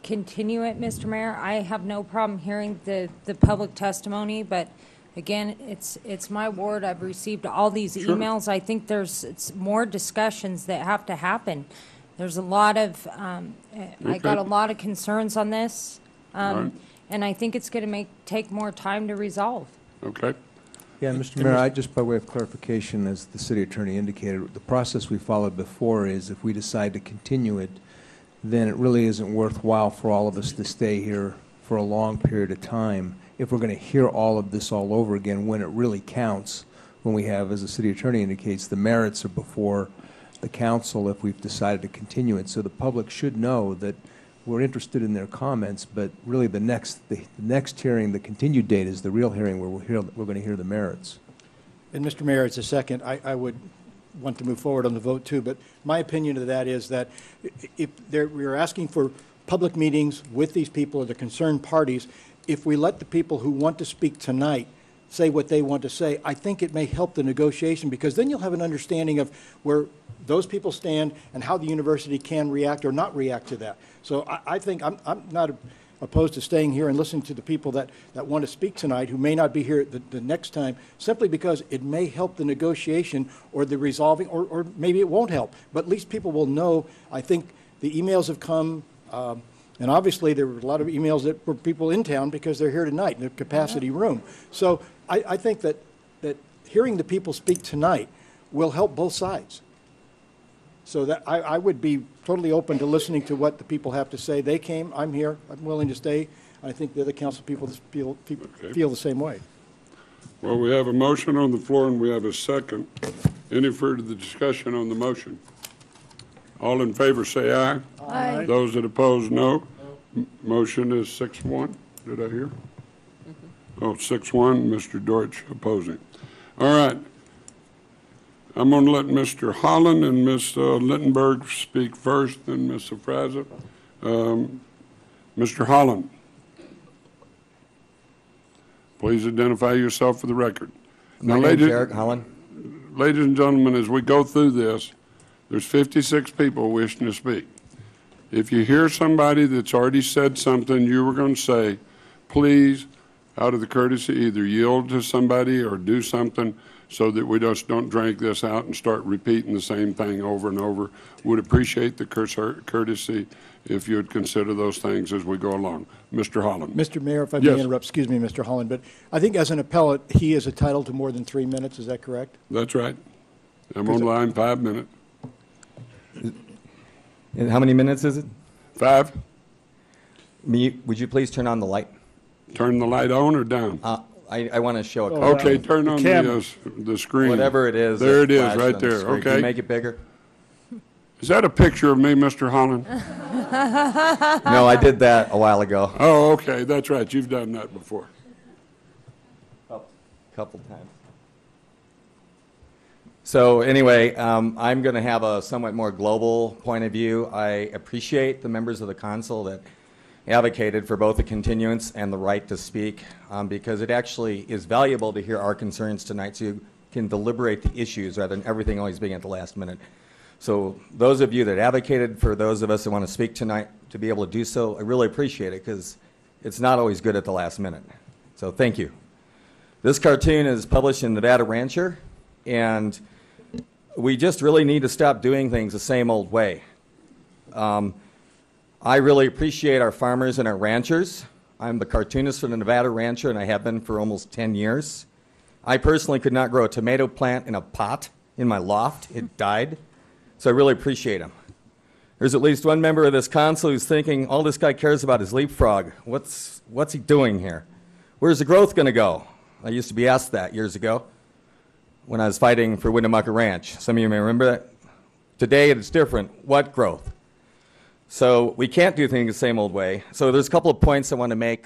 continue it, Mr. Mayor. I have no problem hearing the public testimony, but again, it's my ward. I've received all these Sure. emails. I think it's more discussions that have to happen. There's a lot of, I got a lot of concerns on this, Right. and I think it's going to take more time to resolve. Okay. Yeah, Mr. Mayor, I just by way of clarification, as the city attorney indicated, the process we followed before is if we decide to continue it, then it really isn't worthwhile for all of us to stay here for a long period of time if we're going to hear all of this all over again when it really counts, when we have, as the city attorney indicates, the merits are before the council if we've decided to continue it. So the public should know that we're interested in their comments, but really the next hearing, the continued date, is the real hearing where we're going to hear the merits. And Mr. Mayor, it's a second. I would want to move forward on the vote too, but my opinion of that is that if we are asking for public meetings with these people or the concerned parties, if we let the people who want to speak tonight say what they want to say, I think it may help the negotiation, because then you'll have an understanding of where those people stand and how the university can react or not react to that. So I think I'm not opposed to staying here and listening to the people that want to speak tonight who may not be here the next time, simply because it may help the negotiation or the resolving, or maybe it won't help. But at least people will know. I think the emails have come, and obviously there were a lot of emails that were people in town because they're here tonight in the capacity room. So I think that hearing the people speak tonight will help both sides. So that I would be totally open to listening to what the people have to say. They came, I'm here, I'm willing to stay. I think the other council people feel the same way. Well, we have a motion on the floor and we have a second. Any further discussion on the motion? All in favor say aye. Aye. Those that oppose, no. Motion is 6-1. Did I hear? Oh, 6-1, Mr. Deutsch opposing. All right. I'm going to let Mr. Holland and Ms. Littenberg speak first, then Ms. Safraza. Mr. Holland, please identify yourself for the record. My name is Eric Holland. Ladies and gentlemen, as we go through this, there's 56 people wishing to speak. If you hear somebody that's already said something you were going to say, please, out of the courtesy, either yield to somebody or do something so that we just don't drag this out and start repeating the same thing over and over. Would appreciate the courtesy if you would consider those things as we go along. Mr. Holland. Mr. Mayor, if I may interrupt, excuse me, Mr. Holland, but I think as an appellate, he is entitled to more than 3 minutes. Is that correct? That's right. I'm on line 5 minutes. And how many minutes is it? 5. Would you please turn on the light? Turn the light on or down? I want to show a okay, turn on the screen. Whatever it is. There it is, right there. The okay. Can you make it bigger? Is that a picture of me, Mr. Holland? No, I did that a while ago. Oh, okay. That's right. You've done that before. A couple times. So anyway, I'm going to have a somewhat more global point of view. I appreciate the members of the council that advocated for both the continuance and the right to speak, because it actually is valuable to hear our concerns tonight so you can deliberate the issues rather than everything always being at the last minute. So those of you that advocated for those of us that want to speak tonight to be able to do so, I really appreciate it, because it's not always good at the last minute. So thank you. This cartoon is published in Nevada Rancher, and we just really need to stop doing things the same old way. I really appreciate our farmers and our ranchers. I'm the cartoonist for the Nevada Rancher, and I have been for almost 10 years. I personally could not grow a tomato plant in a pot in my loft. It died. So I really appreciate them. There's at least one member of this council who's thinking, all this guy cares about is leapfrog. What's he doing here? Where's the growth going to go? I used to be asked that years ago when I was fighting for Winnemucca Ranch. Some of you may remember that. Today it's different. What growth? So we can't do things the same old way. So there's a couple of points I want to make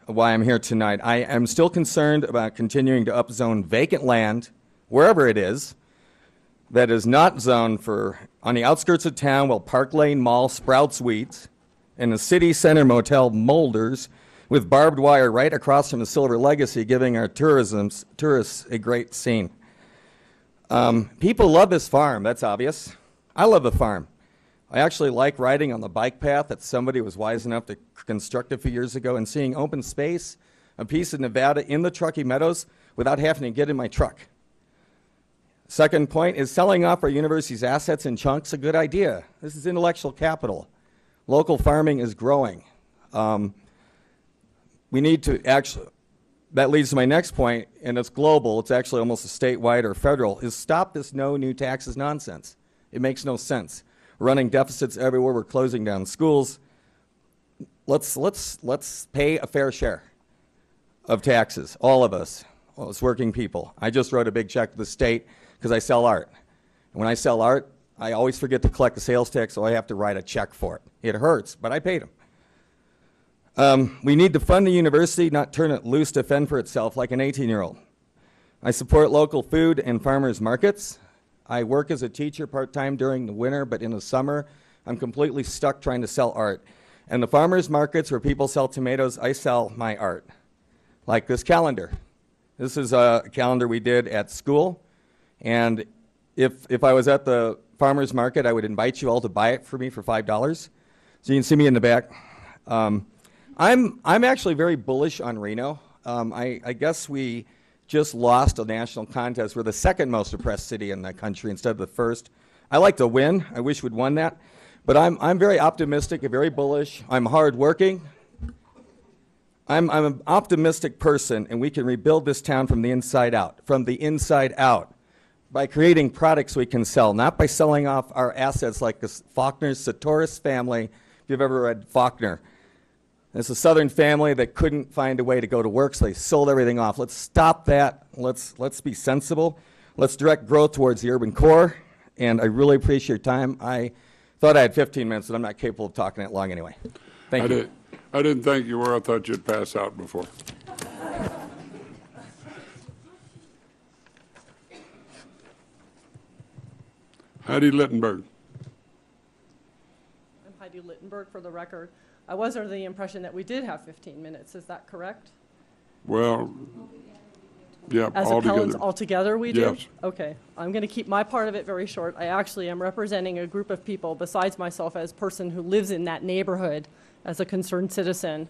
why I'm here tonight. I am still concerned about continuing to upzone vacant land, wherever it is, that is not zoned for on the outskirts of town while Park Lane Mall sprouts weeds and the city center motel molders with barbed wire right across from the Silver Legacy, giving our tourists a great scene. People love this farm, that's obvious. I love the farm. I actually like riding on the bike path that somebody was wise enough to construct a few years ago and seeing open space, a piece of Nevada in the Truckee Meadows without having to get in my truck. Second point is selling off our university's assets in chunks a good idea. This is intellectual capital. Local farming is growing. We need to actually, that leads to my next point, and it's global, it's actually almost a statewide or federal, is stop this no new taxes nonsense. It makes no sense. We're running deficits everywhere, we're closing down schools. Let's pay a fair share of taxes, all of us, working people. I just wrote a big check to the state because I sell art. And when I sell art, I always forget to collect the sales tax, so I have to write a check for it. It hurts, but I paid them. We need to fund the university, not turn it loose to fend for itself like an 18-year-old. I support local food and farmers markets. I work as a teacher part-time during the winter, but in the summer, I'm completely stuck trying to sell art. And the farmers markets where people sell tomatoes, I sell my art. Like this calendar. This is a calendar we did at school. And if I was at the farmers market, I would invite you all to buy it for me for $5. So you can see me in the back. I'm actually very bullish on Reno. I guess we just lost a national contest. We're the second most oppressed city in the country instead of the first. I like to win. I wish we'd won that. But I'm very optimistic and very bullish. I'm hardworking. I'm an optimistic person, and we can rebuild this town from the inside out. From the inside out. By creating products we can sell, not by selling off our assets like the Faulkner's Sartoris family, if you've ever read Faulkner. It's a Southern family that couldn't find a way to go to work, so they sold everything off. Let's stop that. Let's be sensible. Let's direct growth towards the urban core, and I really appreciate your time. I thought I had 15 minutes, and I'm not capable of talking that long anyway. Thank you. I didn't think you were. I thought you'd pass out before. Heidi Littenberg. I'm Heidi Littenberg, for the record. I was under the impression that we did have 15 minutes. Is that correct? Well, yeah, As appellants altogether, we do? Yes. Okay. I'm going to keep my part of it very short. I actually am representing a group of people besides myself as a person who lives in that neighborhood as a concerned citizen.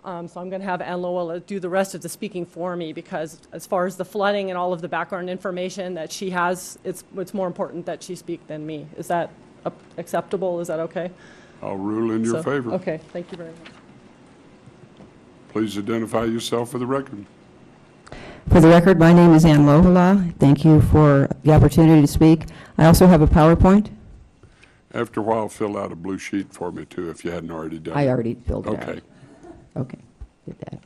So I'm going to have Ann Lowell do the rest of the speaking for me, because as far as the flooding and all of the background information that she has, it's more important that she speak than me. Is that acceptable? Is that okay? I'll rule in your favor. Okay. Thank you very much. Please identify yourself for the record. For the record, my name is Ann Lohala. Thank you for the opportunity to speak. I also have a PowerPoint. After a while, fill out a blue sheet for me, too, if you hadn't already done it. I already filled it out. Okay. Okay, did that.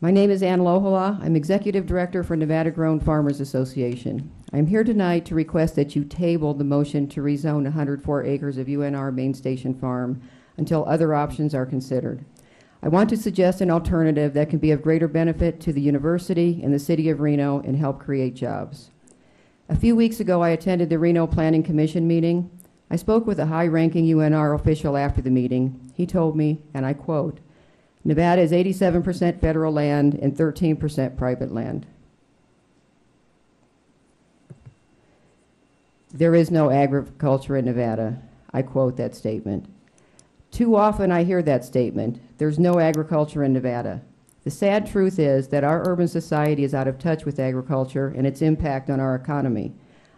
My name is Ann Lohala. I'm Executive Director for Nevada Grown Farmers Association. I'm here tonight to request that you table the motion to rezone 104 acres of UNR Main Station Farm until other options are considered. I want to suggest an alternative that can be of greater benefit to the university and the city of Reno and help create jobs. A few weeks ago, I attended the Reno Planning Commission meeting. I spoke with a high-ranking UNR official after the meeting. He told me, and I quote, "Nevada is 87% federal land and 13% private land. There is no agriculture in Nevada." I quote that statement. Too often I hear that statement, "There's no agriculture in Nevada." The sad truth is that our urban society is out of touch with agriculture and its impact on our economy.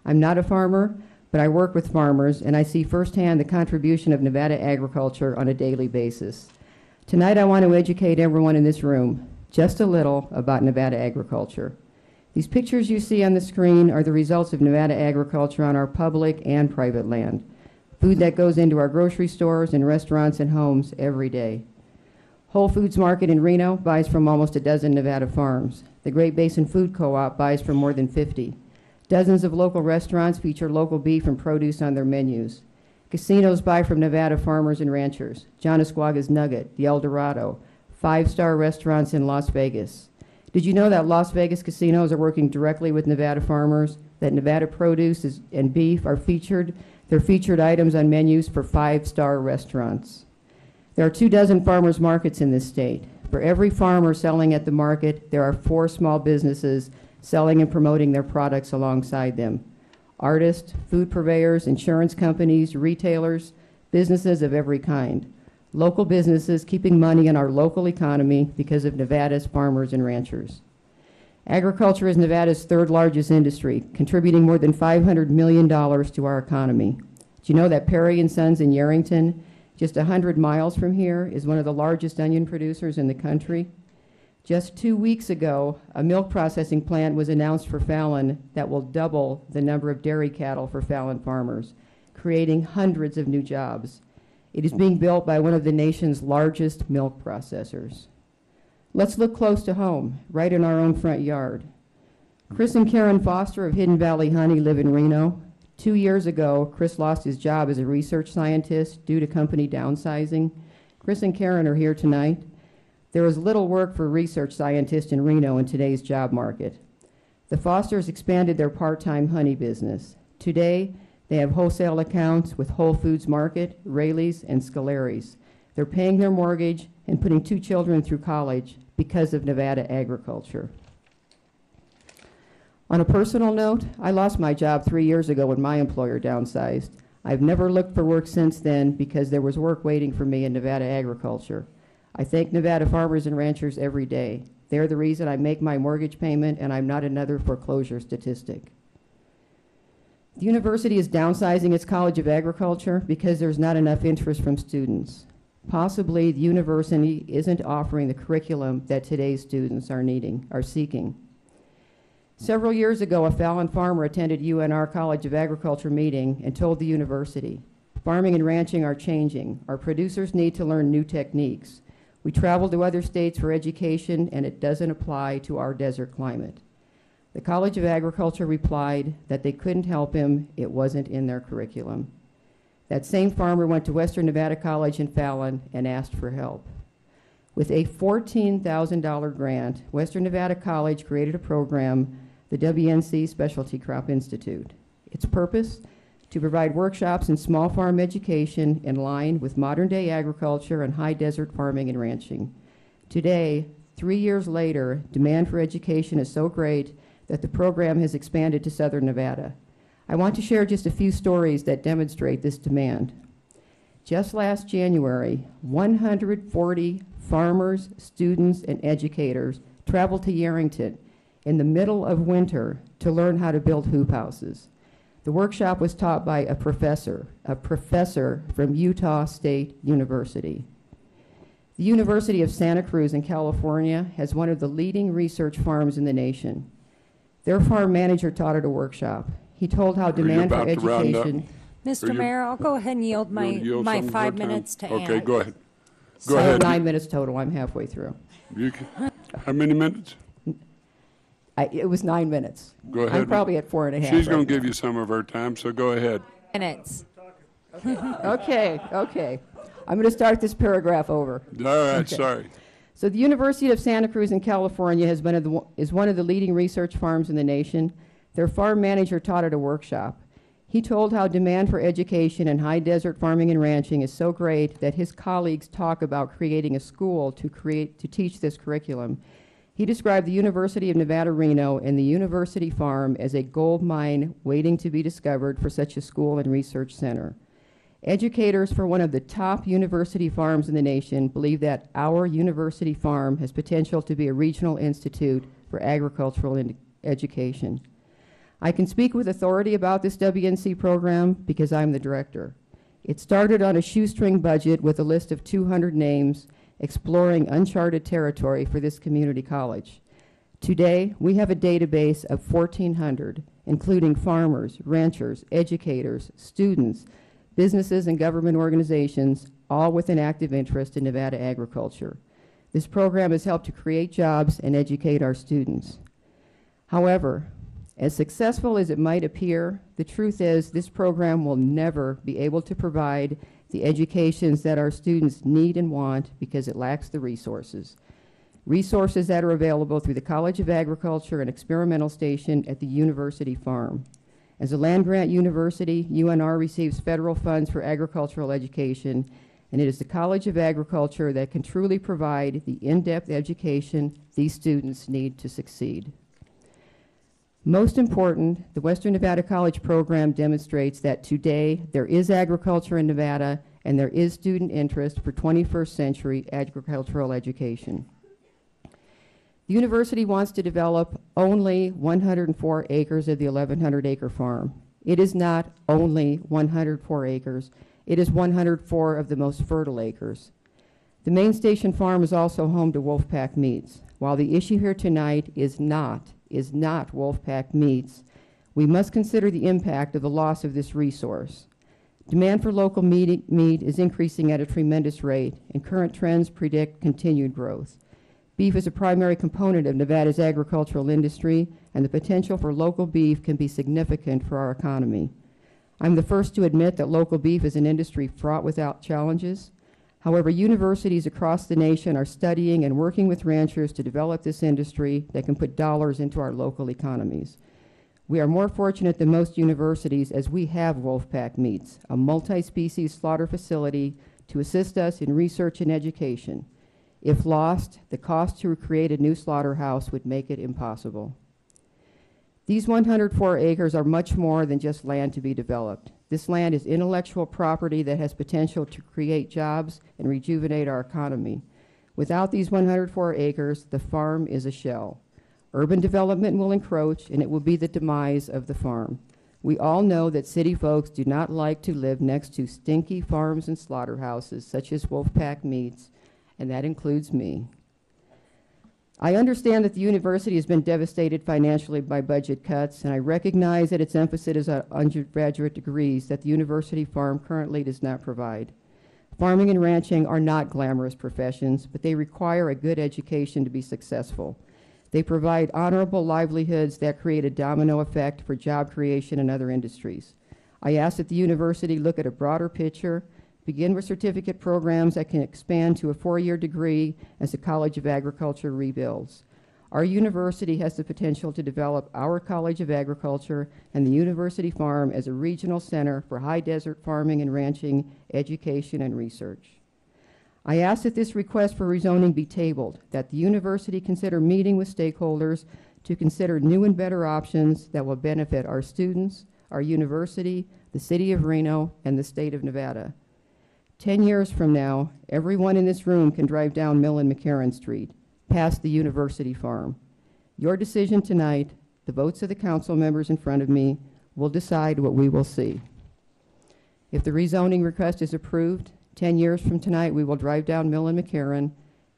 I'm not a farmer, but I work with farmers, and I see firsthand the contribution of Nevada agriculture on a daily basis. Tonight I want to educate everyone in this room just a little about Nevada agriculture. These pictures you see on the screen are the results of Nevada agriculture on our public and private land. Food that goes into our grocery stores and restaurants and homes every day. Whole Foods Market in Reno buys from almost a dozen Nevada farms. The Great Basin Food Co-op buys from more than 50. Dozens of local restaurants feature local beef and produce on their menus. Casinos buy from Nevada farmers and ranchers. John Esquaga's Nugget, the El Dorado, 5-star restaurants in Las Vegas. Did you know that Las Vegas casinos are working directly with Nevada farmers, that Nevada produce and beef are featured? They're featured items on menus for 5-star restaurants. There are 24 farmers markets in this state. For every farmer selling at the market, there are 4 small businesses selling and promoting their products alongside them. Artists, food purveyors, insurance companies, retailers, businesses of every kind. Local businesses keeping money in our local economy because of Nevada's farmers and ranchers. Agriculture is Nevada's 3rd largest industry, contributing more than $500 million to our economy. Do you know that Perry & Sons in Yerington, just 100 miles from here, is one of the largest onion producers in the country? Just 2 weeks ago, a milk processing plant was announced for Fallon that will double the number of dairy cattle for Fallon farmers, creating hundreds of new jobs. It is being built by one of the nation's largest milk processors. Let's look close to home, right in our own front yard. Chris and Karen Foster of Hidden Valley Honey live in Reno. 2 years ago, Chris lost his job as a research scientist due to company downsizing. Chris and Karen are here tonight. There is little work for research scientists in Reno in today's job market. The Fosters expanded their part-time honey business. Today, they have wholesale accounts with Whole Foods Market, Raley's, and Scalari's. They're paying their mortgage and putting 2 children through college because of Nevada agriculture. On a personal note, I lost my job 3 years ago when my employer downsized. I've never looked for work since then because there was work waiting for me in Nevada agriculture. I thank Nevada farmers and ranchers every day. They're the reason I make my mortgage payment and I'm not another foreclosure statistic. The university is downsizing its College of Agriculture because there's not enough interest from students. Possibly the university isn't offering the curriculum that today's students are seeking. Several years ago, a Fallon farmer attended UNR College of Agriculture meeting and told the university, "Farming and ranching are changing. Our producers need to learn new techniques. We travel to other states for education and it doesn't apply to our desert climate." The College of Agriculture replied that they couldn't help him, it wasn't in their curriculum. That same farmer went to Western Nevada College in Fallon and asked for help. With a $14,000 grant, Western Nevada College created a program, the WNC Specialty Crop Institute. Its purpose? To provide workshops in small farm education in line with modern-day agriculture and high desert farming and ranching. Today, 3 years later, demand for education is so great that the program has expanded to southern Nevada. I want to share just a few stories that demonstrate this demand. Just last January, 140 farmers, students, and educators traveled to Yerington in the middle of winter to learn how to build hoop houses. The workshop was taught by a professor from Utah State University. The University of Santa Cruz in California has one of the leading research farms in the nation. Their farm manager taught at a workshop. He told how demand for education... Mr. Mayor, I'll go ahead and yield my 5 minutes to Ann. Okay, go ahead. Go ahead. 9 minutes total. I'm halfway through. How many minutes? It was 9 minutes. Go ahead. I'm probably at 4.5. She's going to give you some of her time, so go ahead. Minutes. Okay. I'm going to start this paragraph over. All right, okay. Sorry. So the University of Santa Cruz in California is one of the leading research farms in the nation. Their farm manager taught at a workshop. He told how demand for education in high desert farming and ranching is so great that his colleagues talk about creating a school to teach this curriculum. He described the University of Nevada, Reno and the university farm as a gold mine waiting to be discovered for such a school and research center. Educators for one of the top university farms in the nation believe that our university farm has potential to be a regional institute for agricultural education. I can speak with authority about this WNC program because I'm the director. It started on a shoestring budget with a list of 200 names exploring uncharted territory for this community college. Today, we have a database of 1,400, including farmers, ranchers, educators, students, businesses, and government organizations, all with an active interest in Nevada agriculture. This program has helped to create jobs and educate our students. However, as successful as it might appear, the truth is this program will never be able to provide the educations that our students need and want because it lacks the resources. Resources that are available through the College of Agriculture and Experimental Station at the University Farm. As a land-grant university, UNR receives federal funds for agricultural education, and it is the College of Agriculture that can truly provide the in-depth education these students need to succeed. Most important, the Western Nevada College program demonstrates that today there is agriculture in Nevada and there is student interest for 21st century agricultural education. The university wants to develop only 104 acres of the 1,100-acre farm. It is not only 104 acres. It is 104 of the most fertile acres. The main station farm is also home to Wolfpack meats. While the issue here tonight is not Wolfpack meats, we must consider the impact of the loss of this resource. Demand for local meat is increasing at a tremendous rate, and current trends predict continued growth. Beef is a primary component of Nevada's agricultural industry, and the potential for local beef can be significant for our economy. I'm the first to admit that local beef is an industry fraught with challenges. However, universities across the nation are studying and working with ranchers to develop this industry that can put dollars into our local economies. We are more fortunate than most universities as we have Wolfpack Meats, a multi-species slaughter facility to assist us in research and education. If lost, the cost to create a new slaughterhouse would make it impossible. These 104 acres are much more than just land to be developed. This land is intellectual property that has potential to create jobs and rejuvenate our economy. Without these 104 acres, the farm is a shell. Urban development will encroach, and it will be the demise of the farm. We all know that city folks do not like to live next to stinky farms and slaughterhouses, such as Wolfpack Meats, and that includes me. I understand that the university has been devastated financially by budget cuts, and I recognize that its emphasis is on undergraduate degrees that the university farm currently does not provide. Farming and ranching are not glamorous professions, but they require a good education to be successful. They provide honorable livelihoods that create a domino effect for job creation in other industries. I ask that the university look at a broader picture, begin with certificate programs that can expand to a 4-year degree as the College of Agriculture rebuilds. Our university has the potential to develop our College of Agriculture and the university farm as a regional center for high desert farming and ranching, education, and research. I ask that this request for rezoning be tabled, that the university consider meeting with stakeholders to consider new and better options that will benefit our students, our university, the city of Reno, and the state of Nevada. 10 years from now, everyone in this room can drive down Mill and McCarran Street, past the university farm. Your decision tonight, the votes of the council members in front of me, will decide what we will see. If the rezoning request is approved, 10 years from tonight, we will drive down Mill and McCarran.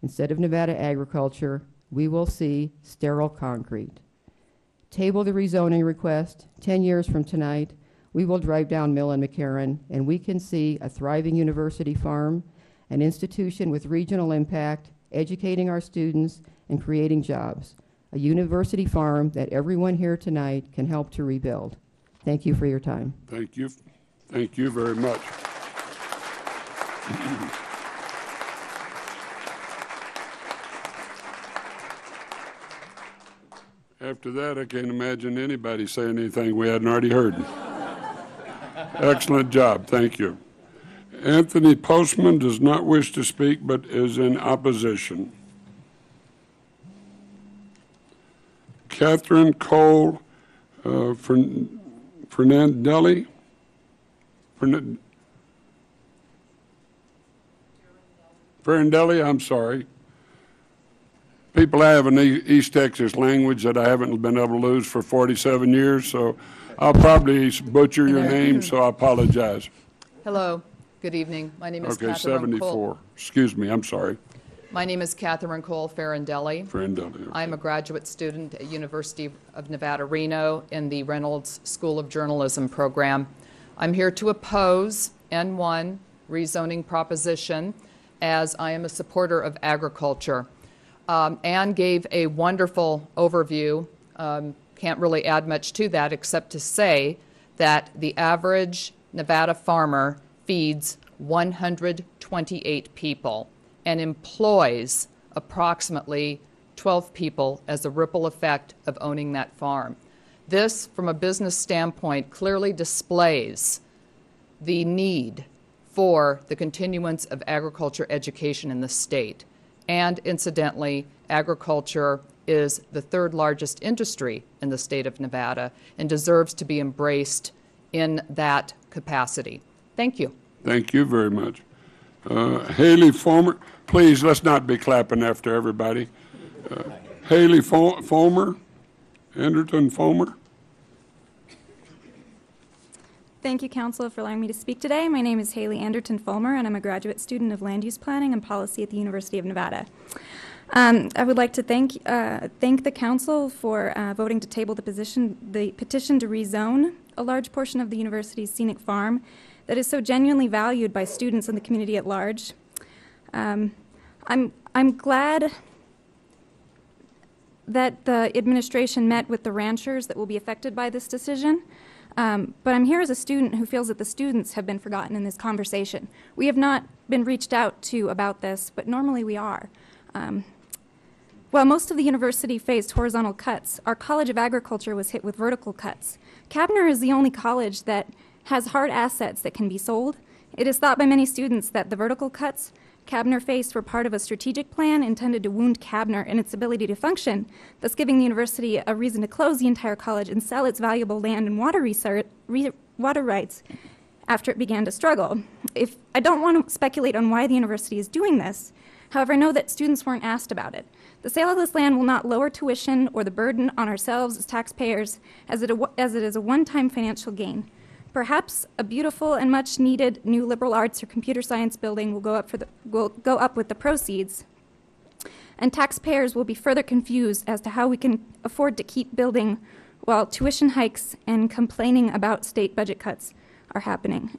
Instead of Nevada agriculture, we will see sterile concrete. Table the rezoning request. 10 years from tonight, we will drive down Mill and McCarran, and we can see a thriving university farm, an institution with regional impact, educating our students and creating jobs, a university farm that everyone here tonight can help to rebuild. Thank you for your time. Thank you. Thank you very much. After that, I can't imagine anybody saying anything we hadn't already heard. Excellent job. Thank you. Anthony Postman does not wish to speak but is in opposition. Catherine Cole Fernandelli. Fernandelli, I'm sorry. People have an East Texas language that I haven't been able to lose for 47 years, so I'll probably butcher your name, so I apologize. Hello, good evening. My name is Okay, Catherine 74. Cole. Excuse me, I'm sorry. My name is Catherine Cole Farandelli. Farandelli. Okay. I'm a graduate student at University of Nevada, Reno in the Reynolds School of Journalism program. I'm here to oppose N1 rezoning proposition as I am a supporter of agriculture. Anne gave a wonderful overview. Can't really add much to that except to say that the average Nevada farmer feeds 128 people and employs approximately 12 people as a ripple effect of owning that farm. This, from a business standpoint, clearly displays the need for the continuance of agriculture education in the state. And incidentally, agriculture is the third largest industry in the state of Nevada and deserves to be embraced in that capacity. Thank you. Thank you very much. Haley Fulmer, please, let's not be clapping after everybody. Haley Fulmer, Anderton Fulmer. Thank you, Council, for allowing me to speak today. My name is Haley Anderton Fulmer, and I'm a graduate student of Land Use Planning and Policy at the University of Nevada. I would like to thank the Council for voting to table the petition to rezone a large portion of the university's scenic farm that is so genuinely valued by students and the community at large. I'm glad that the administration met with the ranchers that will be affected by this decision. But I'm here as a student who feels that the students have been forgotten in this conversation. We have not been reached out to about this, but normally we are. While most of the university faced horizontal cuts, our College of Agriculture was hit with vertical cuts. Cabner is the only college that has hard assets that can be sold. It is thought by many students that the vertical cuts Cabner faced were part of a strategic plan intended to wound Cabner in its ability to function, thus giving the university a reason to close the entire college and sell its valuable land and water rights after it began to struggle. I don't want to speculate on why the university is doing this. However, I know that students weren't asked about it. The sale of this land will not lower tuition or the burden on ourselves as taxpayers, as it is a one-time financial gain. Perhaps a beautiful and much-needed new liberal arts or computer science building will go up with the proceeds, and taxpayers will be further confused as to how we can afford to keep building while tuition hikes and complaining about state budget cuts are happening.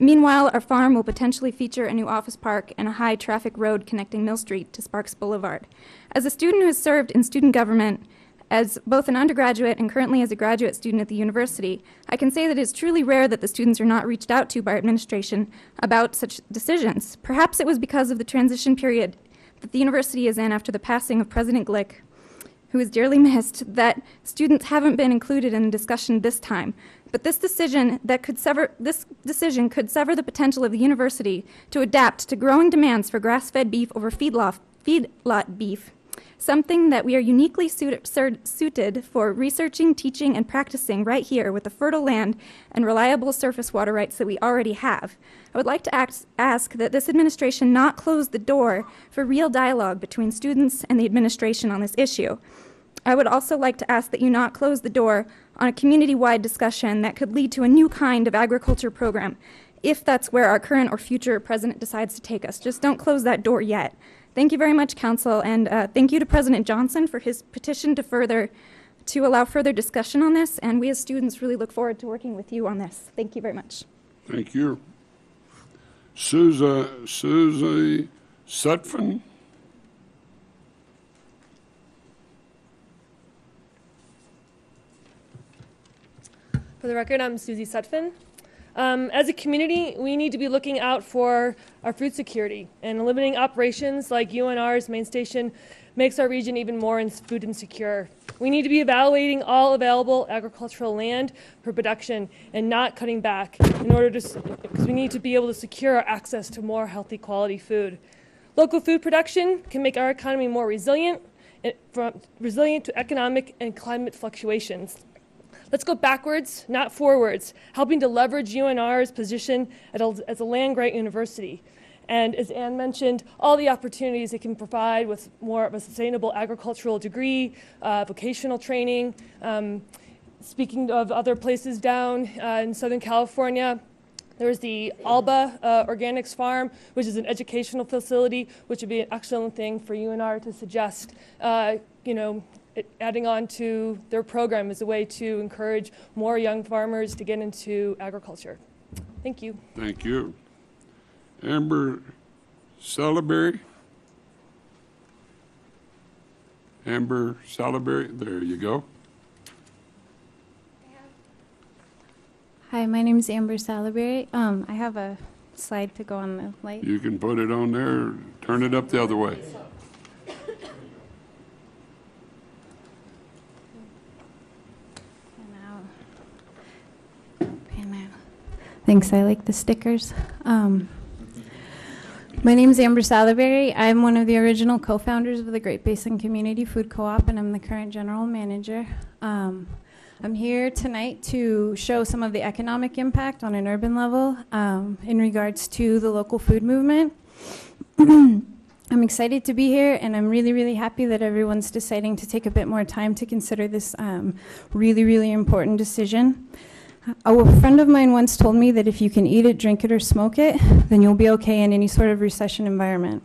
Meanwhile, our farm will potentially feature a new office park and a high-traffic road connecting Mill Street to Sparks Boulevard. As a student who has served in student government, as both an undergraduate and currently as a graduate student at the university, I can say that it is truly rare that the students are not reached out to by our administration about such decisions. Perhaps it was because of the transition period that the university is in after the passing of President Glick, who is dearly missed, that students haven't been included in the discussion this time. But this decision could sever the potential of the university to adapt to growing demands for grass-fed beef over feedlot beef, something that we are uniquely suited for researching, teaching, and practicing right here with the fertile land and reliable surface water rights that we already have. I would like to ask that this administration not close the door for real dialogue between students and the administration on this issue. I would also like to ask that you not close the door on a community-wide discussion that could lead to a new kind of agriculture program, if that's where our current or future president decides to take us. Just don't close that door yet. Thank you very much, Council, and thank you to President Johnson for his petition to allow further discussion on this, and we as students really look forward to working with you on this. Thank you very much. Thank you. Susie Sutphin. For the record, I'm Susie Sutphin. As a community, we need to be looking out for our food security, and limiting operations like UNR's main station makes our region even more food insecure. We need to be evaluating all available agricultural land for production and not cutting back because we need to be able to secure our access to more healthy quality food. Local food production can make our economy more resilient to economic and climate fluctuations. Let's go backwards, not forwards, helping to leverage UNR's position as a land-grant university. And as Ann mentioned, all the opportunities it can provide with more of a sustainable agricultural degree, vocational training. Speaking of other places down in Southern California, there's the Alba Organics Farm, which is an educational facility, which would be an excellent thing for UNR to suggest, adding on to their program as a way to encourage more young farmers to get into agriculture. Thank you. Thank you. Amber Salaberry. Amber Salaberry, there you go. Hi, my name is Amber Salaberry. I have a slide to go on the light. You can put it on there, turn it up the other way. Thanks, I like the stickers. My name is Amber Salaberry. I'm one of the original co-founders of the Great Basin Community Food Co-op, and I'm the current general manager. I'm here tonight to show some of the economic impact on an urban level in regards to the local food movement. I'm excited to be here, and I'm really, really happy that everyone's deciding to take a bit more time to consider this really, really important decision. A friend of mine once told me that if you can eat it, drink it, or smoke it, then you'll be okay in any sort of recession environment.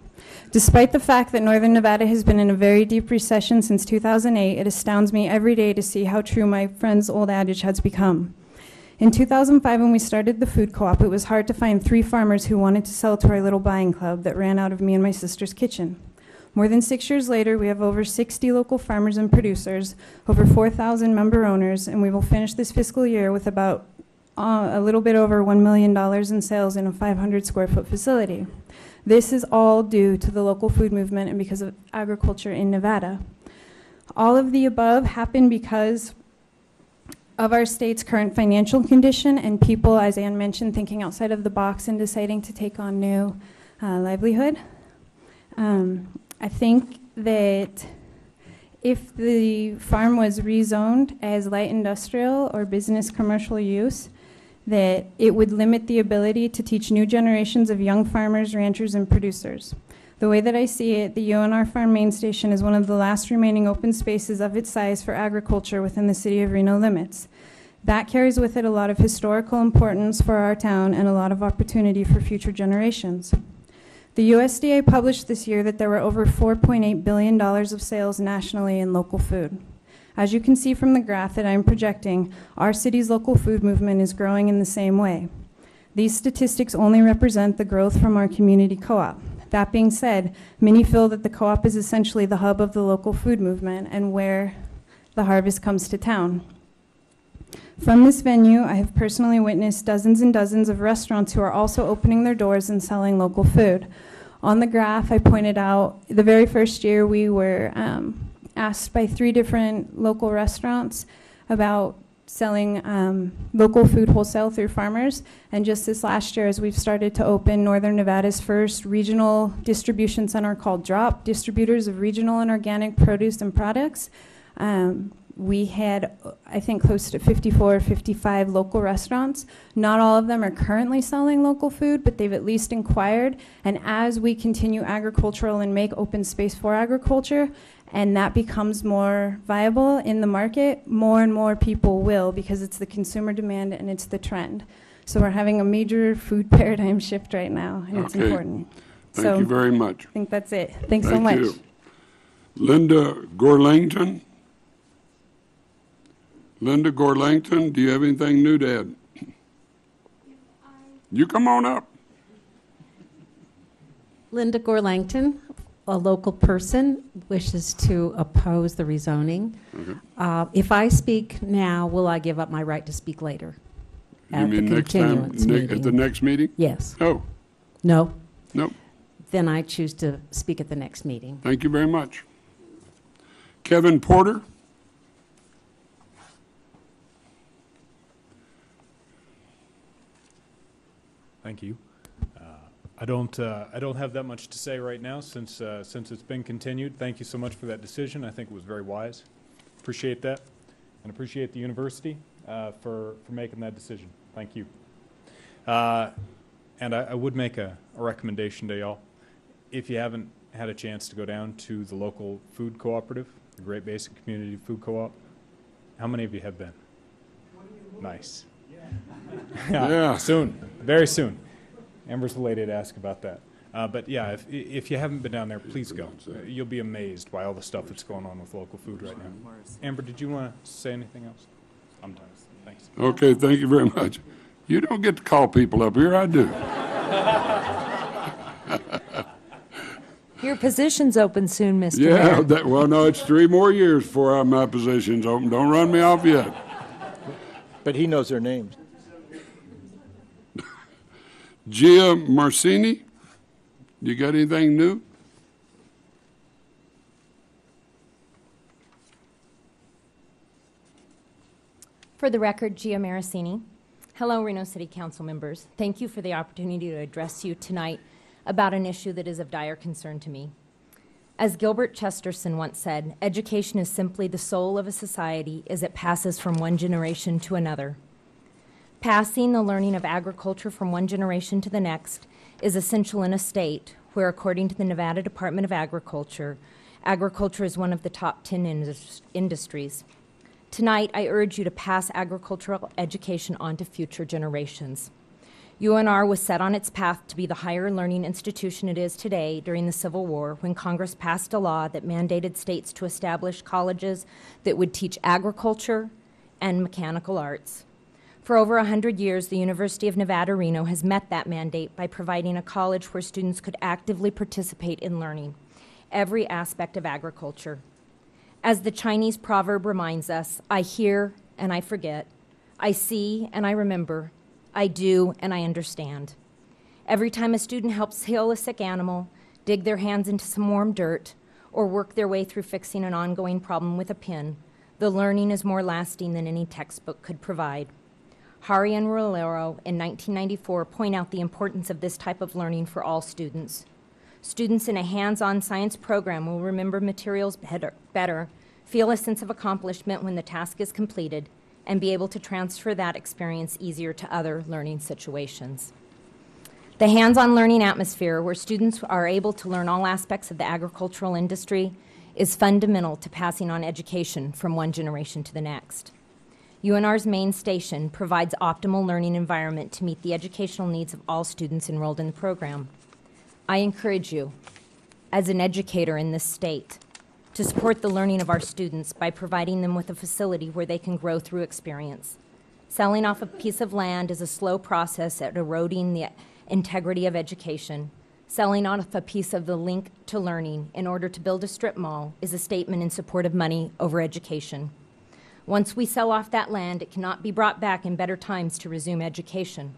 Despite the fact that Northern Nevada has been in a very deep recession since 2008, it astounds me every day to see how true my friend's old adage has become. In 2005, when we started the food co-op, it was hard to find 3 farmers who wanted to sell to our little buying club that ran out of me and my sister's kitchen. More than 6 years later, we have over 60 local farmers and producers, over 4,000 member owners, and we will finish this fiscal year with about a little bit over $1 million in sales in a 500 square foot facility. This is all due to the local food movement and because of agriculture in Nevada. All of the above happened because of our state's current financial condition and people, as Ann mentioned, thinking outside of the box and deciding to take on new livelihood. I think that if the farm was rezoned as light industrial or business commercial use, that it would limit the ability to teach new generations of young farmers, ranchers, and producers. The way that I see it, the UNR Farm Main Station is one of the last remaining open spaces of its size for agriculture within the city of Reno limits. That carries with it a lot of historical importance for our town and a lot of opportunity for future generations. The USDA published this year that there were over $4.8 billion of sales nationally in local food. As you can see from the graph that I'm projecting, our city's local food movement is growing in the same way. These statistics only represent the growth from our community co-op. That being said, many feel that the co-op is essentially the hub of the local food movement and where the harvest comes to town. From this venue, I have personally witnessed dozens and dozens of restaurants who are also opening their doors and selling local food. On the graph, I pointed out the very first year we were asked by 3 different local restaurants about selling local food wholesale through farmers. And just this last year, as we've started to open Northern Nevada's first regional distribution center called DROP, Distributors of Regional and Organic Produce and Products, we had, I think, close to 54 or 55 local restaurants. Not all of them are currently selling local food, but they've at least inquired. And as we continue agricultural and make open space for agriculture, and that becomes more viable in the market, more and more people will, because it's the consumer demand and it's the trend. So we're having a major food paradigm shift right now, and it's important. Thank you very much. I think that's it. Thanks so much. You. Linda Gorlangton. Linda Gorlangton, do you have anything new to add? You come on up. Linda Gorlangton, a local person, wishes to oppose the rezoning. Okay. If I speak now, will I give up my right to speak later? You mean next time, at the next meeting? Yes. Oh. No? Nope. Then I choose to speak at the next meeting. Thank you very much. Kevin Porter? Thank you. I don't have that much to say right now since it's been continued. Thank you so much for that decision. I think it was very wise. Appreciate that, and appreciate the university for making that decision. Thank you. And I would make a recommendation to y'all. If you haven't had a chance to go down to the local food cooperative, the Great Basin Community Food Co-op, how many of you have been? Nice. Yeah. Soon, very soon. Amber's the lady to ask about that. But yeah, if you haven't been down there, please go. You'll be amazed by all the stuff that's going on with local food right now. Amber, did you want to say anything else? I'm done. Thanks. Okay, thank you very much. You don't get to call people up here, I do. Your position's open soon, Mr. Yeah, Mayor. well, no, it's 3 more years before my position's open. Don't run me off yet. But he knows their names. Gia Marcini, you got anything new? For the record, Gia Maracini. Hello, Reno City Council members. Thank you for the opportunity to address you tonight about an issue that is of dire concern to me. As Gilbert Chesterton once said, education is simply the soul of a society as it passes from one generation to another. Passing the learning of agriculture from one generation to the next is essential in a state where, according to the Nevada Department of Agriculture, agriculture is one of the top 10 industries. Tonight, I urge you to pass agricultural education on to future generations. UNR was set on its path to be the higher learning institution it is today during the Civil War when Congress passed a law that mandated states to establish colleges that would teach agriculture and mechanical arts. For over 100 years, the University of Nevada, Reno has met that mandate by providing a college where students could actively participate in learning. every aspect of agriculture. As the Chinese proverb reminds us, I hear and I forget, I see and I remember, I do and I understand. Every time a student helps heal a sick animal, dig their hands into some warm dirt, or work their way through fixing an ongoing problem with a pin, the learning is more lasting than any textbook could provide. Hari and Rolero in 1994 point out the importance of this type of learning for all students. Students in a hands-on science program will remember materials better, feel a sense of accomplishment when the task is completed, and be able to transfer that experience easier to other learning situations. The hands-on learning atmosphere, where students are able to learn all aspects of the agricultural industry, is fundamental to passing on education from one generation to the next. UNR's main station provides optimal learning environment to meet the educational needs of all students enrolled in the program. I encourage you, as an educator in this state, to support the learning of our students by providing them with a facility where they can grow through experience. Selling off a piece of land is a slow process at eroding the integrity of education. Selling off a piece of the link to learning in order to build a strip mall is a statement in support of money over education. Once we sell off that land, it cannot be brought back in better times to resume education.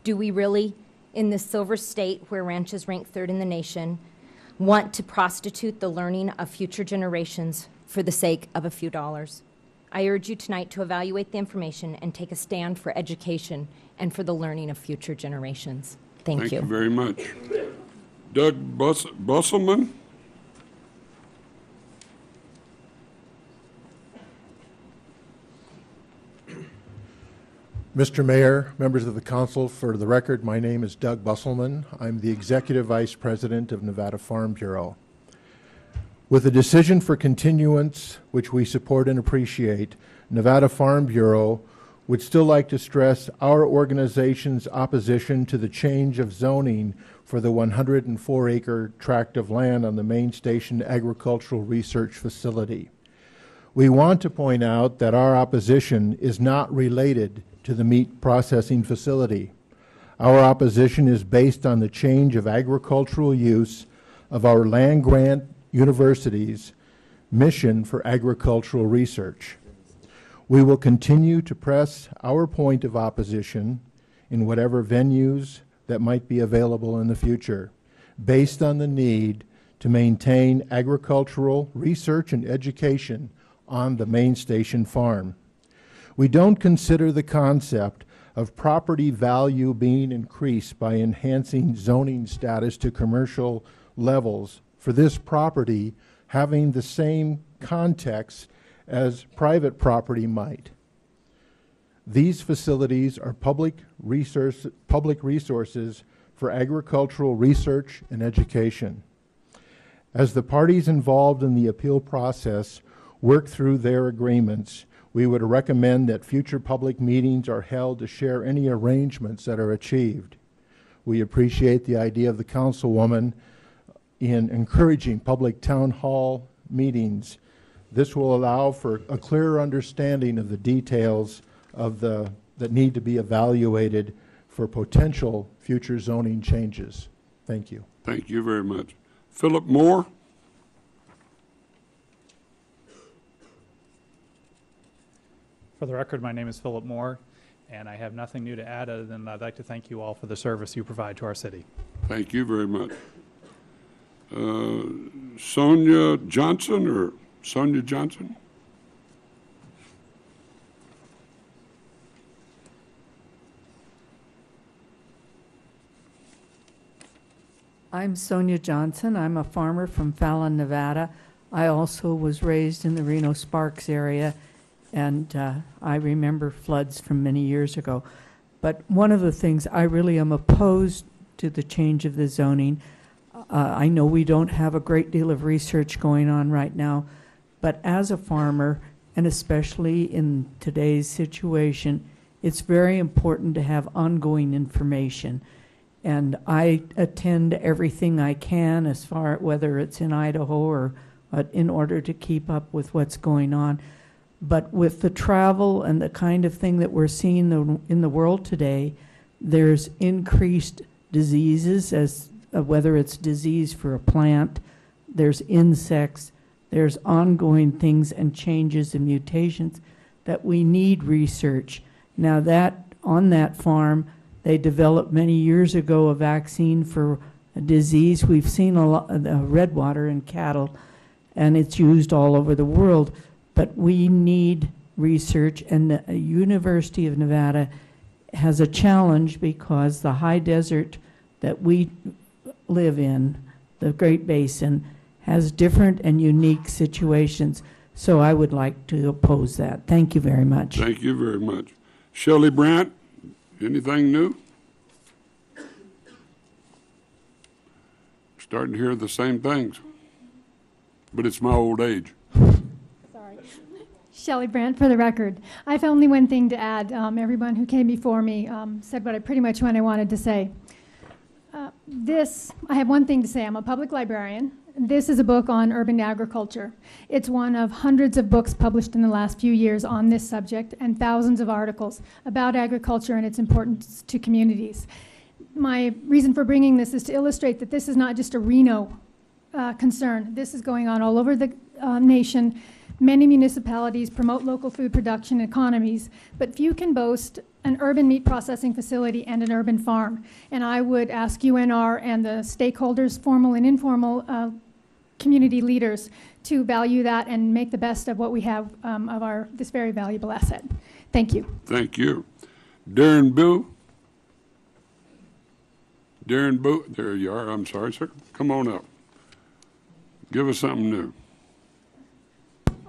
Do we really, in this silver state where ranches rank third in the nation, want to prostitute the learning of future generations for the sake of a few dollars? I urge you tonight to evaluate the information and take a stand for education and for the learning of future generations. Thank you. Thank you very much. Doug Busselman? Mr. Mayor, members of the council, for the record, my name is Doug Busselman. I'm the Executive Vice President of Nevada Farm Bureau. With a decision for continuance, which we support and appreciate, Nevada Farm Bureau would still like to stress our organization's opposition to the change of zoning for the 104-acre tract of land on the main station agricultural research facility. We want to point out that our opposition is not related to the meat processing facility. Our opposition is based on the change of agricultural use of our land-grant university's mission for agricultural research. We will continue to press our point of opposition in whatever venues that might be available in the future, based on the need to maintain agricultural research and education on the main station farm. We don't consider the concept of property value being increased by enhancing zoning status to commercial levels for this property having the same context as private property might. These facilities are public resources for agricultural research and education. As the parties involved in the appeal process work through their agreements, we would recommend that future public meetings are held to share any arrangements that are achieved. We appreciate the idea of the councilwoman in encouraging public town hall meetings. This will allow for a clearer understanding of the details of that need to be evaluated for potential future zoning changes. Thank you. Thank you very much. Philip Moore? For the record, my name is Philip Moore, and I have nothing new to add other than I'd like to thank you all for the service you provide to our city. Thank you very much. Sonia Johnson? I'm Sonia Johnson. I'm a farmer from Fallon, Nevada. I also was raised in the Reno Sparks area, and I remember floods from many years ago. But one of the things I really am opposed to the change of the zoning. I know we don't have a great deal of research going on right now, but as a farmer, and especially in today's situation, it's very important to have ongoing information. And I attend everything I can as far whether it's in Idaho or in order to keep up with what's going on. But with the travel and the kind of thing that we're seeing in the world today, there's increased diseases, as whether it's disease for a plant, there's insects, there's ongoing things and changes and mutations that we need research. Now that, on that farm, they developed many years ago a vaccine for a disease. We've seen a lot of red water in cattle, and it's used all over the world. But we need research, and the University of Nevada has a challenge because the high desert that we live in, the Great Basin, has different and unique situations. So I would like to oppose that. Thank you very much. Thank you very much. Shelley Brandt, anything new? Starting to hear the same things, but it's my old age. Shelley Brandt, for the record. I have only one thing to add. Everyone who came before me said pretty much what I wanted to say. I have one thing to say. I'm a public librarian. This is a book on urban agriculture. It's one of hundreds of books published in the last few years on this subject and thousands of articles about agriculture and its importance to communities. My reason for bringing this is to illustrate that this is not just a Reno concern. This is going on all over the nation. Many municipalities promote local food production economies, but few can boast an urban meat processing facility and an urban farm. And I would ask UNR and the stakeholders, formal and informal community leaders, to value that and make the best of what we have of this very valuable asset. Thank you. Thank you. Darren Boo. Darren Boo, there you are. I'm sorry, sir. Come on up. Give us something new.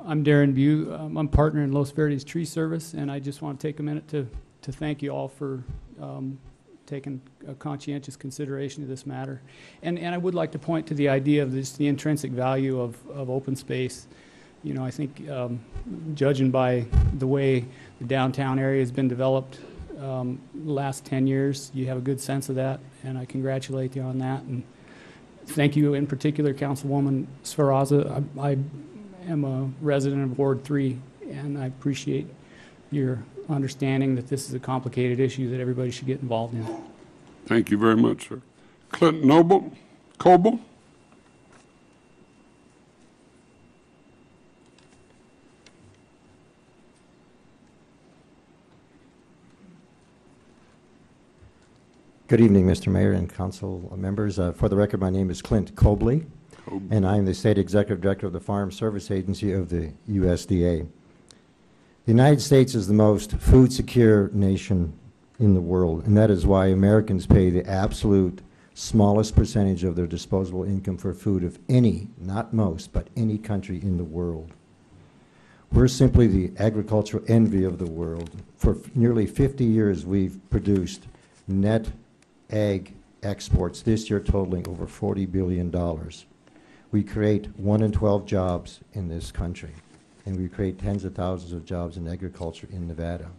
I'm Darren Bew. I'm partner in Los Verdes Tree Service, and I just want to take a minute to thank you all for taking a conscientious consideration of this matter. And I would like to point to the idea of the intrinsic value of open space. You know, I think judging by the way the downtown area has been developed the last 10 years, you have a good sense of that, and I congratulate you on that. And thank you in particular, Councilwoman Sferaza. I am a resident of Ward 3, and I appreciate your understanding that this is a complicated issue that everybody should get involved in. Thank you very much, sir. Clinton Coble. Good evening, Mr. Mayor and council members. For the record, my name is Clint Cobley, and I'm the State Executive Director of the Farm Service Agency of the USDA. The United States is the most food secure nation in the world, and that is why Americans pay the absolute smallest percentage of their disposable income for food of any, not most, but any country in the world. We're simply the agricultural envy of the world. For nearly 50 years, we've produced net ag exports, this year totaling over $40 billion. We create 1 in 12 jobs in this country, and we create tens of thousands of jobs in agriculture in Nevada.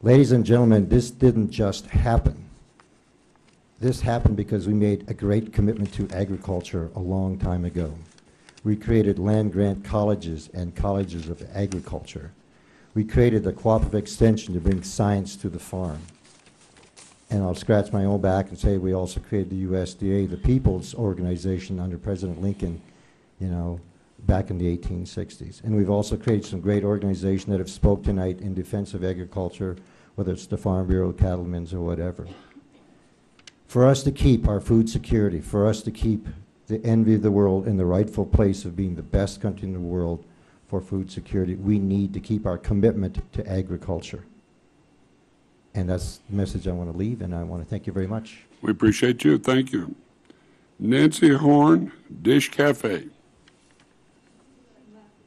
Ladies and gentlemen, this didn't just happen. This happened because we made a great commitment to agriculture a long time ago. We created land-grant colleges and colleges of agriculture. We created the cooperative extension to bring science to the farm. And I'll scratch my own back and say we also created the USDA, the People's Organization under President Lincoln, you know, back in the 1860s. And we've also created some great organizations that have spoke tonight in defense of agriculture, whether it's the Farm Bureau, cattlemen's, or whatever. For us to keep our food security, for us to keep the envy of the world in the rightful place of being the best country in the world for food security, we need to keep our commitment to agriculture. And that's the message I want to leave, and I want to thank you very much. We appreciate you. Thank you. Nancy Horn, Dish Cafe.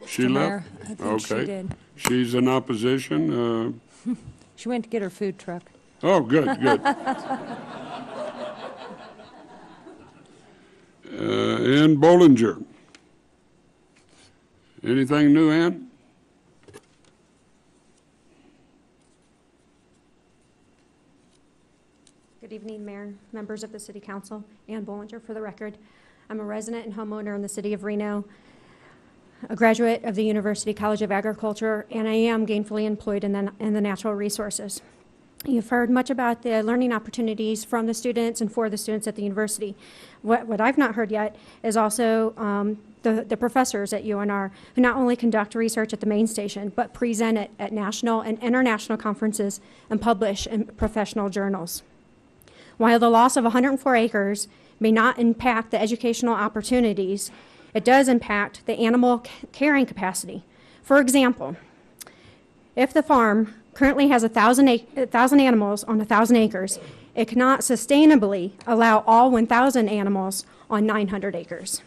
She Mr. left? Mayor, I think Okay. she did. She's in opposition. She went to get her food truck. Oh, good, good. Ann Bollinger. Anything new, Ann? Good evening, Mayor, members of the City Council. Ann Bollinger, for the record. I'm a resident and homeowner in the City of Reno, a graduate of the University College of Agriculture, and I am gainfully employed in the natural resources. You've heard much about the learning opportunities from the students and for the students at the university. What I've not heard yet is also the professors at UNR who not only conduct research at the main station, but present it at national and international conferences and publish in professional journals. While the loss of 104 acres may not impact the educational opportunities, it does impact the animal carrying capacity. For example, if the farm currently has 1,000 animals on 1,000 acres, it cannot sustainably allow all 1,000 animals on 900 acres.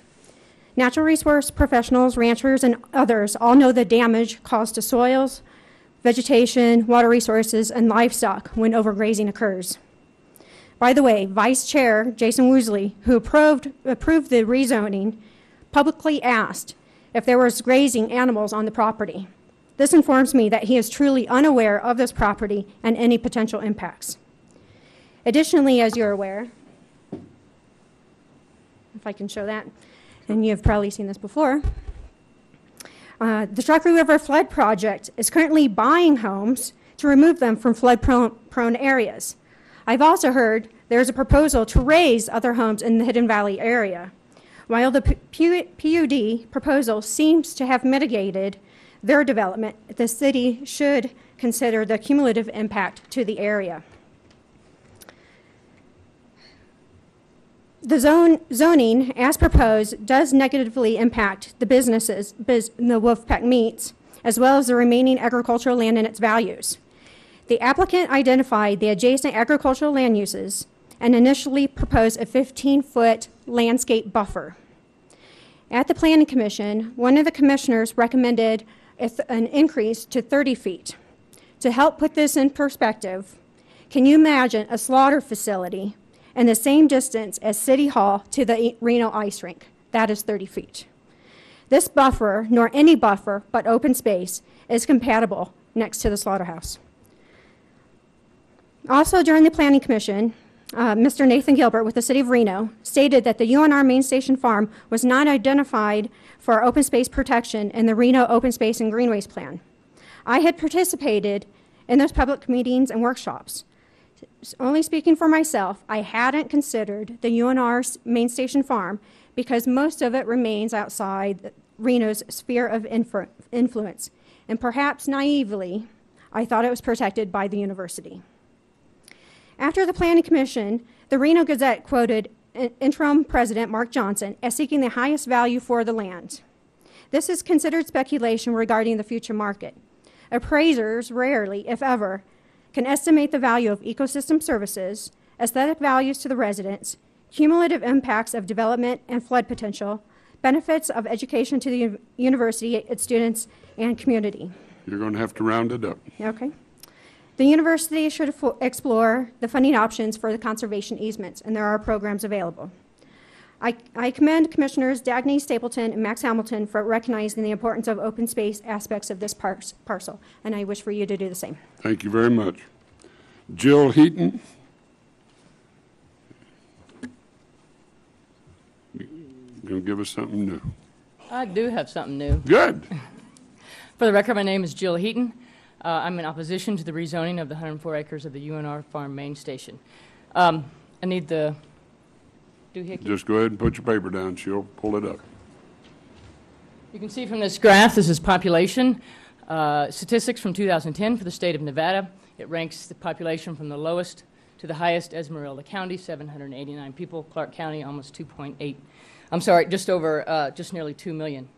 Natural resource professionals, ranchers, and others all know the damage caused to soils, vegetation, water resources, and livestock when overgrazing occurs. By the way, Vice Chair Jason Woosley, who approved the rezoning, publicly asked if there was grazing animals on the property. This informs me that he is truly unaware of this property and any potential impacts. Additionally, as you're aware, if I can show that, and you've probably seen this before, the Strawberry River Flood Project is currently buying homes to remove them from flood-prone areas. I've also heard there's a proposal to raise other homes in the Hidden Valley area. While the PUD proposal seems to have mitigated their development, the city should consider the cumulative impact to the area. The zoning, as proposed, does negatively impact the businesses the Wolfpack meets, as well as the remaining agricultural land and its values. The applicant identified the adjacent agricultural land uses and initially proposed a 15-foot landscape buffer. At the Planning Commission, one of the commissioners recommended an increase to 30 feet. To help put this in perspective, can you imagine a slaughter facility and the same distance as City Hall to the Reno ice rink? That is 30 feet. This buffer, nor any buffer, but open space, is compatible next to the slaughterhouse. Also during the Planning Commission, Mr. Nathan Gilbert with the City of Reno stated that the UNR Main Station Farm was not identified for open space protection in the Reno Open Space and Greenways Plan. I had participated in those public meetings and workshops. Only speaking for myself, I hadn't considered the UNR's Main Station Farm because most of it remains outside Reno's sphere of influence, and perhaps naively, I thought it was protected by the university. After the Planning Commission, the Reno Gazette quoted interim president Mark Johnson as seeking the highest value for the land. This is considered speculation regarding the future market. Appraisers rarely, if ever, can estimate the value of ecosystem services, aesthetic values to the residents, cumulative impacts of development and flood potential, benefits of education to the university, its students, and community. You're going to have to round it up. Okay. The university should explore the funding options for the conservation easements, and there are programs available. I commend Commissioners Dagny Stapleton and Max Hamilton for recognizing the importance of open space aspects of this parcel, and I wish for you to do the same. Thank you very much. Jill Heaton. Going to give us something new. I do have something new. Good. For the record, my name is Jill Heaton. I'm in opposition to the rezoning of the 104 acres of the UNR Farm Main Station. I need the doohickey. Just go ahead and put your paper down. She'll pull it up. You can see from this graph, this is population statistics from 2010 for the state of Nevada. It ranks the population from the lowest to the highest. Esmeralda County, 789 people. Clark County, almost 2.8. I'm sorry, just over, just nearly 2 million.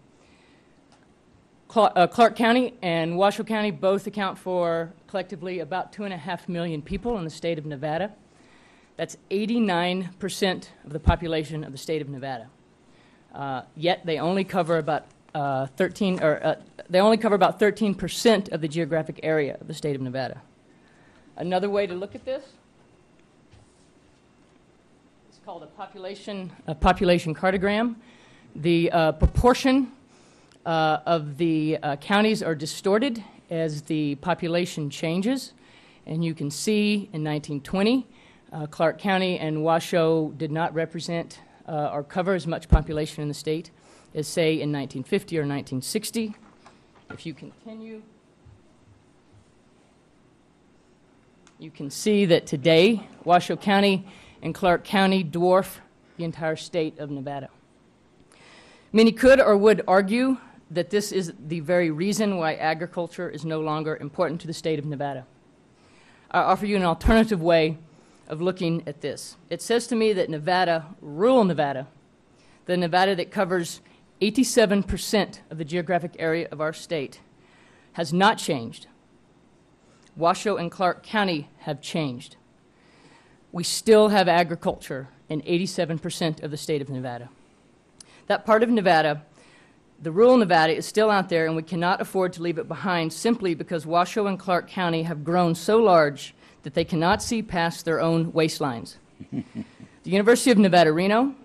Clark County and Washoe County both account for collectively about 2.5 million people in the state of Nevada. That's 89% of the population of the state of Nevada. Yet they only cover about 13% of the geographic area of the state of Nevada. Another way to look at this is called a population cartogram. The proportion of the counties are distorted as the population changes, and you can see in 1920 Clark County and Washoe did not represent or cover as much population in the state as, say, in 1950 or 1960. If you continue, you can see that today, Washoe County and Clark County dwarf the entire state of Nevada. Many could or would argue that this is the very reason why agriculture is no longer important to the state of Nevada. I offer you an alternative way of looking at this. It says to me that Nevada, rural Nevada, the Nevada that covers 87% of the geographic area of our state, has not changed. Washoe and Clark County have changed. We still have agriculture in 87% of the state of Nevada. That part of Nevada, the rural Nevada, is still out there, and we cannot afford to leave it behind simply because Washoe and Clark County have grown so large that they cannot see past their own waistlines. The University of Nevada, Reno,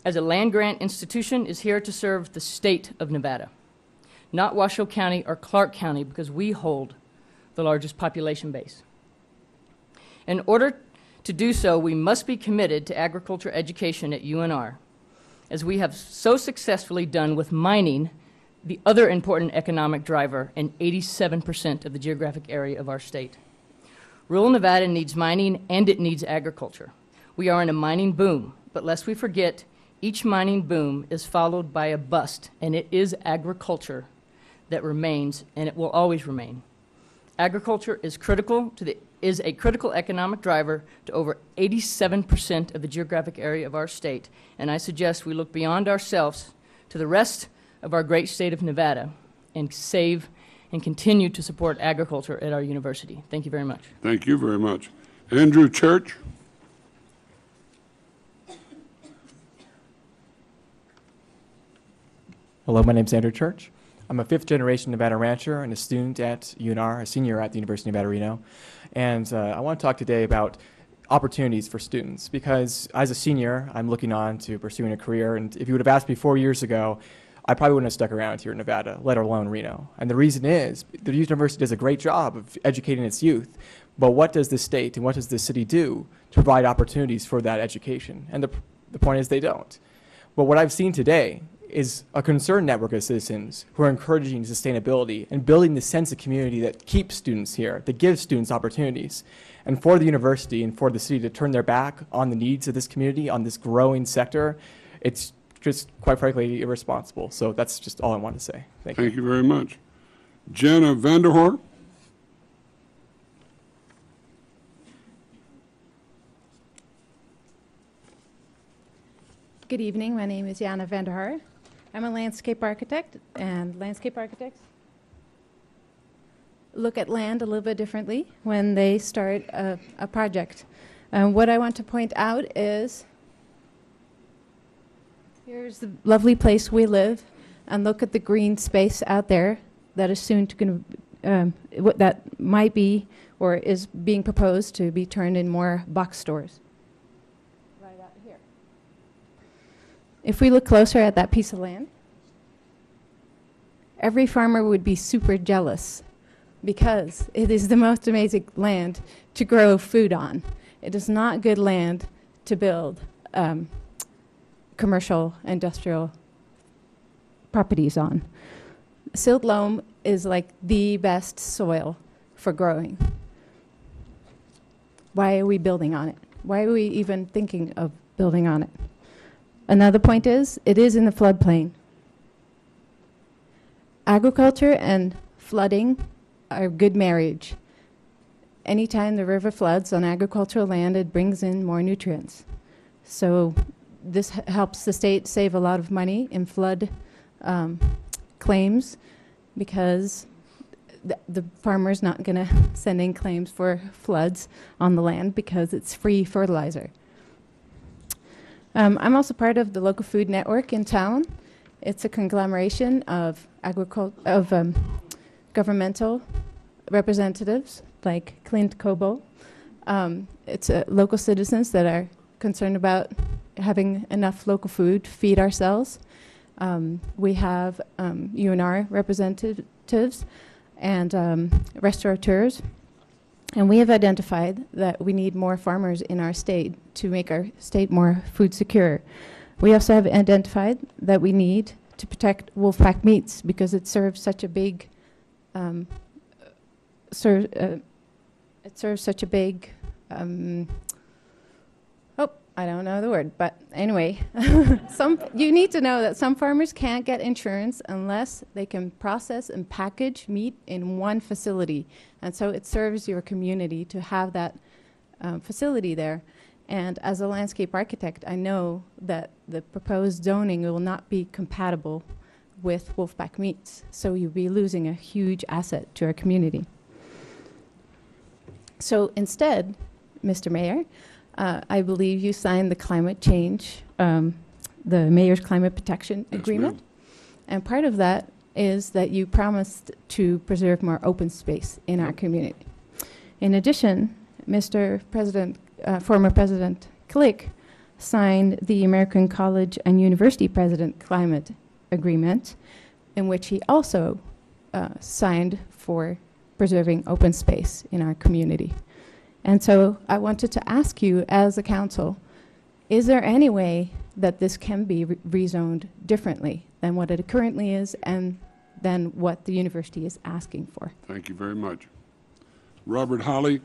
as a land-grant institution, is here to serve the state of Nevada, not Washoe County or Clark County, because we hold the largest population base. In order to do so, we must be committed to agriculture education at UNR, as we have so successfully done with mining, the other important economic driver in 87% of the geographic area of our state. Rural Nevada needs mining and it needs agriculture. We are in a mining boom, but lest we forget, each mining boom is followed by a bust, and it is agriculture that remains, and it will always remain. Agriculture is a critical economic driver to over 87% of the geographic area of our state, and I suggest we look beyond ourselves to the rest of our great state of Nevada and save and continue to support agriculture at our university. Thank you very much. Thank you very much. Andrew Church. Hello, my name is Andrew Church. I'm a fifth-generation Nevada rancher and a student at UNR, a senior at the University of Nevada, Reno. And I want to talk today about opportunities for students, because as a senior, I'm looking on to pursuing a career. And if you would have asked me 4 years ago, I probably wouldn't have stuck around here in Nevada, let alone Reno. And the reason is the university does a great job of educating its youth, but what does the state and what does the city do to provide opportunities for that education? And the point is they don't. But what I've seen today is a concerned network of citizens who are encouraging sustainability and building the sense of community that keeps students here, that gives students opportunities. And for the university and for the city to turn their back on the needs of this community, on this growing sector, it's just, quite frankly, irresponsible. So that's just all I want to say. Thank you. Thank you very much. Jenna Vanderhoor. Good evening. My name is Jana Vanderhaar. I'm a landscape architect, and landscape architects look at land a little bit differently when they start a project. What I want to point out is here's the lovely place we live, and look at the green space out there that is soon to that might be or is being proposed to be turned in more box stores. Right out here. If we look closer at that piece of land, every farmer would be super jealous because it is the most amazing land to grow food on. It is not good land to build commercial, industrial properties on. Silt loam is like the best soil for growing. Why are we building on it? Why are we even thinking of building on it? Another point is, it is in the floodplain. Agriculture and flooding are a good marriage. Anytime the river floods on agricultural land, it brings in more nutrients. So this helps the state save a lot of money in flood claims, because the farmer's not going to send in claims for floods on the land because it's free fertilizer. I'm also part of the local food network in town. It's a conglomeration of governmental representatives like Clint Cobo. It's local citizens that are concerned about having enough local food to feed ourselves. We have UNR representatives and restaurateurs. And we have identified that we need more farmers in our state to make our state more food secure. We also have identified that we need to protect wolfpack meats because it serves such a big it serves such a big, I don't know the word, but anyway, you need to know that some farmers can't get insurance unless they can process and package meat in one facility. And so it serves your community to have that facility there. And as a landscape architect, I know that the proposed zoning will not be compatible with Wolfpack meats. So you'll be losing a huge asset to our community. So instead, Mr. Mayor, I believe you signed the climate change, the Mayor's Climate Protection Agreement. And part of that is that you promised to preserve more open space in our community. In addition, Mr. President, former President Click signed the American College and University President Climate Agreement, in which he also signed for preserving open space in our community. And so I wanted to ask you, as a council, is there any way that this can be rezoned differently than what it currently is and than what the university is asking for? Thank you very much. Robert Holly.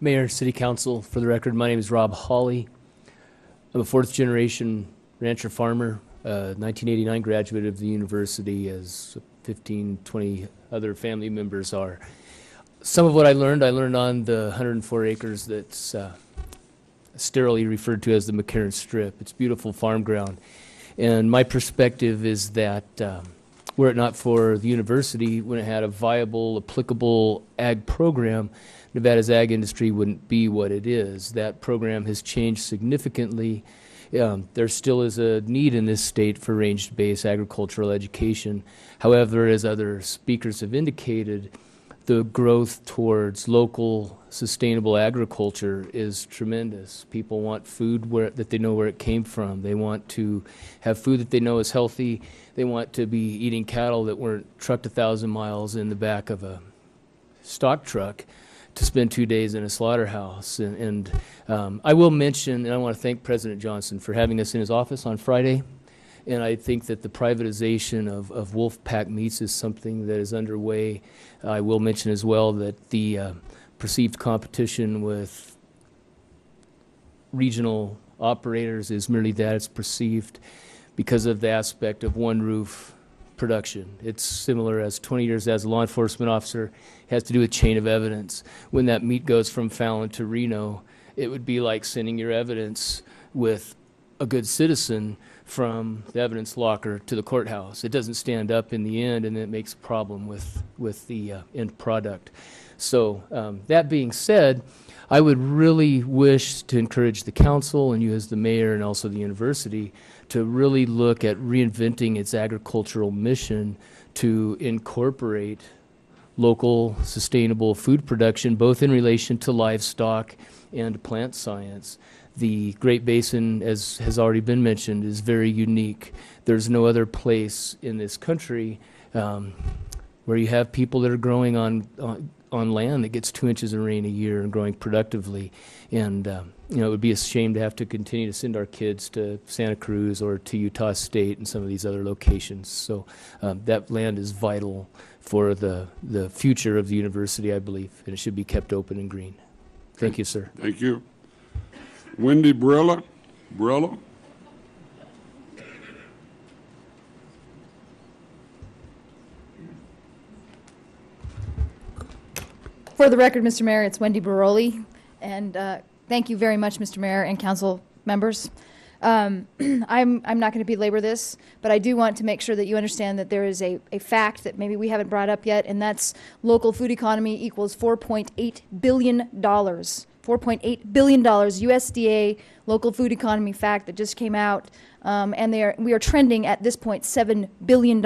Mayor, City Council, for the record, my name is Rob Hawley. I'm a fourth generation rancher farmer, 1989 graduate of the university, as 15, 20 other family members are. Some of what I learned on the 104 acres that's sterilely referred to as the McCarran Strip. It's beautiful farm ground. And my perspective is that were it not for the university, when it had a viable, applicable ag program, Nevada's ag industry wouldn't be what it is. That program has changed significantly. There still is a need in this state for range-based agricultural education. However, as other speakers have indicated, the growth towards local, sustainable agriculture is tremendous. People want food that they know where it came from. They want to have food that they know is healthy. They want to be eating cattle that weren't trucked 1,000 miles in the back of a stock truck to spend 2 days in a slaughterhouse. And I will mention, and I want to thank President Johnson for having us in his office on Friday. And I think that the privatization of Wolfpack meats is something that is underway. I will mention as well that the perceived competition with regional operators is merely that it's perceived because of the aspect of one roof production. It's similar as 20 years as a law enforcement officer. It has to do with chain of evidence. When that meat goes from Fallon to Reno, it would be like sending your evidence with a good citizen from the evidence locker to the courthouse. It doesn't stand up in the end, and it makes a problem with the end product. So that being said, I would really wish to encourage the council and you as the mayor and also the university to really look at reinventing its agricultural mission to incorporate local sustainable food production, both in relation to livestock and plant science. The Great Basin, as has already been mentioned, is very unique. There's no other place in this country where you have people that are growing on land that gets 2 inches of rain a year and growing productively. And it would be a shame to have to continue to send our kids to Santa Cruz or to Utah State and some of these other locations. So that land is vital for the future of the university, I believe, and it should be kept open and green. Thank you, sir. Thank you. Wendy Brilla. For the record, Mr. Mayor, it's Wendy Baroli, and thank you very much, Mr. Mayor and council members. I'm not going to belabor this, but I do want to make sure that you understand that there is a fact that maybe we haven't brought up yet, and that's local food economy equals $4.8 billion. $4.8 billion USDA local food economy fact that just came out, and we are trending at this point $7 billion.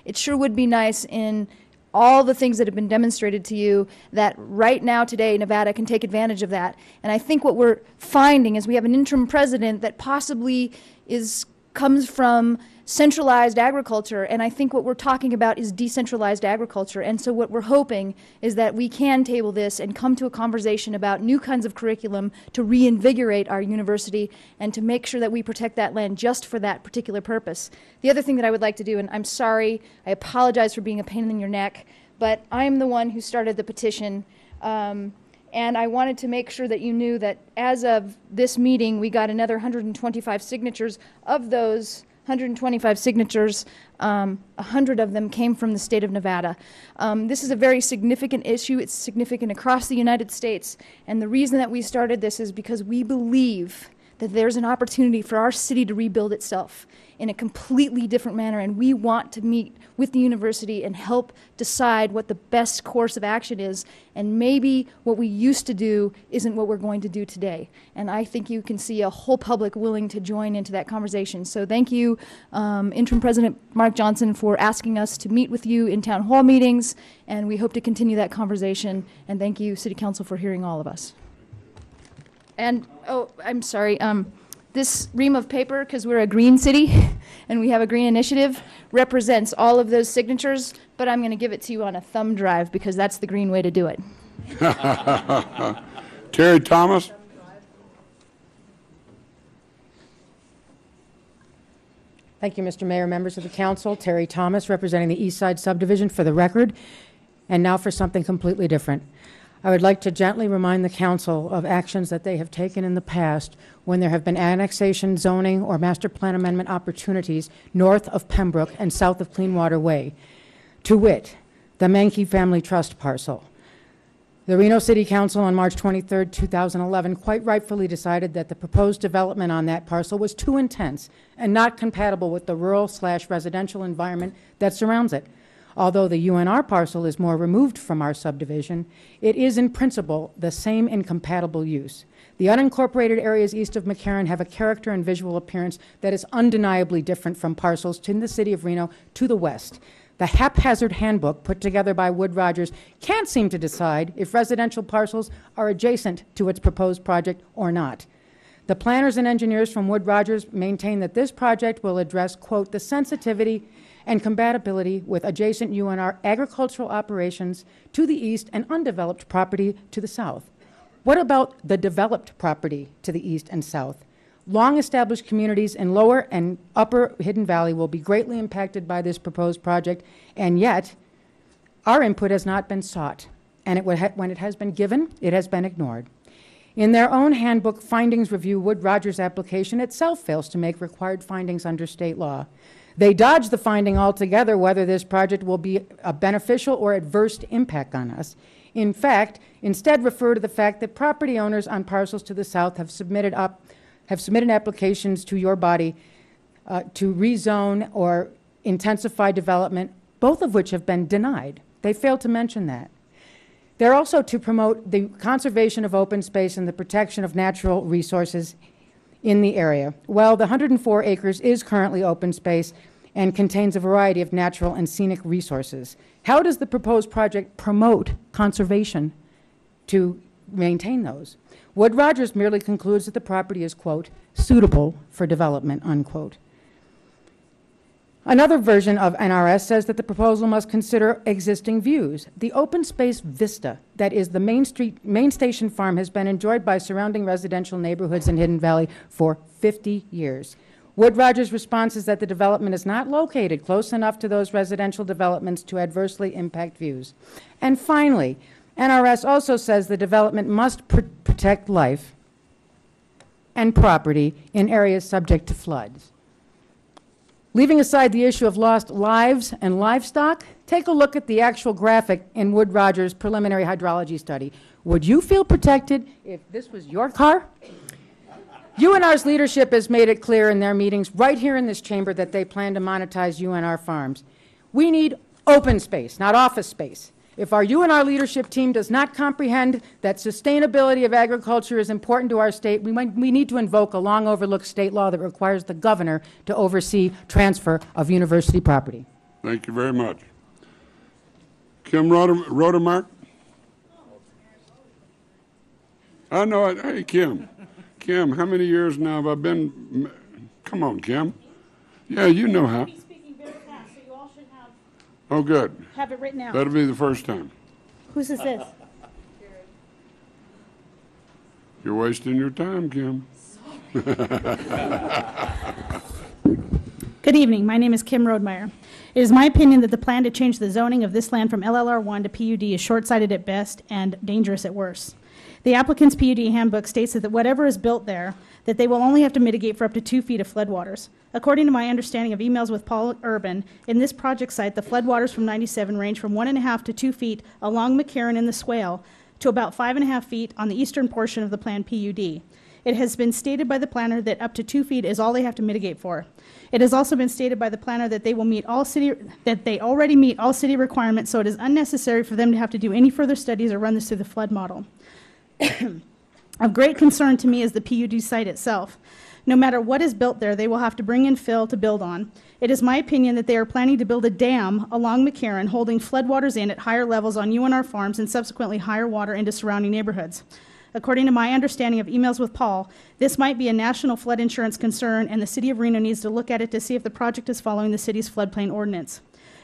It sure would be nice in all the things that have been demonstrated to you that right now today Nevada can take advantage of that. And I think what we're finding is we have an interim president that possibly is comes from centralized agriculture, and I think what we're talking about is decentralized agriculture. And so what we're hoping is that we can table this and come to a conversation about new kinds of curriculum to reinvigorate our university and to make sure that we protect that land just for that particular purpose. The other thing that I would like to do, and I'm sorry, I apologize for being a pain in your neck, but I'm the one who started the petition, and I wanted to make sure that you knew that as of this meeting, we got another 125 signatures. Of those 125 signatures, 100 of them came from the state of Nevada. This is a very significant issue. It's significant across the United States. And the reason that we started this is because we believe that there's an opportunity for our city to rebuild itself in a completely different manner. And we want to meet with the university and help decide what the best course of action is. And maybe what we used to do isn't what we're going to do today. And I think you can see a whole public willing to join into that conversation. So thank you, Interim President Mark Johnson, for asking us to meet with you in town hall meetings. And we hope to continue that conversation. And thank you, City Council, for hearing all of us. And, oh, I'm sorry, this ream of paper, because we're a green city and we have a green initiative, represents all of those signatures, but I'm going to give it to you on a thumb drive because that's the green way to do it. Terry Thomas. Thank you, Mr. Mayor, members of the council. Terry Thomas, representing the East Side Subdivision for the record. And now for something completely different. I would like to gently remind the council of actions that they have taken in the past when there have been annexation, zoning, or master plan amendment opportunities north of Pembroke and south of Cleanwater Way. To wit, the Menke Family Trust parcel. The Reno City Council on March 23, 2011, quite rightfully decided that the proposed development on that parcel was too intense and not compatible with the rural/residential environment that surrounds it. Although the UNR parcel is more removed from our subdivision, it is in principle the same incompatible use. The unincorporated areas east of McCarran have a character and visual appearance that is undeniably different from parcels in the city of Reno to the west. The haphazard handbook put together by Wood Rogers can't seem to decide if residential parcels are adjacent to its proposed project or not. The planners and engineers from Wood Rogers maintain that this project will address, quote, the sensitivity and compatibility with adjacent UNR agricultural operations to the east and undeveloped property to the south. What about the developed property to the east and south? Long-established communities in Lower and Upper Hidden Valley will be greatly impacted by this proposed project, and yet our input has not been sought, and when it has been given, it has been ignored. In their own handbook findings review, Wood Rogers' application itself fails to make required findings under state law. They dodge the finding altogether whether this project will be a beneficial or adverse impact on us. In fact, instead refer to the fact that property owners on parcels to the south have submitted applications to your body to rezone or intensify development, both of which have been denied. They failed to mention that. They're also to promote the conservation of open space and the protection of natural resources in the area. Well, the 104 acres is currently open space and contains a variety of natural and scenic resources. How does the proposed project promote conservation to maintain those? Wood Rogers merely concludes that the property is, quote, suitable for development, unquote. Another version of NRS says that the proposal must consider existing views. The open space vista that is the Main Station Farm has been enjoyed by surrounding residential neighborhoods in Hidden Valley for 50 years. Wood Rogers' response is that the development is not located close enough to those residential developments to adversely impact views. And finally, NRS also says the development must protect life and property in areas subject to floods. Leaving aside the issue of lost lives and livestock, take a look at the actual graphic in Wood Rogers' preliminary hydrology study. Would you feel protected if this was your car? UNR's leadership has made it clear in their meetings right here in this chamber that they plan to monetize UNR farms. We need open space, not office space. If our UNR leadership team does not comprehend that sustainability of agriculture is important to our state, we need to invoke a long overlooked state law that requires the governor to oversee transfer of university property. Thank you very much. Kim Rodemark? I know it. Hey, Kim. Kim, how many years now have I been? Come on, Kim. Yeah, you know how. He's speaking very fast, so you all should Oh, good. have it written out. That'll be the first time. Whose is this? You're wasting your time, Kim. Good evening. My name is Kim Rodemeyer. It is my opinion that the plan to change the zoning of this land from LLR1 to PUD is short-sighted at best and dangerous at worst. The applicant's PUD handbook states that whatever is built there, that they will only have to mitigate for up to 2 feet of floodwaters. According to my understanding of emails with Paul Urban, in this project site, the floodwaters from 97 range from 1.5 to 2 feet along McCarran and the Swale to about 5.5 feet on the eastern portion of the planned PUD. It has been stated by the planner that up to 2 feet is all they have to mitigate for. It has also been stated by the planner that they already meet all city requirements, so it is unnecessary for them to have to do any further studies or run this through the flood model. Of great concern to me is the PUD site itself. No matter what is built there, they will have to bring in fill to build on. It is my opinion that they are planning to build a dam along McCarran, holding floodwaters in at higher levels on UNR farms and subsequently higher water into surrounding neighborhoods. According to my understanding of emails with Paul, this might be a national flood insurance concern, and the city of Reno needs to look at it to see if the project is following the city's floodplain ordinance.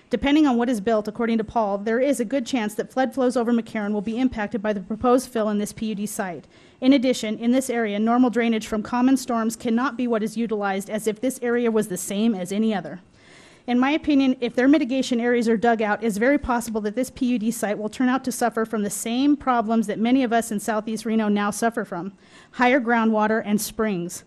Depending on what is built, according to Paul, there is a good chance that flood flows over McCarran will be impacted by the proposed fill in this PUD site. In addition, in this area, normal drainage from common storms cannot be what is utilized, as if this area was the same as any other. In my opinion, if their mitigation areas are dug out, it's very possible that this PUD site will turn out to suffer from the same problems that many of us in Southeast Reno now suffer from: higher groundwater and springs.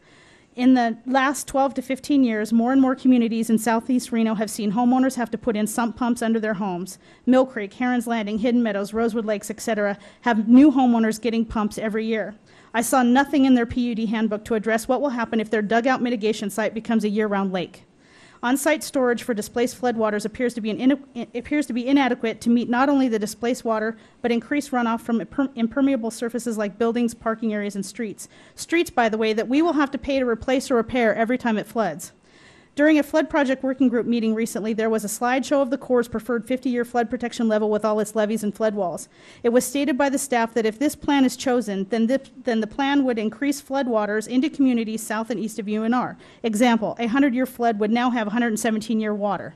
In the last 12 to 15 years, more and more communities in Southeast Reno have seen homeowners have to put in sump pumps under their homes. Mill Creek, Heron's Landing, Hidden Meadows, Rosewood Lakes, etc., have new homeowners getting pumps every year. I saw nothing in their PUD handbook to address what will happen if their dugout mitigation site becomes a year-round lake. On-site storage for displaced floodwaters appears to be inadequate to meet not only the displaced water, but increased runoff from impermeable surfaces like buildings, parking areas, and streets. Streets, by the way, that we will have to pay to replace or repair every time it floods. During a flood project working group meeting recently, there was a slideshow of the Corps' preferred 50-year flood protection level with all its levees and flood walls. It was stated by the staff that if this plan is chosen, then the plan would increase floodwaters into communities south and east of UNR. Example, a 100-year flood would now have 117-year water.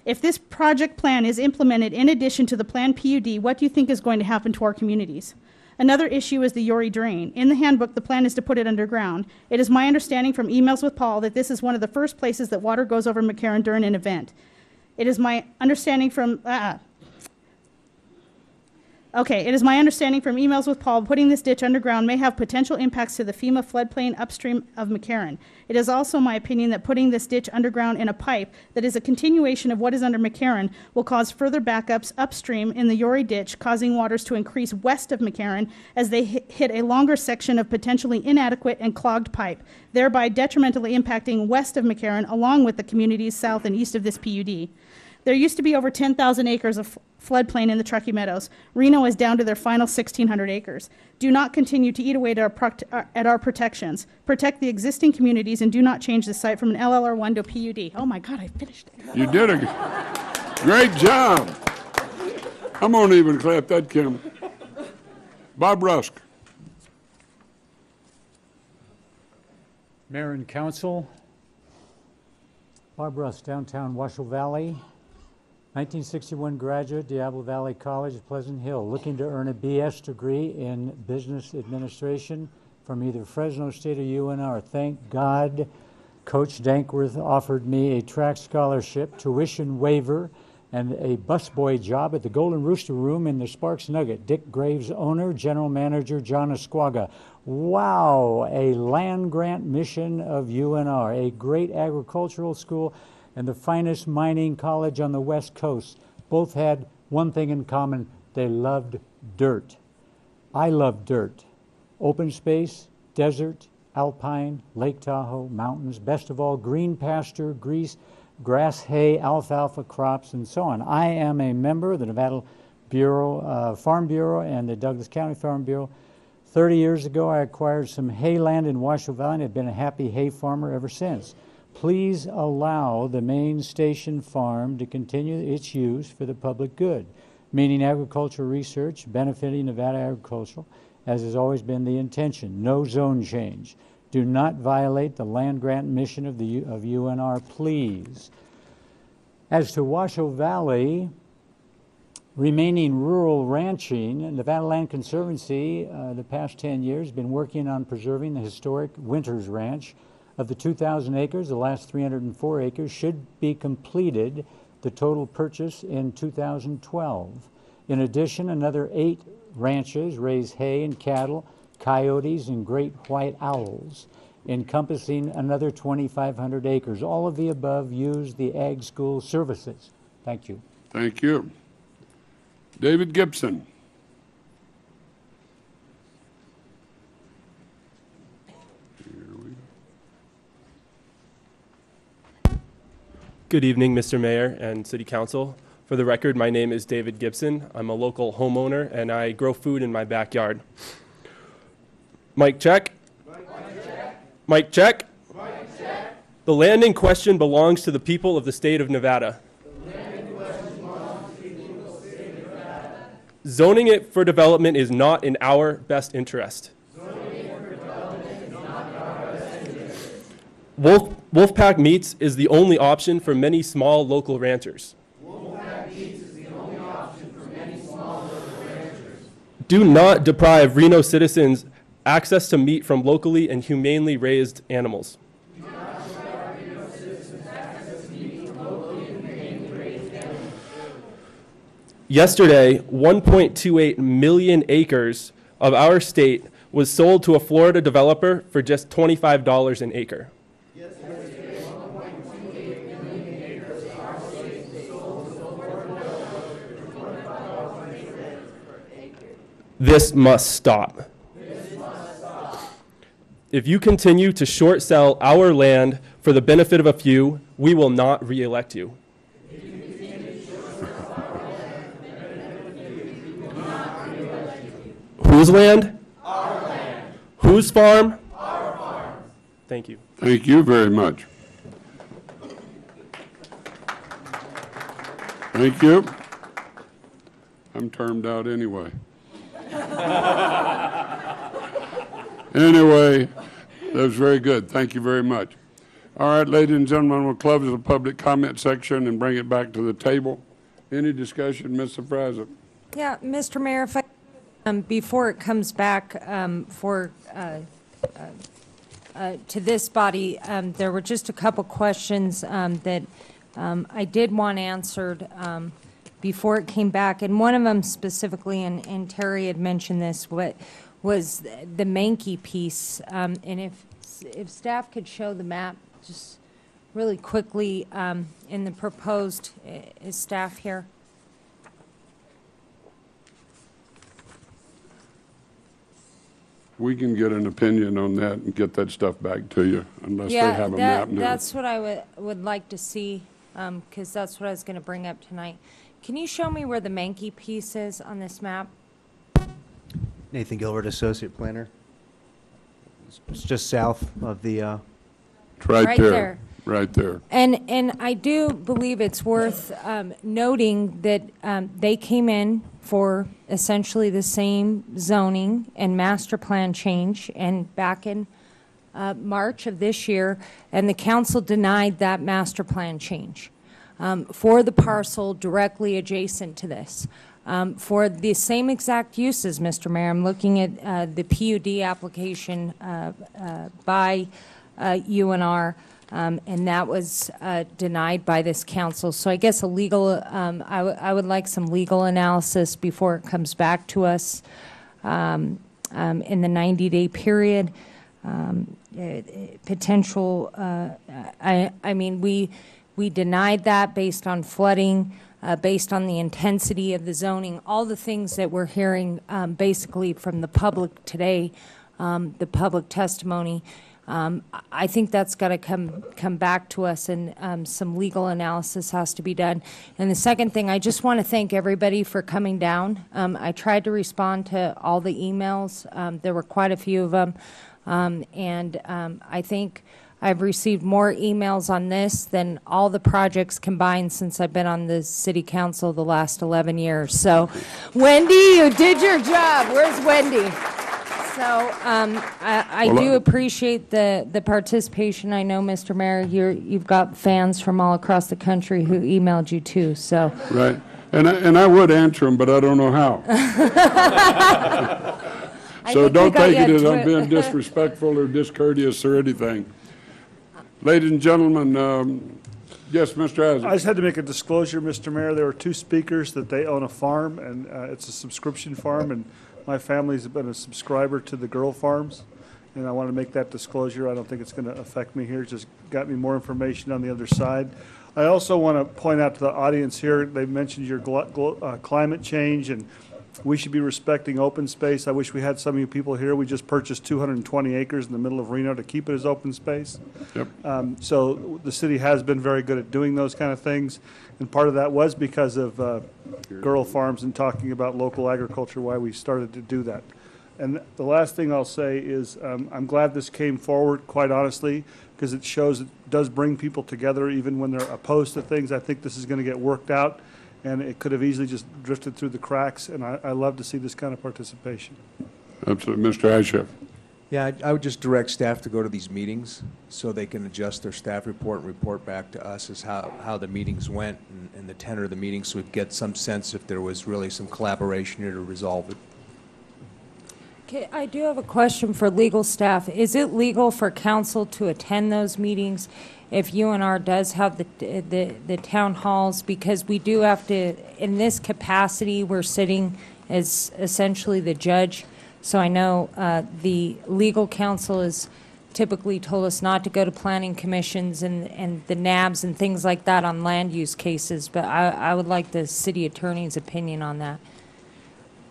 If this project plan is implemented in addition to the planned PUD, what do you think is going to happen to our communities? Another issue is the Yori Drain. In the handbook, the plan is to put it underground. It is my understanding from emails with Paul that this is one of the first places that water goes over McCarran during an event. It is my understanding from It is my understanding from emails with Paul putting this ditch underground may have potential impacts to the FEMA floodplain upstream of McCarran. It is also my opinion that putting this ditch underground in a pipe that is a continuation of what is under McCarran will cause further backups upstream in the Yori ditch, causing waters to increase west of McCarran as they hit a longer section of potentially inadequate and clogged pipe, thereby detrimentally impacting west of McCarran along with the communities south and east of this PUD. There used to be over 10,000 acres of floodplain in the Truckee Meadows. Reno is down to their final 1,600 acres. Do not continue to eat away at our protections. Protect the existing communities and do not change the site from an LLR1 to a PUD. Oh my God, I finished it. You did a great job. I'm going to even clap that, Kim. Bob Rusk. Mayor and Council, Bob Rusk, downtown Washoe Valley. 1961 graduate, Diablo Valley College at Pleasant Hill, looking to earn a BS degree in business administration from either Fresno State or UNR. Thank God Coach Dankworth offered me a track scholarship, tuition waiver, and a busboy job at the Golden Rooster Room in the Sparks Nugget. Dick Graves, owner, general manager, John Esquaga. Wow, a land grant mission of UNR, a great agricultural school, and the finest mining college on the West Coast. Both had one thing in common: they loved dirt. I love dirt. Open space, desert, alpine, Lake Tahoe, mountains, best of all, green pasture, grass, hay, alfalfa crops, and so on. I am a member of the Nevada Bureau, Farm Bureau and the Douglas County Farm Bureau. 30 years ago, I acquired some hay land in Washoe Valley and have been a happy hay farmer ever since. Please allow the main station farm to continue its use for the public good, meaning agricultural research benefiting Nevada agriculture, as has always been the intention. No zone change. Do not violate the land grant mission of UNR, please. As to Washoe Valley, remaining rural ranching, Nevada Land Conservancy, the past 10 years, been working on preserving the historic Winters Ranch. Of the 2,000 acres, the last 304 acres should be completed, the total purchase in 2012. In addition, another 8 ranches raise hay and cattle, coyotes, and great white owls, encompassing another 2,500 acres. All of the above use the Ag School services. Thank you. Thank you. David Gibson. Good evening, Mr. Mayor and City Council. For the record, my name is David Gibson. I'm a local homeowner and I grow food in my backyard. Mic check. Mic check. Mic check. The land in question belongs to the people of the state of Nevada. Zoning it for development is not in our best interest. Wolfpack Meats is the only option for many small local ranchers. Do not deprive Reno citizens access to meat from locally and humanely raised animals. Yesterday, 1.28 million acres of our state was sold to a Florida developer for just $25 an acre. This must stop. If you continue to short sell our land for the benefit of a few, we will not re-elect you. Whose land? Our land. Whose farm? Our farm. Thank you. Thank you very much. Thank you. I'm termed out anyway. Anyway, that was very good. Thank you very much. All right, ladies and gentlemen, we'll close the public comment section and bring it back to the table. Any discussion, Mr. President? Yeah, Mr. Mayor, if I before it comes back to this body, there were just a couple questions that I did want answered before it came back, and one of them specifically, and Terry had mentioned this, was the Mankey piece, and if staff could show the map just really quickly in the proposed, is staff here? We can get an opinion on that and get that stuff back to you, unless they have a map now. That's what I would like to see, because that's what I was going to bring up tonight. Can you show me where the Mankey piece is on this map? Nathan Gilbert, Associate Planner. It's just south of the... Right there. Right there. And I do believe it's worth noting that they came in for essentially the same zoning and master plan change, and back in March of this year, and the council denied that master plan change for the parcel directly adjacent to this. For the same exact uses, Mr. Mayor, I'm looking at the PUD application by UNR, and that was denied by this council. So I guess a legal, I would like some legal analysis before it comes back to us in the 90-day period. Potential, I mean, we denied that based on flooding, based on the intensity of the zoning, all the things that we're hearing basically from the public today, the public testimony. I think that's got to come back to us, and some legal analysis has to be done. And the second thing, I just want to thank everybody for coming down. I tried to respond to all the emails. There were quite a few of them, and I think I've received more emails on this than all the projects combined since I've been on the city council the last 11 years. So, Wendy, you did your job. Where's Wendy? So I do appreciate the participation. I know, Mr. Mayor, you've got fans from all across the country who emailed you too. So Right. And I would answer them, but I don't know how. So don't take it as I'm being disrespectful or discourteous or anything. Ladies and gentlemen, yes, Mr. Isaac. I just had to make a disclosure, Mr. Mayor. There were two speakers that they own a farm, and it's a subscription farm, and my family's been a subscriber to the Girl Farms, and I want to make that disclosure. I don't think it's going to affect me here. It just got me more information on the other side. I also want to point out to the audience here, they mentioned your climate change, and we should be respecting open space. I wish we had some of you people here. We just purchased 220 acres in the middle of Reno to keep it as open space. Yep. So the city has been very good at doing those kind of things, and part of that was because of Girl Farms and talking about local agriculture, why we started to do that. And the last thing I'll say is I'm glad this came forward, quite honestly, because it shows it does bring people together even when they're opposed to things. I think this is going to get worked out, and it could have easily just drifted through the cracks, and I love to see this kind of participation. Absolutely. Mr. Ashef. Yeah, I would just direct staff to go to these meetings so they can adjust their staff report and report back to us as how the meetings went and the tenor of the meeting, so we get some sense if there was really some collaboration here to resolve it. Okay, I do have a question for legal staff. Is it legal for council to attend those meetings if UNR does have the town halls? Because we do have to, in this capacity, we're sitting as essentially the judge. So I know the legal counsel has typically told us not to go to planning commissions and the NABs and things like that on land use cases, but I would like the city attorney's opinion on that.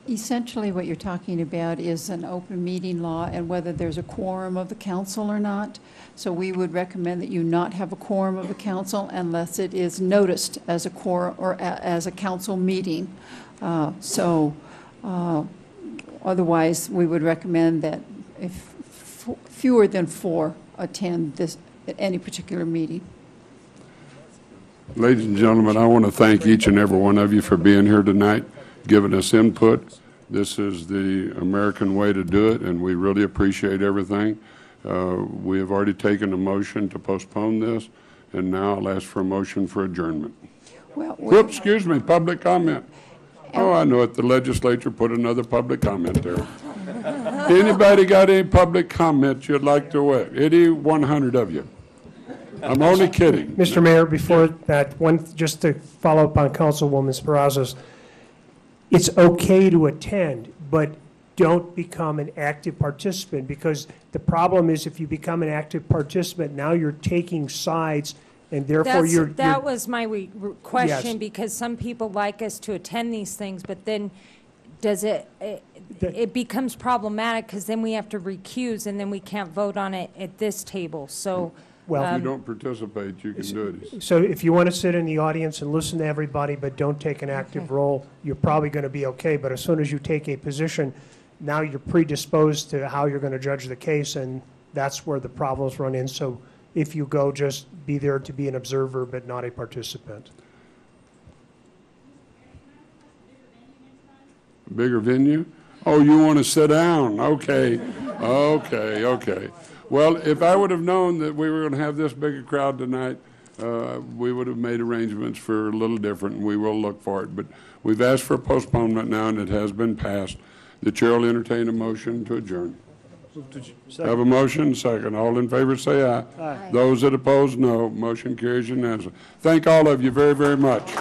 Essentially, what you're talking about is an open meeting law and whether there's a quorum of the council or not. So we would recommend that you not have a quorum of the council unless it is noticed as a quorum or as a council meeting. Otherwise, we would recommend that if fewer than 4 attend this at any particular meeting. Ladies and gentlemen, I want to thank each and every one of you for being here tonight, giving us input. This is the American way to do it, and we really appreciate everything. We have already taken a motion to postpone this, and now I'll ask for a motion for adjournment. Whoops, excuse me, public comment. Oh, I know it. The legislature put another public comment there. Anybody got any public comments you'd like to make? Any 100 of you? I'm only kidding. Mr. Mayor, before that, just to follow up on Councilwoman Sparazzo's, it's okay to attend, but don't become an active participant, because the problem is if you become an active participant, now you're taking sides, and therefore that was my question, yes. Because some people like us to attend these things, but then does it becomes problematic because then we have to recuse and then we can't vote on it at this table. So well, if you don't participate, you can do it. So if you want to sit in the audience and listen to everybody but don't take an active role, you're probably going to be okay. But as soon as you take a position, now you're predisposed to how you're going to judge the case, and that's where the problems run in. So if you go, just be there to be an observer but not a participant. Bigger venue? Oh, you want to sit down? Okay. Okay. Well, if I would have known that we were going to have this big a crowd tonight, we would have made arrangements for a little different, and we will look for it. But we've asked for a postponement now, and it has been passed. The chair will entertain a motion to adjourn. Have a motion, second. All in favor say aye. Aye. Those that oppose, no. Motion carries unanimously. Thank all of you very, very much.